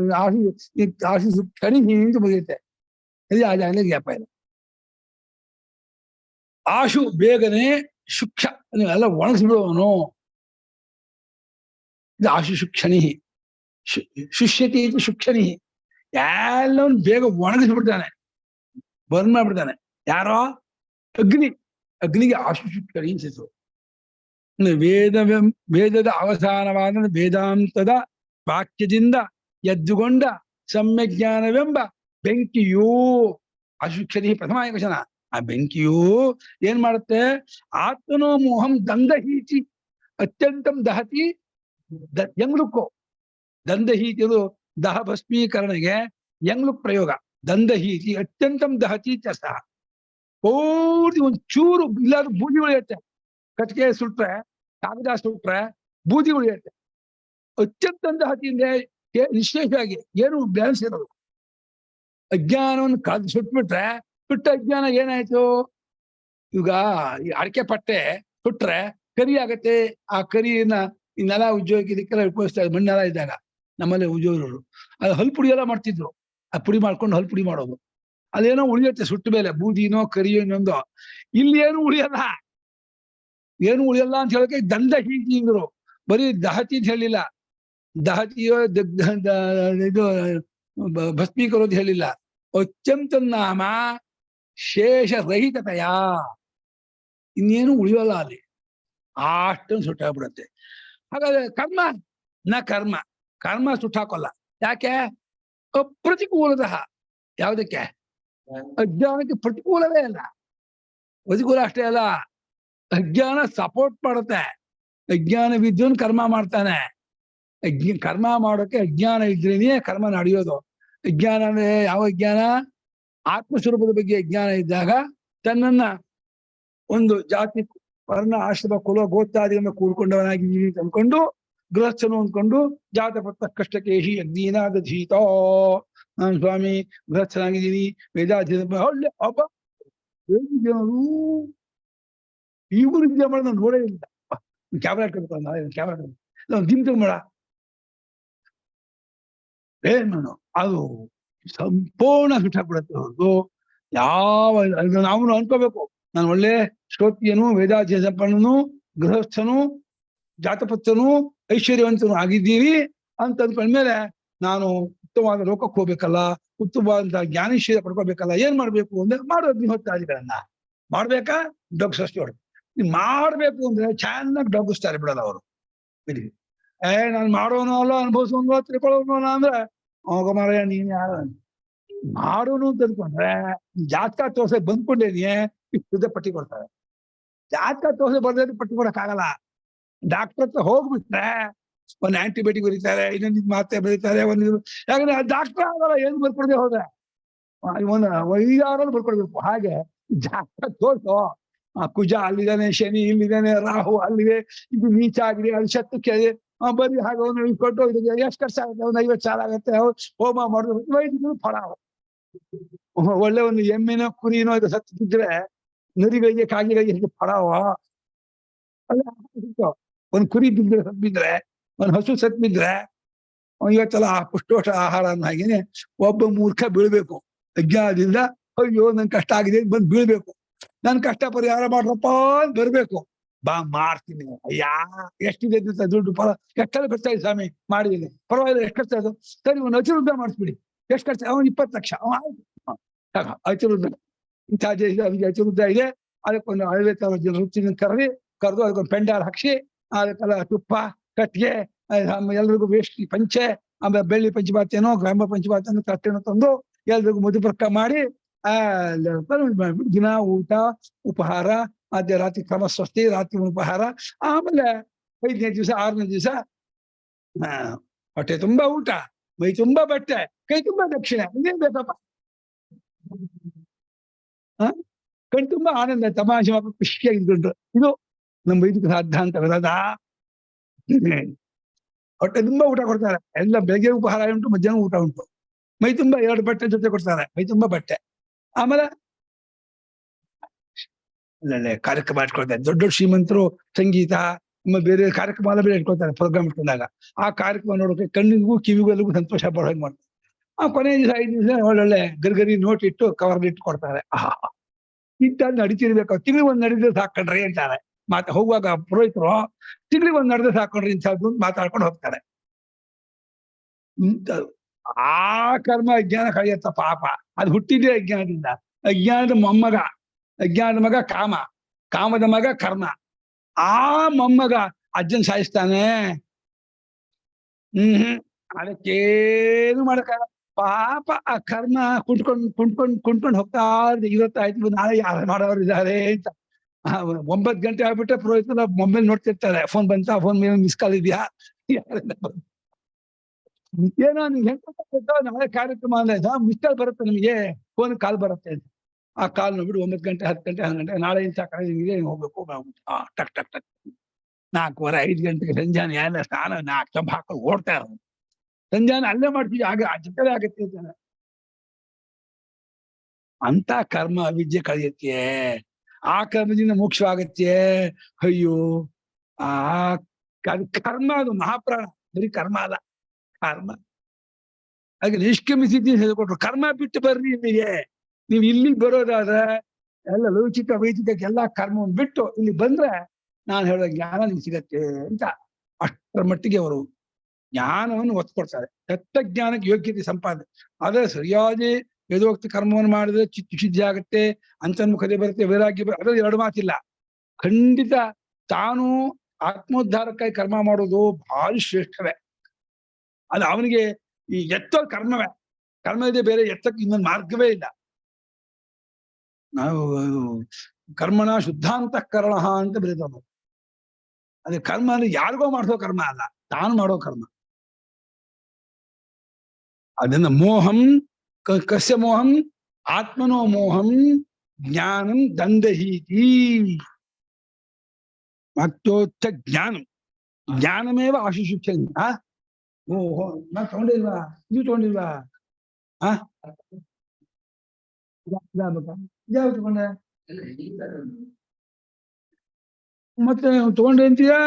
ಆಶು ಕ್ಷಣಿ ಅಂತ ಮುಗಿಯುತ್ತೆ. ಇದು ಆ ಜಾಗದಲ್ಲಿ ಗ್ಯಾಪ ಇಲ್ಲ. ಆಶು ಬೇಗನೆ, ಶುಕ್ಷ ಎಲ್ಲ ಒಣಗಿಸ್ಬಿಡುವನು. ಇದು ಆಶು ಶುಕ್ಷಣಿ. ಶುಷ್ಯತಿ ಶುಕ್ಷಣಿ, ಎಲ್ಲವನ್ನ ಬೇಗ ಒಣಗಿಸ್ಬಿಡ್ತಾನೆ, ಬರ್ನ್ ಮಾಡ್ಬಿಡ್ತಾನೆ. ಯಾರೋ? ಅಗ್ನಿ. ಅಗ್ನಿಗೆ ಆಶು ಶುಕ್ಷಣಿ ಅನ್ಸಿತು. ವೇದದ ಅವಸಾನವಾದ ವೇದಾಂತದ ವಾಕ್ಯದಿಂದ ಎದ್ದುಕೊಂಡ ಸಮ್ಯಜ್ಞಾನವೆಂಬ ಬೆಂಕಿಯೂ, ಅಶುಕ್ಷಣಿ ಪ್ರಥಮ ಏಕವಚನ. ಆ ಬೆಂಕಿಯು ಏನ್ ಮಾಡುತ್ತೆ? ಆತ್ಮನೋ ಮೋಹಂ ದಂದಹೀತಿ, ಅತ್ಯಂತಂ ದಹತಿ ಯಂಗ್ಲುಕ್ಕು ದಂದಹೀತಿ ಅದು ದಹ ಭಸ್ಮೀಕರಣಗೆ ಯಂಗ್ಲುಕ್ ಪ್ರಯೋಗ. ದಂದಹೀತಿ ಅತ್ಯಂತಂ ದಹತಿ ಚ ಸಹ. ಪೂರ್ತಿ ಒಂದು ಚೂರು ಇಲ್ಲಾದ್ರೂ ಬೂದಿ ಉಳಿಯುತ್ತೆ. ಕಟ್ಟಿಗೆ ಸುಟ್ರೆ, ಕಾಗದ ಸುಟ್ರೆ ಬೂದಿ ಉಳಿಯುತ್ತೆ. ಅತ್ಯಂತ ದಹತಿ ಅಂದ್ರೆ ವಿಶೇಷವಾಗಿ ಏನು ಬ್ಯಾಲೆನ್ಸ್ ಇರೋದು. ಅಜ್ಞಾನವನ್ನು ಕಳೆದು ಸುಟ್ಬಿಟ್ರೆ ಸುಟ್ಟ ಅಜ್ಞಾನ ಏನಾಯ್ತು? ಈಗ ಈ ಅಡಿಕೆ ಪಟ್ಟೆ ಸುಟ್ರೆ ಕರಿ ಆಗತ್ತೆ. ಆ ಕರಿಯನ್ನ ಈ ನೆಲ ಉಜ್ಜೋಗಿ ಇದಕ್ಕೆಲ್ಲ ಉಪಯೋಗಿಸ್ತಾರೆ. ಮಣ್ಣೆಲ್ಲ ಇದ್ದಾಗ ನಮ್ಮಲ್ಲಿ ಉಜ್ಜೋರು ಅದು ಹಲ್ ಪುಡಿ ಎಲ್ಲ ಮಾಡ್ತಿದ್ರು. ಆ ಪುಡಿ ಮಾಡ್ಕೊಂಡು ಹಲ್ ಪುಡಿ ಮಾಡೋದು. ಅದೇನೋ ಉಳಿಯುತ್ತೆ ಸುಟ್ಟ ಮೇಲೆ, ಬೂದಿನೋ ಕರಿಯೋ ಇನ್ನೊಂದು. ಇಲ್ಲಿ ಏನು ಉಳಿಯಲ್ಲ, ಏನು ಉಳಿಯಲ್ಲ ಅಂತ ಹೇಳಕ್ಕೆ ದಂದಹೀತಿ ಅಂದ್ರು. ಬರೀ ದಹತಿ ಅಂತ ಹೇಳಿಲ್ಲ. ದಹತಿಯೋ ಇದು ಭಸ್ಮೀಕರೋದು ಹೇಳಿಲ್ಲ. ಅತ್ಯಂತ ನಾಮ ಶೇಷ ರಹಿತತೆಯ, ಇನ್ನೇನು ಉಳಿಯೋಲ್ಲ ಅಲ್ಲಿ. ಅಷ್ಟೊಂದು ಸುಟ್ಟಾಗ್ಬಿಡುತ್ತೆ. ಹಾಗಾದ್ರೆ ಕರ್ಮ ಕರ್ಮ ಸುಟ್ಟಾಕೋಲ್ಲ. ಯಾಕೆ? ಅಪ್ರತಿಕೂಲತಃ. ಯಾವುದಕ್ಕೆ? ಅಜ್ಞಾನಕ್ಕೆ ಪ್ರತಿಕೂಲವೇ ಅಲ್ಲ. ಪ್ರತಿಕೂಲ ಅಷ್ಟೇ ಅಲ್ಲ, ಅಜ್ಞಾನ ಸಪೋರ್ಟ್ ಮಾಡುತ್ತೆ. ಅಜ್ಞಾನ ವಿದ್ಯುನ್ ಕರ್ಮ ಮಾಡ್ತಾನೆ. ಕರ್ಮ ಮಾಡೋಕೆ ಅಜ್ಞಾನ ಇದ್ರೇನೆ ಕರ್ಮ ನಡೆಯೋದು. ಅಜ್ಞಾನ ಅಂದ್ರೆ ಯಾವ ಅಜ್ಞಾನ? ಆತ್ಮಸ್ವರೂಪದ ಬಗ್ಗೆ ಅಜ್ಞಾನ ಇದ್ದಾಗ ತನ್ನನ್ನ ಒಂದು ಜಾತಿ, ವರ್ಣ, ಆಶ್ರಮ, ಕುಲ, ಗೋತ್ರಾದಿಗಳನ್ನು ಕೂಡ್ಕೊಂಡವನಾಗಿ ಅಂದ್ಕೊಂಡು, ಗೃಹಸ್ಥನು ಅಂದ್ಕೊಂಡು ಜಾತಪತ್ತ ಕಷ್ಟಕೇಶಿ ಅಗ್ನಿನಾದ ಧೀತೋ, ನಾನು ಸ್ವಾಮಿ ಗೃಹಸ್ಥನಾಗಿದ್ದೀನಿ, ವೇದಾಧ್ಯಯನ ಒಳ್ಳೆ ಒಬ್ಬ ಜನರು ಇವರು ವಿದ್ಯೆ ಮಾಡೋದು ನಾನು ನೋಡೇ ಇಲ್ಲ. ಕ್ಯಾಮ್ರಾ ಕ್ಯಾಮ್ರಾ ದಿಂತ ಮಾಡ ಏನು ಅದು ಸಂಪೂರ್ಣ ಸುಟ್ಟಾಕ್ಬಿಡತ್ತೆ. ಹೊರತು ಯಾವ ನಾವು ಅನ್ಕೋಬೇಕು ನಾನು ಒಳ್ಳೆ ಶ್ರೋತ್ರಿಯನು, ವೇದಾಧ್ಯಯನ ಸಂಪನ್ನನು, ಗೃಹಸ್ಥನು, ಜಾತಪತ್ರನು, ಐಶ್ವರ್ಯವಂತನು ಆಗಿದ್ದೀವಿ ಅಂತ ಅಂದ್ಕೊಂಡ್ಮೇಲೆ ನಾನು ಉತ್ತಮವಾದ ಲೋಕಕ್ಕೆ ಹೋಗ್ಬೇಕಲ್ಲ, ಉತ್ತಮವಾದಂತಹ ಜ್ಞಾನೇಶ್ವರ್ಯ ಪಡ್ಕೋಬೇಕಲ್ಲ. ಏನ್ ಮಾಡ್ಬೇಕು ಅಂದ್ರೆ ಮಾಡೋ ಅಗ್ನಿಹೋತ್ರಾದಿಗಳನ್ನ ಮಾಡ್ಬೇಕಾ? ಡೊಗ್ಸಷ್ಟು ಹೊಡೆದು ನೀವು ಮಾಡ್ಬೇಕು ಅಂದ್ರೆ ಚೆನ್ನಾಗಿ ಡೊಗ್ಗಿಸ್ತಾರೆ ಬಿಡಲ್ಲ ಅವರು. ನಾನು ಮಾಡೋನು ಅಲ್ಲ, ಅನುಭವಿಸೋನು ತಿಳ್ಕೊಳ್ಳೋನು ಅಂದ್ರೆ ಹೋಗ ಮಾರ ನೀನ್ ಯಾರ ಮಾಡೋನು ಅಂತ ಅಂದ್ಕೊಂಡ್ರೆ ಜಾತಕ ತೋರ್ಸೆ ಬಂದ್ಕೊಂಡೇನಿಯೇ ಇಷ್ಟು ಪಟ್ಟಿ ಕೊಡ್ತಾರೆ. ಜಾತಕ ತೋರ್ಸೆ ಬರ್ದೇ ಪಟ್ಟಿ ಕೊಡಕ್ಕಾಗಲ್ಲ. ಡಾಕ್ಟರ್ ಹತ್ರ ಹೋಗ್ಬಿಟ್ರೆ ಒಂದು ಆಂಟಿಬಯೋಟಿಕ್ ಬರೀತಾರೆ, ಇನ್ನೊಂದು ಮಾತ್ರೆ ಬರೀತಾರೆ, ಒಂದು ಯಾಕಂದ್ರೆ ಡಾಕ್ಟರ್ ಆಗಲ್ಲ ಏನು ಬರ್ಕೊಡದೆ ಹೋದ್ರೆ ಒಂದು 5-6 ಬರ್ಕೊಡ್ಬೇಕು. ಹಾಗೆ ಜಾತಕ ತೋರ್ಸೋ, ಕುಜ ಅಲ್ಲಿದ್ದಾನೆ, ಶನಿ ಇಲ್ಲಿದ್ದಾನೆ, ರಾಹು ಅಲ್ಲಿದೆ, ಇದು ನೀಚ ಆಗಿದೆ, ಅದು ಶತ್ರುಕ್ಕೆ ಬರೀ ಹಾಗೆ ಒಂದು ಕೊಟ್ಟು ಇದಕ್ಕೆ ಎಷ್ಟು ಖರ್ಚಾಗುತ್ತೆ? ಒಂದು 50,000 ಆಗುತ್ತೆ. ಹೋಮ ಮಾಡಿದ್ರು ವೈದ್ಯರು ಫಲ. ಒಳ್ಳೆ ಒಂದು ಎಮ್ಮೆನೋ ಕುರಿನೋ ಇದು ಸತ್ತಿದ್ರೆ ನರಿಗಳಿಗೆ, ಕಾಗಿಗಳಿಗೆ ಫಲವ. ಒಂದು ಕುರಿ ಬಿದ್ದರೆ ಸತ್ತಿದ್ರೆ, ಒಂದು ಹಸು ಸತ್ ಬಿದ್ರೆ ಇವತ್ತೆಲ್ಲ ಪುಷ್ಟೋಷ ಆಹಾರ ಅನ್ನೋ ಹಾಗೇನೆ ಒಬ್ಬ ಮೂರ್ಖ ಬೀಳ್ಬೇಕು ಅಜ್ಞಾನದಿಂದ. ಅಯ್ಯೋ ನನ್ ಕಷ್ಟ ಆಗಿದೆ ಬಂದು ಬೀಳ್ಬೇಕು. ನನ್ ಕಷ್ಟ ಪರಿಹಾರ ಮಾಡ್ರಪ್ಪ ಅಂತ ಬರ್ಬೇಕು. ಬಾ ಮಾಡ್ತೀನಿ. ಅಯ್ಯಾ ಎಷ್ಟಿದೆ ದುಡ್ಡು ಫಲ ಎಷ್ಟೆಲ್ಲ ಖರ್ಚಾ ಇದೆ ಸ್ವಾಮಿ ಮಾಡಿದ್ದೀನಿ, ಪರವಾಗಿಲ್ಲ ಎಷ್ಟು ಖರ್ಚಾ ಇದು? ಸರಿ ಒಂದು ಅತಿವೃದ್ಧ ಮಾಡಿಸ್ಬಿಡಿ. ಎಷ್ಟು ಖರ್ಚು? ಅವನು 20 ಲಕ್ಷ. ಅತಿವೃದ್ಧ ಇಂಥ ಅತಿವೃದ್ಧ ಇದೆ, ಅದಕ್ಕೊಂದು 50,000 ಜನ ರುಚಿನ ಕರೆದು ಅದಕ್ಕೊಂದು ಪೆಂಡಾಲ್ ಹಾಕ್ಸಿ, ಅದಕ್ಕೆಲ್ಲ ತುಪ್ಪ, ಕಟ್ಟಿಗೆ, ಎಲ್ರಿಗೂ ವೇಷ್ಟಿ ಪಂಚೆ, ಆಮೇಲೆ ಬೆಳ್ಳಿ ಪಂಚಪಾತ್ಯನೋ ಗ್ರಾಮ ಪಂಚಪಾತ್ಯನೋ ತಟ್ಟೆನೋ ತಂದು ಎಲ್ರಿಗೂ ಮಧುಪರ್ಕ ಮಾಡಿ ದಿನ ಊಟ ಉಪಹಾರ, ಮಧ್ಯ ರಾತ್ರಿ ಕ್ರಮಸ್ವಸ್ತಿ, ರಾತ್ರಿ ಉಪಹಾರ, ಆಮೇಲೆ 5ನೇ ದಿವಸ 6ನೇ ದಿವಸ ಹೊಟ್ಟೆ ತುಂಬಾ ಊಟ, ಮೈ ತುಂಬಾ ಬಟ್ಟೆ, ಕೈ ತುಂಬಾ ದಕ್ಷಿಣೆ. ಇನ್ನೇನ್ ಬೇಕಪ್ಪ? ಕಣ್ ತುಂಬಾ ಆನಂದ, ತಮಾಷೆ ಖುಷಿಯಾಗಿ ಇದ್ಕೊಂಡ್ರು. ಇದು ನಮ್ಮ ವೈದಿಕ ಸಿದ್ಧಾಂತ ವಿರೋಧ. ಹೊಟ್ಟೆ ತುಂಬಾ ಊಟ ಕೊಡ್ತಾರೆ. ಎಲ್ಲ ಬೆಳಗ್ಗೆ ಉಪಹಾರ ಉಂಟು, ಮಧ್ಯಾಹ್ನ ಊಟ ಉಂಟು. ಮೈ ತುಂಬಾ 2 ಬಟ್ಟೆ ಜೊತೆ ಕೊಡ್ತಾರೆ, ಮೈ ತುಂಬಾ ಬಟ್ಟೆ. ಆಮೇಲೆ ಒಳ್ಳೆ ಕಾರ್ಯಕ್ರಮ ಇಟ್ಕೊಳ್ತಾರೆ. ದೊಡ್ಡ ದೊಡ್ಡ ಶ್ರೀಮಂತರು ಸಂಗೀತ ಬೇರೆ ಕಾರ್ಯಕ್ರಮ ಎಲ್ಲ ಬೇರೆ ಇಟ್ಕೊಳ್ತಾರೆ. ಪ್ರೋಗ್ರಾಮ್ ಇಟ್ಕೊಂಡಾಗ ಆ ಕಾರ್ಯಕ್ರಮ ನೋಡೋಕೆ ಕಣ್ಣಿಗೂ ಕಿವಿಗೂ ಎಲ್ಲರಿಗೂ ಸಂತೋಷ ಪಡೋ ಹಾಗೆ ಮಾಡ್ತಾರೆ. ಕೊನೆ ದಿವಸ 5 ದಿವಸ ಒಳ್ಳೊಳ್ಳೆ ಗರ್ಗರಿ ನೋಟ್ ಇಟ್ಟು ಕವರ್ ಇಟ್ಟು ಕೊಡ್ತಾರೆ. ಇಂಥ ನಡೀತಿರ್ಬೇಕು. ತಿಂಗಳಿಗೆ ಒಂದು ನಡೆದ್ರೆ ಸಾಕೊಂಡ್ರಿ ಅಂತಾರೆ. ಹೋಗುವಾಗ ಪುರೋಹಿತರು ತಿಂಗಳಿಗೆ ಒಂದು ನಡೆದ್ರೆ ಸಾಕೊಂಡ್ರಿ ಇಂಥದ್ದು ಮಾತಾಡ್ಕೊಂಡು ಹೋಗ್ತಾರೆ. ಆ ಕರ್ಮ ಅಜ್ಞಾನ ಕಳೆಯತ್ತ ಪಾಪ. ಅದು ಹುಟ್ಟಿದ್ದೇ ಅಜ್ಞಾನದಿಂದ. ಅಜ್ಞಾನದ ಮಗ ಕಾಮ, ಕಾಮದ ಮಗ ಕರ್ಮ. ಆ ಮೊಮ್ಮಗ ಅಜ್ಜನ್ ಸಾಯಿಸ್ತಾನೆ. ಅದಕ್ಕೇನು ಮಾಡಕ್ಕಾಗಲ್ಲ ಪಾಪ. ಆ ಕರ್ಮ ಕುಂಟ್ಕೊಂಡು ಹೋಗ್ತಾ ಇರ್ತೀವಿ. ಇವತ್ತಾಯ್ತು ನಾಳೆ ಯಾರು ಮಾಡೋರು ಇದ್ದಾರೆ ಅಂತ. 9 ಗಂಟೆ ಆಗ್ಬಿಟ್ರೆ ಪುರೋಹಿತರು ಮೊಬೈಲ್ ನೋಡ್ತಿರ್ತಾರೆ, ಫೋನ್ ಬಂತ, ಫೋನ್ ಮೇಲೆ ಮಿಸ್ ಕಾಲ್ ಇದೆಯಾ, ಏನೋ ನಿಮ್ಗೆ ನಾಳೆ ಕಾರ್ಯಕ್ರಮ ಅಂದ್ರೆ ಮಿಸ್ ಕಾಲ್ ಬರುತ್ತೆ, ನಿಮಗೆ ಫೋನ್ ಕಾಲ್ ಬರುತ್ತೆ ಅಂತ. ಆ ಕಾಲ್ ನೋಡ್ಬಿಟ್ಟು 9 ಗಂಟೆ 10 ಗಂಟೆ 11 ಗಂಟೆ ನಾಳೆ ಇಂಥ ಕಡೆ ಹೋಗ್ಬೇಕು, ಟಕ್ ಟಕ್ ಟಕ್ 4:15 5 ಗಂಟೆಗೆ ಸಂಜಾನೆ ಎಲ್ಲ ಸ್ನಾನ 4 ಚಂಪ ಹಾಕೊಂಡು ಓಡ್ತಾ ಇರೋದು. ಸಂಜಾನೆ ಅಲ್ಲೇ ಮಾಡ್ತೀವಿ, ಆಗ ಆ ಜೊತೆ ಆಗತ್ತೆ ಅಂತಾನೆ. ಅಂತ ಕರ್ಮ ಅವಿದ್ಯೆ ಕಳೆಯುತ್ತೆ, ಆ ಕರ್ಮದಿಂದ ಮೋಕ್ಷವಾಗತ್ತೆ. ಅಯ್ಯೋ ಆ ಕರ್ಮ ಅದು ಮಹಾಪ್ರಾಣ, ಬರೀ ಕರ್ಮ ಅಲ್ಲ ಕರ್ಮ. ಹಾಗೆ ನಿಷ್ಕ್ರಮಿಸಿದ್ದಿ ಹೇಳ್ಕೊಟ್ರು, ಕರ್ಮ ಬಿಟ್ಟು ಬರ್ರಿ ಇಲ್ಲಿಗೆ. ನೀವು ಇಲ್ಲಿಗೆ ಬರೋದಾದ್ರೆ ಎಲ್ಲ ಲೌಕಿಕ ವೈದಿಕ ಎಲ್ಲಾ ಕರ್ಮವನ್ನು ಬಿಟ್ಟು ಇಲ್ಲಿ ಬಂದ್ರೆ ನಾನು ಹೇಳೋ ಜ್ಞಾನ ನಿಮ್ಗೆ ಸಿಗತ್ತೆ ಅಂತ. ಅಷ್ಟರ ಮಟ್ಟಿಗೆ ಅವರು ಜ್ಞಾನವನ್ನು ಒತ್ತು ಕೊಡ್ತಾರೆ. ತತ್ವಜ್ಞಾನಕ್ಕೆ ಯೋಗ್ಯತೆ ಸಂಪಾದನೆ ಆದ್ರೆ ಸರಿಯಾಗಿ ವೇದೋಕ್ತ ಕರ್ಮವನ್ನು ಮಾಡಿದ್ರೆ ಚಿತ್ತ ಶುದ್ಧಿ ಆಗುತ್ತೆ, ಅಂತರ್ಮುಖತೆ ಬರುತ್ತೆ, ವೈರಾಗ್ಯ ಬರುತ್ತೆ. ಅದ್ರಲ್ಲಿ 2 ಮಾತಿಲ್ಲ. ಖಂಡಿತ ತಾನು ಆತ್ಮೋದ್ಧಾರಕ್ಕಾಗಿ ಕರ್ಮ ಮಾಡೋದು ಭಾರಿ ಶ್ರೇಷ್ಠವೇ. ಅದು ಅವನಿಗೆ ಈ ಎತ್ತೋ ಕರ್ಮವೇ, ಕರ್ಮ ಇದೆ, ಬೇರೆ ಎತ್ತಕ್ಕೆ ಇನ್ನೊಂದು ಮಾರ್ಗವೇ ಇಲ್ಲ. ನಾವು ಕರ್ಮಣ ಶುದ್ಧಾಂತಃಕರಣ ಅಂತ ಬರೀತಾವ. ಅದೇ ಕರ್ಮ ಅಂದ್ರೆ ಯಾರಿಗೋ ಮಾಡಿಸೋ ಕರ್ಮ ಅಲ್ಲ, ತಾನು ಮಾಡೋ ಕರ್ಮ. ಅದನ್ನ ಮೋಹಂ ಕಸ್ಯ ಮೋಹಂ ಆತ್ಮನೋ ಮೋಹಂ ಜ್ಞಾನಂ ದಂದಹೀತಿ. ಮತ್ತೋಚ್ಚ ಜ್ಞಾನಂ ಜ್ಞಾನಮೇವ ಆಶಿಷುಚ್ಛ. ಓಹೋ ನಾ ತಗೊಂಡಿಲ್ವಾ, ನೀವು ತಗೊಂಡಿಲ್ವಾ? ಯಾವ ತಗೊಂಡೆ ಮತ್ತೆ ತಗೊಂಡೆ ಅಂತೀಯಾ?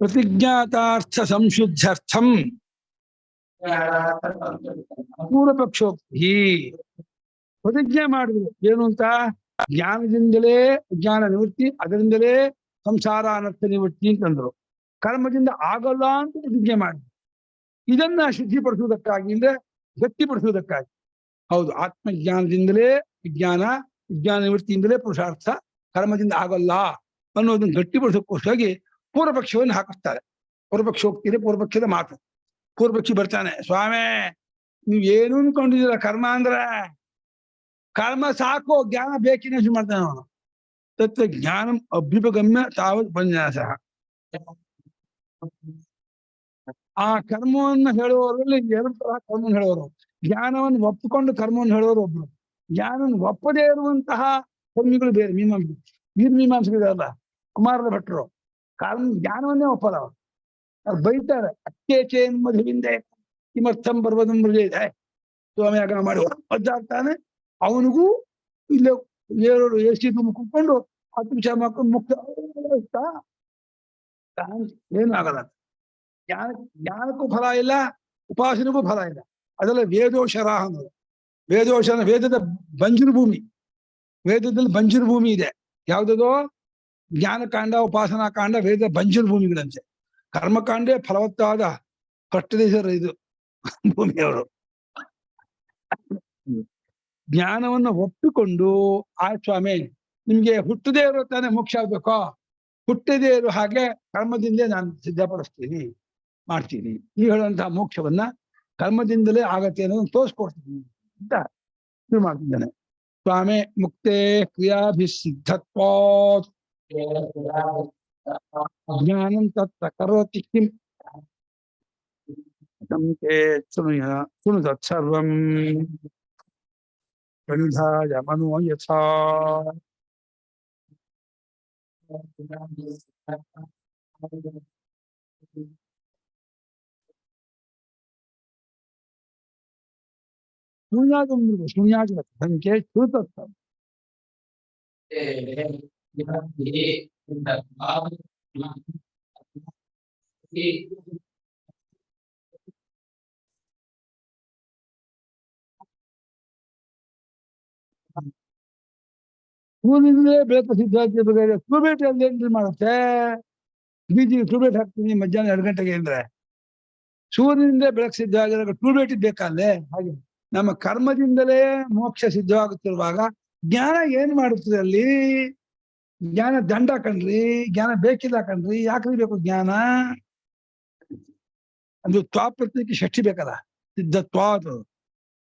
ಪ್ರತಿಜ್ಞಾತಾರ್ಥ ಸಂಶುದ್ಧರ್ಥಂ ಪೂರ್ವಪಕ್ಷೋಕ್ತಿ. ಪ್ರತಿಜ್ಞೆ ಮಾಡಿದ್ರು ಏನು ಅಂತ? ಜ್ಞಾನದಿಂದಲೇ ಜ್ಞಾನ ನಿವೃತ್ತಿ, ಅದರಿಂದಲೇ ಸಂಸಾರ ಅನರ್ಥ ನಿವೃತ್ತಿ ಅಂತಂದ್ರು. ಕರ್ಮದಿಂದ ಆಗಲ್ಲ ಅಂತ ಪ್ರತಿಜ್ಞೆ ಮಾಡಿದ್ರು. ಇದನ್ನ ಶುದ್ಧಿಪಡಿಸುವುದಕ್ಕಾಗಿ, ಅಂದ್ರೆ ಗಟ್ಟಿಪಡಿಸುವುದಕ್ಕಾಗಿ. ಹೌದು, ಆತ್ಮಜ್ಞಾನದಿಂದಲೇ ವಿಜ್ಞಾನ, ವಿಜ್ಞಾನ ನಿವೃತ್ತಿಯಿಂದಲೇ ಪುರುಷಾರ್ಥ, ಕರ್ಮದಿಂದ ಆಗಲ್ಲ ಅನ್ನೋದನ್ನ ಗಟ್ಟಿಪಡಿಸೋಕ್ಕೋಸ್ಕರಾಗಿ ಪೂರ್ವಪಕ್ಷವನ್ನು ಹಾಕಿಸ್ತಾರೆ. ಪೂರ್ವಪಕ್ಷ ಹೋಗ್ತೀರಿ, ಪೂರ್ವಪಕ್ಷದ ಮಾತು. ಪೂರ್ವಪಕ್ಷಿ ಬರ್ತಾನೆ, ಸ್ವಾಮಿ ನೀವ್ ಏನು ಅನ್ಕೊಂಡಿದ್ದೀರ ಕರ್ಮ ಅಂದ್ರೆ? ಕರ್ಮ ಸಾಕು, ಜ್ಞಾನ ಬೇಕಿನ ಮಾಡ್ತಾನೆ ಅವನು. ತತ್ವ ಜ್ಞಾನಂ ಅಭ್ಯುಪಗಮ್ಯ ತಾವತ್ ಉಪನ್ಯಾಸ. ಆ ಕರ್ಮವನ್ನು ಹೇಳುವವರಲ್ಲಿ 2 ತರಹ ಕರ್ಮವನ್ನು ಹೇಳುವರು. ಜ್ಞಾನವನ್ನು ಒಪ್ಪಿಕೊಂಡು ಕರ್ಮವನ್ನು ಹೇಳುವವರು ಒಬ್ರು, ಜ್ಞಾನವನ್ನು ಒಪ್ಪದೇ ಇರುವಂತಹ ಕರ್ಮಿಗಳು ಬೇರೆ. ಮೀಮಾಂಸಕರಲ್ಲ, ಕುಮಾರರ ಭಟ್ರು ಜ್ಞಾನವನ್ನೇ ಒಪ್ಪಲ್ಲ. ಅವ್ರು ಬೈತಾರೆ, ಅಕ್ಕೇಚೆ ಮಧುವಿಂದೆ ಕಿಮರ್ಥಂ ಬರ್ವದಂ ಇದೆ. ಸ್ವಾಮಿ ಆಗ ಮಾಡಿ ಒದ್ದಾಡ್ತಾನೆ. ಅವನಿಗೂ ಇಲ್ಲೇ 2 AC ತುಂಬ ಕುತ್ಕೊಂಡು 10 ನಿಮಿಷ ಮಾಡ್ಕೊಂಡು ಮುಕ್ತ ಏನು ಆಗಲ್ಲ. ಜ್ಞಾನಕ್ಕೂ ಫಲ ಇಲ್ಲ, ಉಪಾಸನೆಗೂ ಫಲ ಇಲ್ಲ. ಅದೆಲ್ಲ ವೇದೋಶರ ಅನ್ನೋದು. ವೇದೋಶರ ವೇದದ ಬಂಜರು ಭೂಮಿ. ವೇದದಲ್ಲಿ ಬಂಜರು ಭೂಮಿ ಇದೆ. ಯಾವುದೋ ಜ್ಞಾನಕಾಂಡ, ಉಪಾಸನಾ ಕಾಂಡ ವೇದ ಬಂಜರು ಭೂಮಿಗಳಂತೆ. ಕರ್ಮಕಾಂಡೇ ಫಲವತ್ತಾದ ಕಟ್ಟದೇಶರ ಇದು ಭೂಮಿಯವರು. ಜ್ಞಾನವನ್ನು ಒಪ್ಪಿಕೊಂಡು, ಆ ಸ್ವಾಮಿ ನಿಮ್ಗೆ ಹುಟ್ಟದೇ ಇರೋ ತಾನೇ ಮೋಕ್ಷ ಆಗ್ಬೇಕೋ, ಹುಟ್ಟದೇ ಇರೋ ಹಾಗೆ ಕರ್ಮದಿಂದಲೇ ನಾನು ಸಿದ್ಧಪಡಿಸ್ತೀನಿ, ಮಾಡ್ತೀನಿ. ನೀವು ಹೇಳುವಂತಹ ಮೋಕ್ಷವನ್ನ ಕರ್ಮದಿಂದಲೇ ಆಗತ್ತೆ ಅನ್ನೋದನ್ನು ತೋರಿಸ್ಕೊಡ್ತೀನಿ ಅಂತ ಶುರು ಮಾಡ್ತಿದ್ದಾನೆ. ಸ್ವಾಮಿ ಮುಕ್ತೇ ಕ್ರಿಯಾಭಿಸಿದ್ಧತ್ವಾತ್ ಜ್ಞಾನಂ ತತ್ರ ಕರೋತಿ ಕಿಂ ಶೃಣು ತತ್ಸರ್ವಂ ಗಂಧಾಯ ಮನೋ ಯಥಾ. ಶೂನ್ಯಾದಿ ಸಂಖ್ಯೆ ಶೃತತ್ವ. ಸೂರ್ಯನಿಂದಲೇ ಬೆಳಕು ಸಿದ್ಧವಾಗ್ತದೆ ಬೇಕಾದ್ರೆ ಟ್ಯೂಬ್ಲೈಟ್ ಅಲ್ಲಿ ಏನ್ರಿ ಮಾಡುತ್ತೆ? ಬೀದಿಗೆ ಟ್ಯೂಬ್ಲೈಟ್ ಹಾಕ್ತೀನಿ ಮಧ್ಯಾಹ್ನ 2 ಗಂಟೆಗೆ ಅಂದ್ರೆ ಸೂರ್ಯನಿಂದ ಬೆಳಕು ಸಿದ್ಧವಾಗಿರೋ ಟ್ಯೂಬ್ಲೈಟ್ ಬೇಕಲ್ಲೇ. ಹಾಗೆ ನಮ್ಮ ಕರ್ಮದಿಂದಲೇ ಮೋಕ್ಷ ಸಿದ್ಧವಾಗುತ್ತಿರುವಾಗ ಜ್ಞಾನ ಏನ್ ಮಾಡುತ್ತದೆ ಅಲ್ಲಿ? ಜ್ಞಾನ ದಂಡ ಕಣ್ರಿ, ಜ್ಞಾನ ಬೇಕಿಲ್ಲ ಕಣ್ರಿ. ಯಾಕ್ರಿ ಬೇಕು ಜ್ಞಾನ? ಅದು ತ್ವಾಪ್ರತಿಗೆ ಷಷ್ಠಿ ಬೇಕಲ್ಲ. ಸಿದ್ಧತ್ವಾತ್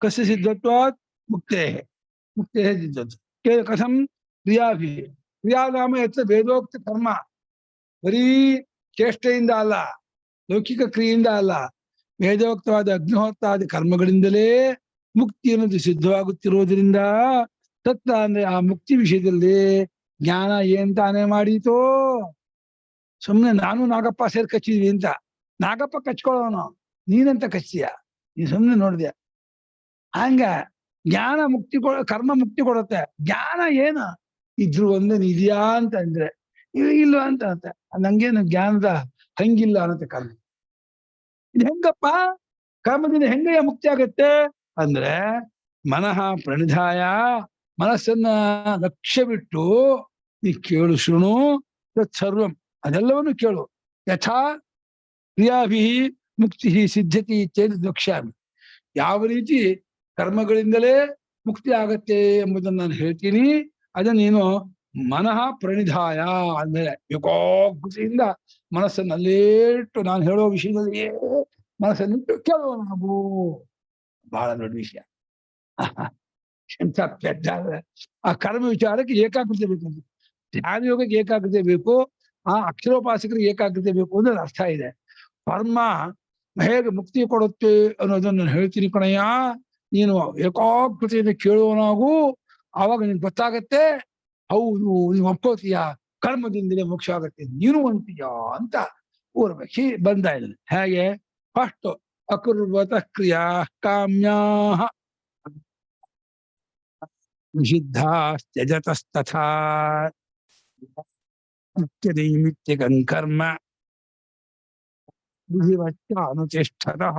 ಕಸ್ಯ ಸಿದ್ಧತ್ವಾತ್ ಮುಕ್ತೇ ಮುಕ್ತೇ ಸಿದ್ಧತ್ವ ಕಥಂ ಕ್ರಿಯಾಭಿ ಕ್ರಿಯಾನಾಮ ಯತ್ ವೇದೋಕ್ತ ಕರ್ಮ. ಬರೀ ಚೇಷ್ಟೆಯಿಂದ ಅಲ್ಲ, ಲೌಕಿಕ ಕ್ರಿಯೆಯಿಂದ ಅಲ್ಲ, ವೇದೋಕ್ತವಾದ ಅಗ್ನಿಹೋತ್ರಾದಿ ಕರ್ಮಗಳಿಂದಲೇ ಮುಕ್ತಿ ಅನ್ನೋದು ಸಿದ್ಧವಾಗುತ್ತಿರುವುದರಿಂದ ತತ್ತ ಅಂದ್ರೆ ಆ ಮುಕ್ತಿ ವಿಷಯದಲ್ಲಿ ಜ್ಞಾನ ಏನ್ ತಾನೇ ಮಾಡೀತೋ? ಸುಮ್ನೆ ನಾನು ನಾಗಪ್ಪ ಸೇರ್ ಕಚ್ಚಿದ್ವಿ ಅಂತ. ನಾಗಪ್ಪ ಕಚ್ಕೊಳ್ಳೋನು, ನೀನಂತ ಕಚ್ಚಿಯ? ನೀನ್ ಸುಮ್ನೆ ನೋಡಿದ್ಯ? ಹಂಗ ಜ್ಞಾನ ಮುಕ್ತಿ ಕರ್ಮ ಮುಕ್ತಿ ಕೊಡುತ್ತೆ. ಜ್ಞಾನ ಏನ ಇದ್ರು ಒಂದೇ ಇದೆಯಾ ಅಂತ ಅಂದ್ರೆ ಇಲ್ಲ ಅಂತ ಅಂತೆ. ನಂಗೇನು ಜ್ಞಾನದ ಹಂಗಿಲ್ಲ ಅನ್ನತ್ತೆ ಕರ್ಮ. ಇದು ಹೆಂಗಪ್ಪ ಕರ್ಮದಿಂದ ಹೆಂಗಯ್ಯ ಮುಕ್ತಿ ಆಗತ್ತೆ ಅಂದ್ರೆ ಮನಃ ಪ್ರಣಿಧಾಯ, ಮನಸ್ಸನ್ನ ಲಕ್ಷ್ಯ ಬಿಟ್ಟು ನೀ ಕೇಳು, ಶೃಣು ತತ್ ಸರ್ವಂ, ಅದೆಲ್ಲವನ್ನು ಕೇಳು. ಯಥಾ ಕ್ರಿಯಾಭಿ ಮುಕ್ತಿ ಸಿದ್ಧತಿ ಚೇತ್ ವಕ್ಷ್ಯಾಮಿ. ಯಾವ ರೀತಿ ಕರ್ಮಗಳಿಂದಲೇ ಮುಕ್ತಿ ಆಗತ್ತೆ ಎಂಬುದನ್ನು ನಾನು ಹೇಳ್ತೀನಿ. ಅದನ್ನ ನೀನು ಮನಃ ಪ್ರಣಿಧಾಯ ಅಂದ್ರೆ ಏಕಾಗ್ರತೆಯಿಂದ ಮನಸ್ಸನ್ನು ಅಲ್ಲೇಟ್ಟು ನಾನು ಹೇಳೋ ವಿಷಯದಲ್ಲಿಯೇ ಮನಸ್ಸನ್ನಿಟ್ಟು ಕೇಳುವ ನಾವು. ಬಹಳ ದೊಡ್ಡ ವಿಷಯ. ಎಂತ ಪೆದ್ದ ಆ ಕರ್ಮ ವಿಚಾರಕ್ಕೆ ಏಕಾಗ್ರತೆ ಬೇಕು. ಧ್ಯಾನ ಯೋಗಕ್ಕೆ ಏಕಾಗ್ರತೆ ಬೇಕು, ಆ ಅಕ್ಷರೋಪಾಸಕರಿಗೆ ಏಕಾಗ್ರತೆ ಬೇಕು ಅಂದ್ರೆ ಅರ್ಥ ಇದೆ. ಕರ್ಮ ಹೇಗೆ ಮುಕ್ತಿ ಕೊಡುತ್ತೆ ಅನ್ನೋದನ್ನ ನಾನು ಹೇಳ್ತೀನಿ ಕಣಯ್ಯ. ನೀನು ಏಕಾಗ್ರತೆಯಿಂದ ಕೇಳುವನಾಗೂ, ಆವಾಗ ನಿನ್ಗೆ ಗೊತ್ತಾಗತ್ತೆ ಹೌದು ನೀವು ಒಪ್ಕೋತೀಯ, ಕರ್ಮದಿಂದಲೇ ಮೋಕ್ಷ ಆಗತ್ತೆ, ನೀನು ಅಂತೀಯ ಅಂತ ಊರ್ಬೇಕು. ಬಂದ ಇದ್ದಾನೆ ಹೇಗೆ? ಫಸ್ಟ್ ಅಕುರ್ವತ ಕ್ರಿಯಾ ಕಾಮ್ಯಾ ನಿಷಿದ್ಧಾ ತ್ಯಜತಸ್ತಥಾ ನಿತ್ಯನೈಮಿತ್ಯಕಂ ಕರ್ಮ ವಿಧಿವಚ್ಚ ಅನುತಿಷ್ಠತಃ.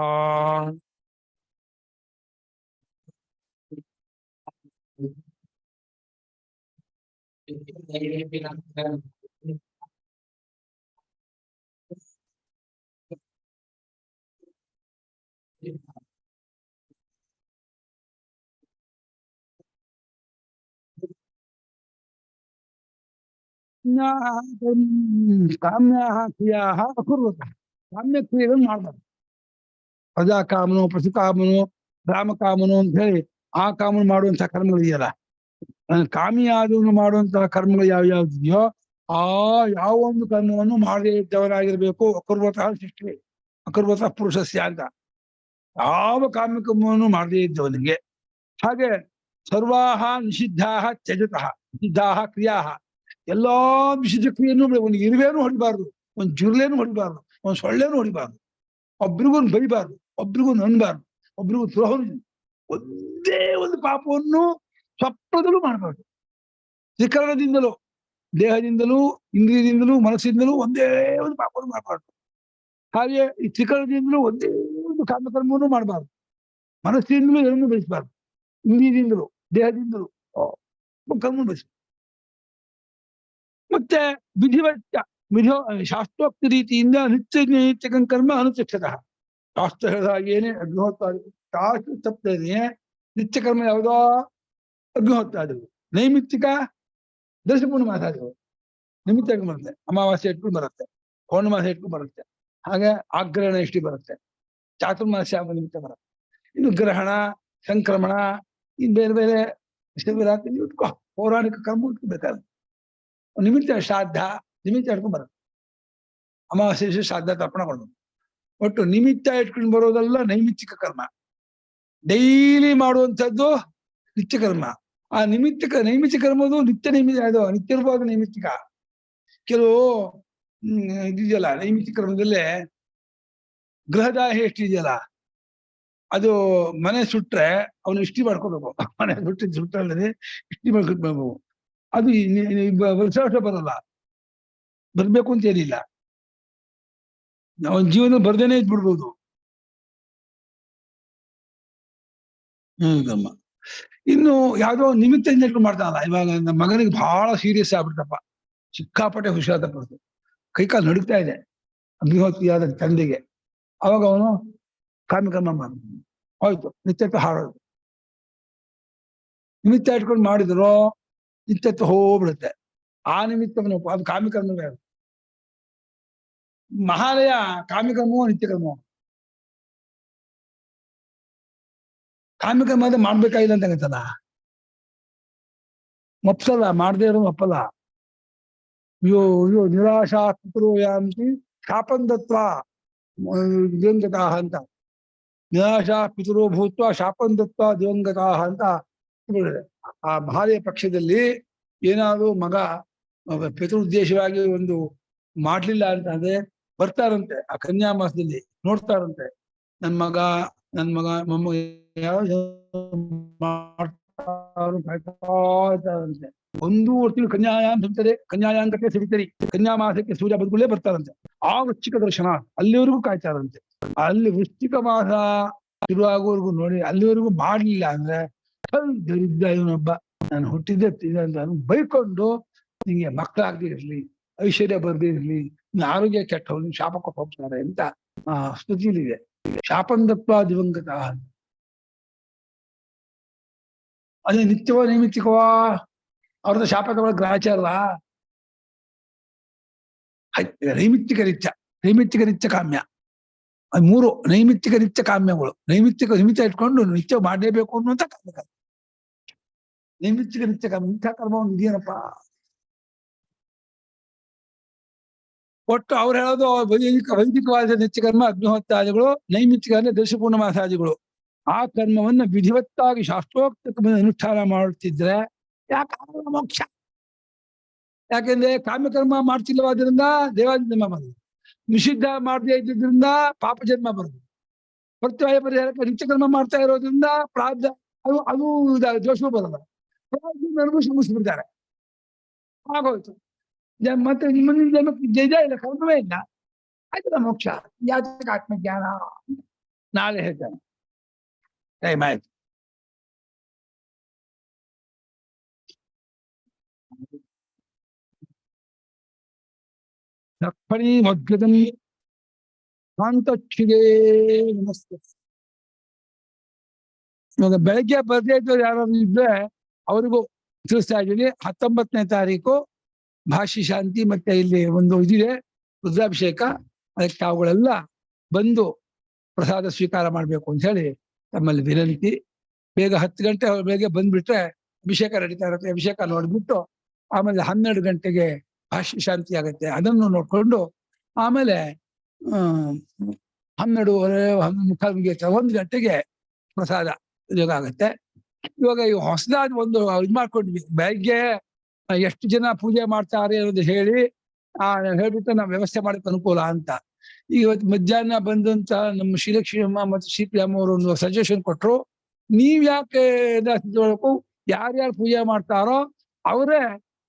ಕಾಮ್ಯಾ ಕ್ರಿಯಾ ಅಕುರ್ವತ. ಕಾಮ್ಯ ಕ್ರಿಯೆಗಳನ್ನು ಮಾಡ್ಬಾರ್ದು. ಪ್ರಜಾಕಾಮನು, ಪಶುಕಾಮನು, ರಾಮಕಾಮನು ಅಂತ ಹೇಳಿ ಆ ಕಾಮನು ಮಾಡುವಂತಹ ಕರ್ಮಗಳಿದೆಯಲ್ಲ, ಕಾಮಿಯಾದವನು ಮಾಡುವಂತಹ ಕರ್ಮಗಳು ಯಾವ್ಯಾವ್ದಿದೆಯೋ ಆ ಯಾವ ಒಂದು ಕರ್ಮವನ್ನು ಮಾಡದೇ ಇದ್ದವರಾಗಿರ್ಬೇಕು. ಅಕುರ್ವತಃ ಸೃಷ್ಟಿ, ಅಕುರ್ವತಃ ಪುರುಷಸ್ಯ ಅಂತ. ಯಾವ ಕಾಮ್ಯಕರ್ಮವನ್ನು ಮಾಡದೇ ಇದ್ದವನಿಗೆ. ಹಾಗೆ ಸರ್ವಾಹ ನಿಷಿದ್ಧಾಹ ತ್ಯಜತಃ. ನಿಷಿದ್ಧಾಹ ಕ್ರಿಯಾಹ, ಎಲ್ಲಾ ನಿಷಿದ್ಧ ಕ್ರಿಯೆಯನ್ನು ಒಂದು ಇರುವೇನು ಹೊಡಿಬಾರ್ದು, ಒಂದು ಜುರ್ಲೇನು ಹೊಡಿಬಾರ್ದು, ಒಂದು ಸೊಳ್ಳೆನು ಹೊಡಿಬಾರ್ದು, ಒಬ್ರಿಗೂ ಬೈಬಾರ್ದು, ಒಬ್ರಿಗೂ ನನ್ಬಾರ್ದು, ಒಬ್ರಿಗೂ ದ್ರೋಹ, ಒಂದೇ ಒಂದು ಪಾಪವನ್ನು ಸ್ವಪ್ನದಲ್ಲೂ ಮಾಡಬಾರ್ದು. ತ್ರಿಕರಣದಿಂದಲೂ, ದೇಹದಿಂದಲೂ, ಇಂದ್ರಿಯದಿಂದಲೂ, ಮನಸ್ಸಿಂದಲೂ ಒಂದೇ ಒಂದು ಪಾಪವನ್ನು ಮಾಡಬಾರ್ದು. ಹಾಗೆ ಈ ತ್ರಿಕರಣದಿಂದಲೂ ಒಂದೇ ಒಂದು ಕಾಮಕರ್ಮವನ್ನು ಮಾಡಬಾರ್ದು. ಮನಸ್ಸಿಂದಲೂ ಏನನ್ನು ಬೆಳೆಸಬಾರ್ದು, ಇಂದ್ರಿಯದಿಂದಲೂ ದೇಹದಿಂದಲೂ ಕರ್ಮ ಬೆಳೆಸಬಾರ್ದು. ಮತ್ತೆ ವಿಧಿವಚ್ಚ ವಿಧೋ ಶಾಸ್ತ್ರೋಕ್ತ ರೀತಿಯಿಂದ ನಿತ್ಯ ನೈಮಿತ್ತಿಕ ಕರ್ಮ ಅನುತಿಷ್ಠತಃ. ಶಾಸ್ತ್ರ ಹೇಳಿದ ಹಾಗೇನೆ ಅಗ್ನಿಹೋತ್ರಾದಿ ಶಾಸ್ತ್ರ ತಪ್ಪದೇನೆ ನಿತ್ಯ ಕರ್ಮ ಯಾವುದೋ ಅಗ್ನಿಹೋತ್ರಾದಿಗಳು, ನೈಮಿತ್ತಿಕ ದರ್ಶಪೂರ್ಣ ಮಾಸ ಆದವು ನಿಮಿತ್ತ ಬರುತ್ತೆ, ಅಮಾವಾಸ್ಯೆ ಇಟ್ಕೊಂಡು ಬರುತ್ತೆ, ಪೌರ್ಣಮಾಸ ಇಟ್ಕೊಂಡು ಬರುತ್ತೆ, ಹಾಗೆ ಆಗ್ರಹಣ ಇಷ್ಟಿ ಬರುತ್ತೆ, ಚಾತುರ್ಮಾಸ್ಯ ನಿಮಿತ್ತ ಬರುತ್ತೆ. ಇನ್ನು ಗ್ರಹಣ, ಸಂಕ್ರಮಣ, ಇನ್ ಬೇರೆ ಬೇರೆ ಶಿವರಾತ್ರಿ ಇಟ್ಕೋ, ಪೌರಾಣಿಕ ಕರ್ಮ ಇಟ್ಕೋಬೇಕಾದ್ರೆ ನಿಮಿತ್ತ ಶ್ರಾದ್ದ ನಿಮಿತ್ತ ಇಟ್ಕೊಂಡು ಬರುತ್ತೆ. ಅಮಾವಾಸ್ಯೆ ಶ್ರಾದ್ದ ತರ್ಪಣ ಕೊಡೋದು. ಒಟ್ಟು ನಿಮಿತ್ತ ಇಟ್ಕೊಂಡು ಬರೋದೆಲ್ಲ ನೈಮಿತ್ತಿಕ ಕರ್ಮ. ಡೈಲಿ ಮಾಡುವಂಥದ್ದು ನಿತ್ಯ ಕರ್ಮ. ಆ ನೈಮಿತ್ತಿಕ ಕರ್ಮದು ನಿತ್ಯ ರೂಪವಾದ ನೈಮಿತ್ತಿಕ. ಕೆಲವು ಇದೆಯಲ್ಲ ನೈಮಿತ್ತಿಕ ಕರ್ಮದಲ್ಲೇ ಗೃಹದಾಹ ಎಷ್ಟಿದೆಯಲ್ಲ, ಅದು ಮನೆ ಸುಟ್ರೆ ಅವನು ಇಷ್ಟಿ ಮಾಡ್ಕೋಬೇಕು. ಮನೆ ಸುಟ್ಟಲ್ಲದೆ ಇಷ್ಟಿ ಮಾಡ್ಕೊಬೇಕು. ಅದು ವರ್ಷ ಬರಲ್ಲ, ಬರ್ಬೇಕು ಅಂತ ಏನಿಲ್ಲ. ಅವನ ಜೀವನ ಬರ್ದೇನೆ ಇದ್ಬಿಡ್ಬೋದು. ಗಮ್ಮ. ಇನ್ನು ಯಾವ್ದೋ ನಿಮಿತ್ತ ಇಟ್ಕೊಂಡು ಮಾಡ್ತಾನಲ್ಲ, ಇವಾಗ ನಮ್ಮ ಮಗನಿಗೆ ಬಹಳ ಸೀರಿಯಸ್ ಆಗ್ಬಿಡ್ತಪ್ಪ, ಸಿಕ್ಕಾಪಟ್ಟೆ ಹುಷಾರತಪ್ಪಡ್ತು, ಕೈಕಾಲು ನಡುಗ್ತಾ ಇದೆ ಅಗ್ನಿಹೋತ್ರಿಯಾದ ತಂದೆಗೆ. ಅವಾಗ ಅವನು ಕಾಮಿಕರ್ಮ ಮಾಡ್ತಾನೆ. ಹೋಯ್ತು, ನಿತ್ಯತ್ವ ಹಾಳೋದು. ನಿಮಿತ್ತ ಇಟ್ಕೊಂಡು ಮಾಡಿದ್ರು ನಿತ್ಯತ್ವ ಹೋಗ್ಬಿಡುತ್ತೆ. ಆ ನಿಮಿತ್ತವನ್ನು ಅದು ಕಾಮಿಕರ್ಮವೇ. ಮಹಾಲಯ ಕಾಮಿಕರ್ಮವೋ ನಿತ್ಯಕರ್ಮವೋ? ಕಾಮಿಕರ್ಮ ಮಾಡ್ಬೇಕಾಗಿಲ್ಲ ಅಂತ ಆಗತ್ತಲ್ಲ, ಒಪ್ಸಲ್ಲ, ಮಾಡದೇ ಇರೋದು ಒಪ್ಪಲ್ಲ. ಅಯ್ಯೋ ನಿರಾಶಾ ಪಿತೃ ಯಾಂತಿ ಶಾಪಂದತ್ವ ದಿವಂಗತಾಹ ಅಂತ, ನಿರಾಶಾ ಪಿತೃ ಭೂತ್ವ ಶಾಪಂದತ್ವ ದಿವಂಗತಾಹ ಅಂತ. ಆ ಮಹಾಲಯ ಪಕ್ಷದಲ್ಲಿ ಏನಾದ್ರು ಮಗ ಪಿತೃದ್ದೇಶವಾಗಿ ಒಂದು ಮಾಡ್ಲಿಲ್ಲ ಅಂತ ಅಂದ್ರೆ ಬರ್ತಾರಂತೆ, ಆ ಕನ್ಯಾ ಮಾಸದಲ್ಲಿ ನೋಡ್ತಾರಂತೆ, ನನ್ ಮಗ ಮೊಮ್ಮಗ ಮಾಡ್ತಾರಂತೆ. 1 ವರ್ಷ ಕನ್ಯಾಯಾಮ್ ಸಿಗ್ತದೆ, ಕನ್ಯಾಯಾಂಗಕ್ಕೆ ಸಿಗ್ತದೆ, ಕನ್ಯಾ ಮಾಸಕ್ಕೆ ಸೂರ್ಯ ಬದುಕುಲೇ ಬರ್ತಾರಂತೆ. ಆ ವೃಶ್ಚಿಕ ದರ್ಶನ ಅಲ್ಲಿವರೆಗೂ ಕಾಯ್ತಾರಂತೆ. ಅಲ್ಲಿ ವೃಶ್ಚಿಕ ಮಾಸ ಶುರುವಾಗೋವರೆಗೂ ನೋಡಿ, ಅಲ್ಲಿವರೆಗೂ ಮಾಡ್ಲಿಲ್ಲ ಅಂದ್ರೆ ದರಿದ್ರ ಇವನೊಬ್ಬ, ನಾನು ಹುಟ್ಟಿದ್ದೆ ಅಂತ ಬೈಕೊಂಡು, ನಿಂಗೆ ಮಕ್ಕಳಾಗದೇ ಇರ್ಲಿ, ಐಶ್ವರ್ಯ ಬರ್ದೇ ಇರ್ಲಿ, ನಿನ್ನ ಆರೋಗ್ಯ ಕೆಟ್ಟವನು, ಶಾಪ ಕೊಟ್ಟು ಹೋಗ್ತಾರೆ ಅಂತ ಆ ಸ್ತುತಿಲಿದೆ. ಶಾಪಂದತ್ವ ದಿವಂಗತ. ಅದೇ ನಿತ್ಯವೋ ನೈಮಿತ್ತಿಕವೋ ಅವ್ರದ್ದು ಶಾಪ ತಗೊಳ್ಳೋ ಗ್ರಾಚಾರ. ನೈಮಿತ್ತಿಕ ನಿತ್ಯ ಕಾಮ್ಯ, 3 ನೈಮಿತ್ತಿಕ ನಿತ್ಯ ಕಾಮ್ಯಗಳು. ನಿಮಿತ್ತ ಇಟ್ಕೊಂಡು ನಿತ್ಯ ಮಾಡಲೇಬೇಕು ಅನ್ನುವಂತ ಕಾಮ್ಯ. ನೈಮಿತ್ತಿಕ ನಿತ್ಯ ಕಾಮ್ಯ, ಇಂಥ ಕರ್ಮ ಒಂದು ಇದೆಯೇನಪ್ಪ. ಒಟ್ಟು ಅವ್ರು ಹೇಳೋದು ವೈದಿಕವಾದ ನಿತ್ಯ ಕರ್ಮ ಅಗ್ನಿಹೋತ್ರಾದಿಗಳು, ನೈಮಿತ್ತಿಕ ಅಂದ್ರೆ ದರ್ಶಪೂರ್ಣ ಮಾಸಾದಿಗಳು. ಆ ಕರ್ಮವನ್ನ ವಿಧಿವತ್ತಾಗಿ ಶಾಸ್ತ್ರೋಕ್ತ ಅನುಷ್ಠಾನ ಮಾಡುತ್ತಿದ್ರೆ ಯಾಕೆ ಮೋಕ್ಷ? ಯಾಕೆಂದ್ರೆ ಕಾಮ್ಯಕರ್ಮ ಮಾಡ್ತಿಲ್ಲವಾದ್ರಿಂದ ದೇವಾದಿ ಜನ್ಮ ಬರುದು, ನಿಷಿದ್ಧ ಮಾಡದೇ ಇದ್ದಿದ್ರಿಂದ ಪಾಪ ಜನ್ಮ ಬರುದು, ಪ್ರತ್ಯಯ ಪರಿಹಾರಕ್ಕೆ ನಿತ್ಯಕರ್ಮ ಮಾಡ್ತಾ ಇರೋದ್ರಿಂದ ಪ್ರಾರ್ಧ ಅದು ದೋಷವೂ ಬರಲ್ಲ, ಪ್ರಾರ್ಧನೆಗೂ ಶ್ರಮಿಸ್ಬಿಡ್ತಾರೆ, ಆಗೋಯ್ತು. ಮತ್ತೆ ಮುಂದಿನ ಜನ್ಮಕ್ಕೆ ಜಯ ಇಲ್ಲ, ಕರ್ಮವೇ ಇಲ್ಲ, ಆಯ್ತಲ್ಲ ಮೋಕ್ಷ. ಯಾತಕ ಆತ್ಮಜ್ಞಾನ ನಾಳೆ ಹೇಳ್ತಾನೆ. ಟೈಮ್ ಆಯ್ತು. ದಕ್ಷಿಣೀ ಮಧ್ಯದಂ ಕಾಂತಕ್ಷಿಗೆ ನಮಸ್ತೆ. ಇವಾಗ ಬೆಳಗ್ಗೆ ಬರ್ದೇ ಇದ್ದವ್ರು ಯಾರಾದ್ರು ಇದ್ರೆ ಅವ್ರಿಗೂ ತಿಳಿಸ್ತಾ ಇದ್ದೀನಿ. 19ನೇ ತಾರೀಕು ಭಾಷಿ ಶಾಂತಿ, ಮತ್ತೆ ಇಲ್ಲಿ ಒಂದು ಇದಿದೆ ರುದ್ರಾಭಿಷೇಕ. ಅದಕ್ಕೆ ತಾವುಗಳೆಲ್ಲ ಬಂದು ಪ್ರಸಾದ ಸ್ವೀಕಾರ ಮಾಡ್ಬೇಕು ಅಂತ ಹೇಳಿ ತಮ್ಮಲ್ಲಿ ವಿನಂತಿ. ಬೇಗ 10 ಗಂಟೆ ಬೆಳಗ್ಗೆ ಬಂದ್ಬಿಟ್ರೆ ಅಭಿಷೇಕ ನಡೀತಾ ಇರುತ್ತೆ. ಅಭಿಷೇಕ ನೋಡ್ಬಿಟ್ಟು ಆಮೇಲೆ 12 ಗಂಟೆಗೆ ಭಾಷಿ ಶಾಂತಿ ಆಗುತ್ತೆ. ಅದನ್ನು ನೋಡ್ಕೊಂಡು ಆಮೇಲೆ 12:30 1 ಗಂಟೆಗೆ ಪ್ರಸಾದ ಯೋಗ ಆಗುತ್ತೆ. ಇವಾಗ ಈ ಹೊಸದಾದ ಒಂದು ಇದು ಮಾಡ್ಕೊಂಡ್ವಿ, ಬೆಳಗ್ಗೆ ಎಷ್ಟು ಜನ ಪೂಜೆ ಮಾಡ್ತಾರೆ ಅನ್ನೋದು ಹೇಳಿ ಹೇಳ್ಬಿಟ್ಟು ನಾವು ವ್ಯವಸ್ಥೆ ಮಾಡಕ್ಕೆ ಅನುಕೂಲ ಅಂತ. ಇವತ್ತು ಮಧ್ಯಾಹ್ನ ಬಂದಂತ ನಮ್ಮ ಶ್ರೀಲಕ್ಷ್ಮಿ ಅಮ್ಮ ಮತ್ತು ಶ್ರೀಪ್ರಿಯಮ್ಮ ಅವರು ಒಂದು ಸಜೆಷನ್ ಕೊಟ್ರು. ನೀವ್ ಯಾಕೆ ಯಾರ್ಯಾರು ಪೂಜೆ ಮಾಡ್ತಾರೋ ಅವರೇ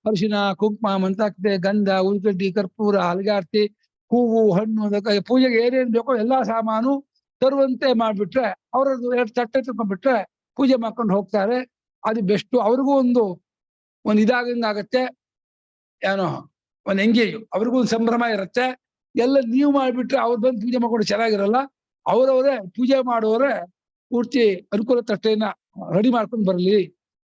ಅರಿಶಿನ, ಕುಂಕುಮ, ಮಂತಾಕ್ತೆ, ಗಂಧ, ಉಳ್ಗಡ್ಡಿ, ಕರ್ಪೂರ, ಹಲಗಾರ್ತಿ, ಹೂವು, ಹಣ್ಣು, ಪೂಜೆಗೆ ಏನೇನು ಬೇಕೋ ಎಲ್ಲಾ ಸಾಮಾನು ತರುವಂತೆ ಮಾಡ್ಬಿಟ್ರೆ, ಅವ್ರದ್ದು 2 ತಟ್ಟೆ ತಗೊಂಡ್ಬಿಟ್ರೆ ಪೂಜೆ ಮಾಡ್ಕೊಂಡು ಹೋಗ್ತಾರೆ. ಅದು ಬೆಸ್ಟ್. ಅವ್ರಿಗೂ ಒಂದು ಇದಾಗಂಗಾಗತ್ತೆ, ಏನೋ ಒಂದು ಎಂಗೇಜ್, ಅವ್ರಿಗೂ ಒಂದು ಸಂಭ್ರಮ ಇರುತ್ತೆ. ಎಲ್ಲ ನೀವು ಮಾಡ್ಬಿಟ್ರೆ ಅವ್ರು ಬಂದು ಪೂಜೆ ಮಾಡ್ಕೊಂಡು ಚೆನ್ನಾಗಿರಲ್ಲ. ಅವರವರೇ ಪೂಜೆ ಮಾಡುವವರೇ ಪೂರ್ತಿ ಅನುಕೂಲ ತಟ್ಟೆಯನ್ನ ರೆಡಿ ಮಾಡ್ಕೊಂಡು ಬರಲಿ.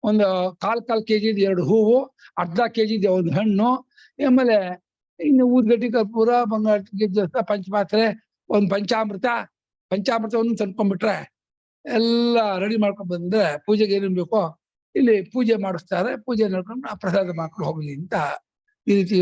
ಒಂದು 1/4 kg 2 ಹೂವು, ಅರ್ಧ kg 1 ಹಣ್ಣು, ಆಮೇಲೆ ಇನ್ನು ಊದ್ಗಡ್ಡಿ, ಕರ್ಪೂರ, ಬಂಗಾರ, ಪಂಚಪಾತ್ರೆ, ಒಂದು ಪಂಚಾಮೃತವನ್ನು ತಂದ್ಕೊಂಡ್ಬಿಟ್ರೆ ಎಲ್ಲ ರೆಡಿ ಮಾಡ್ಕೊಂಡ್ ಬಂದ್ರೆ ಪೂಜೆಗೆ ಏನೇನು ಬೇಕೋ ಇಲ್ಲಿ ಪೂಜೆ ಮಾಡಿಸ್ತಾರೆ. ಪೂಜೆ ನೋಡ್ಕೊಂಡು ಪ್ರಸಾದ ಮಾಡ್ಕೊಂಡು ಹೋಗ್ಲಿ ಅಂತ ಈ ರೀತಿ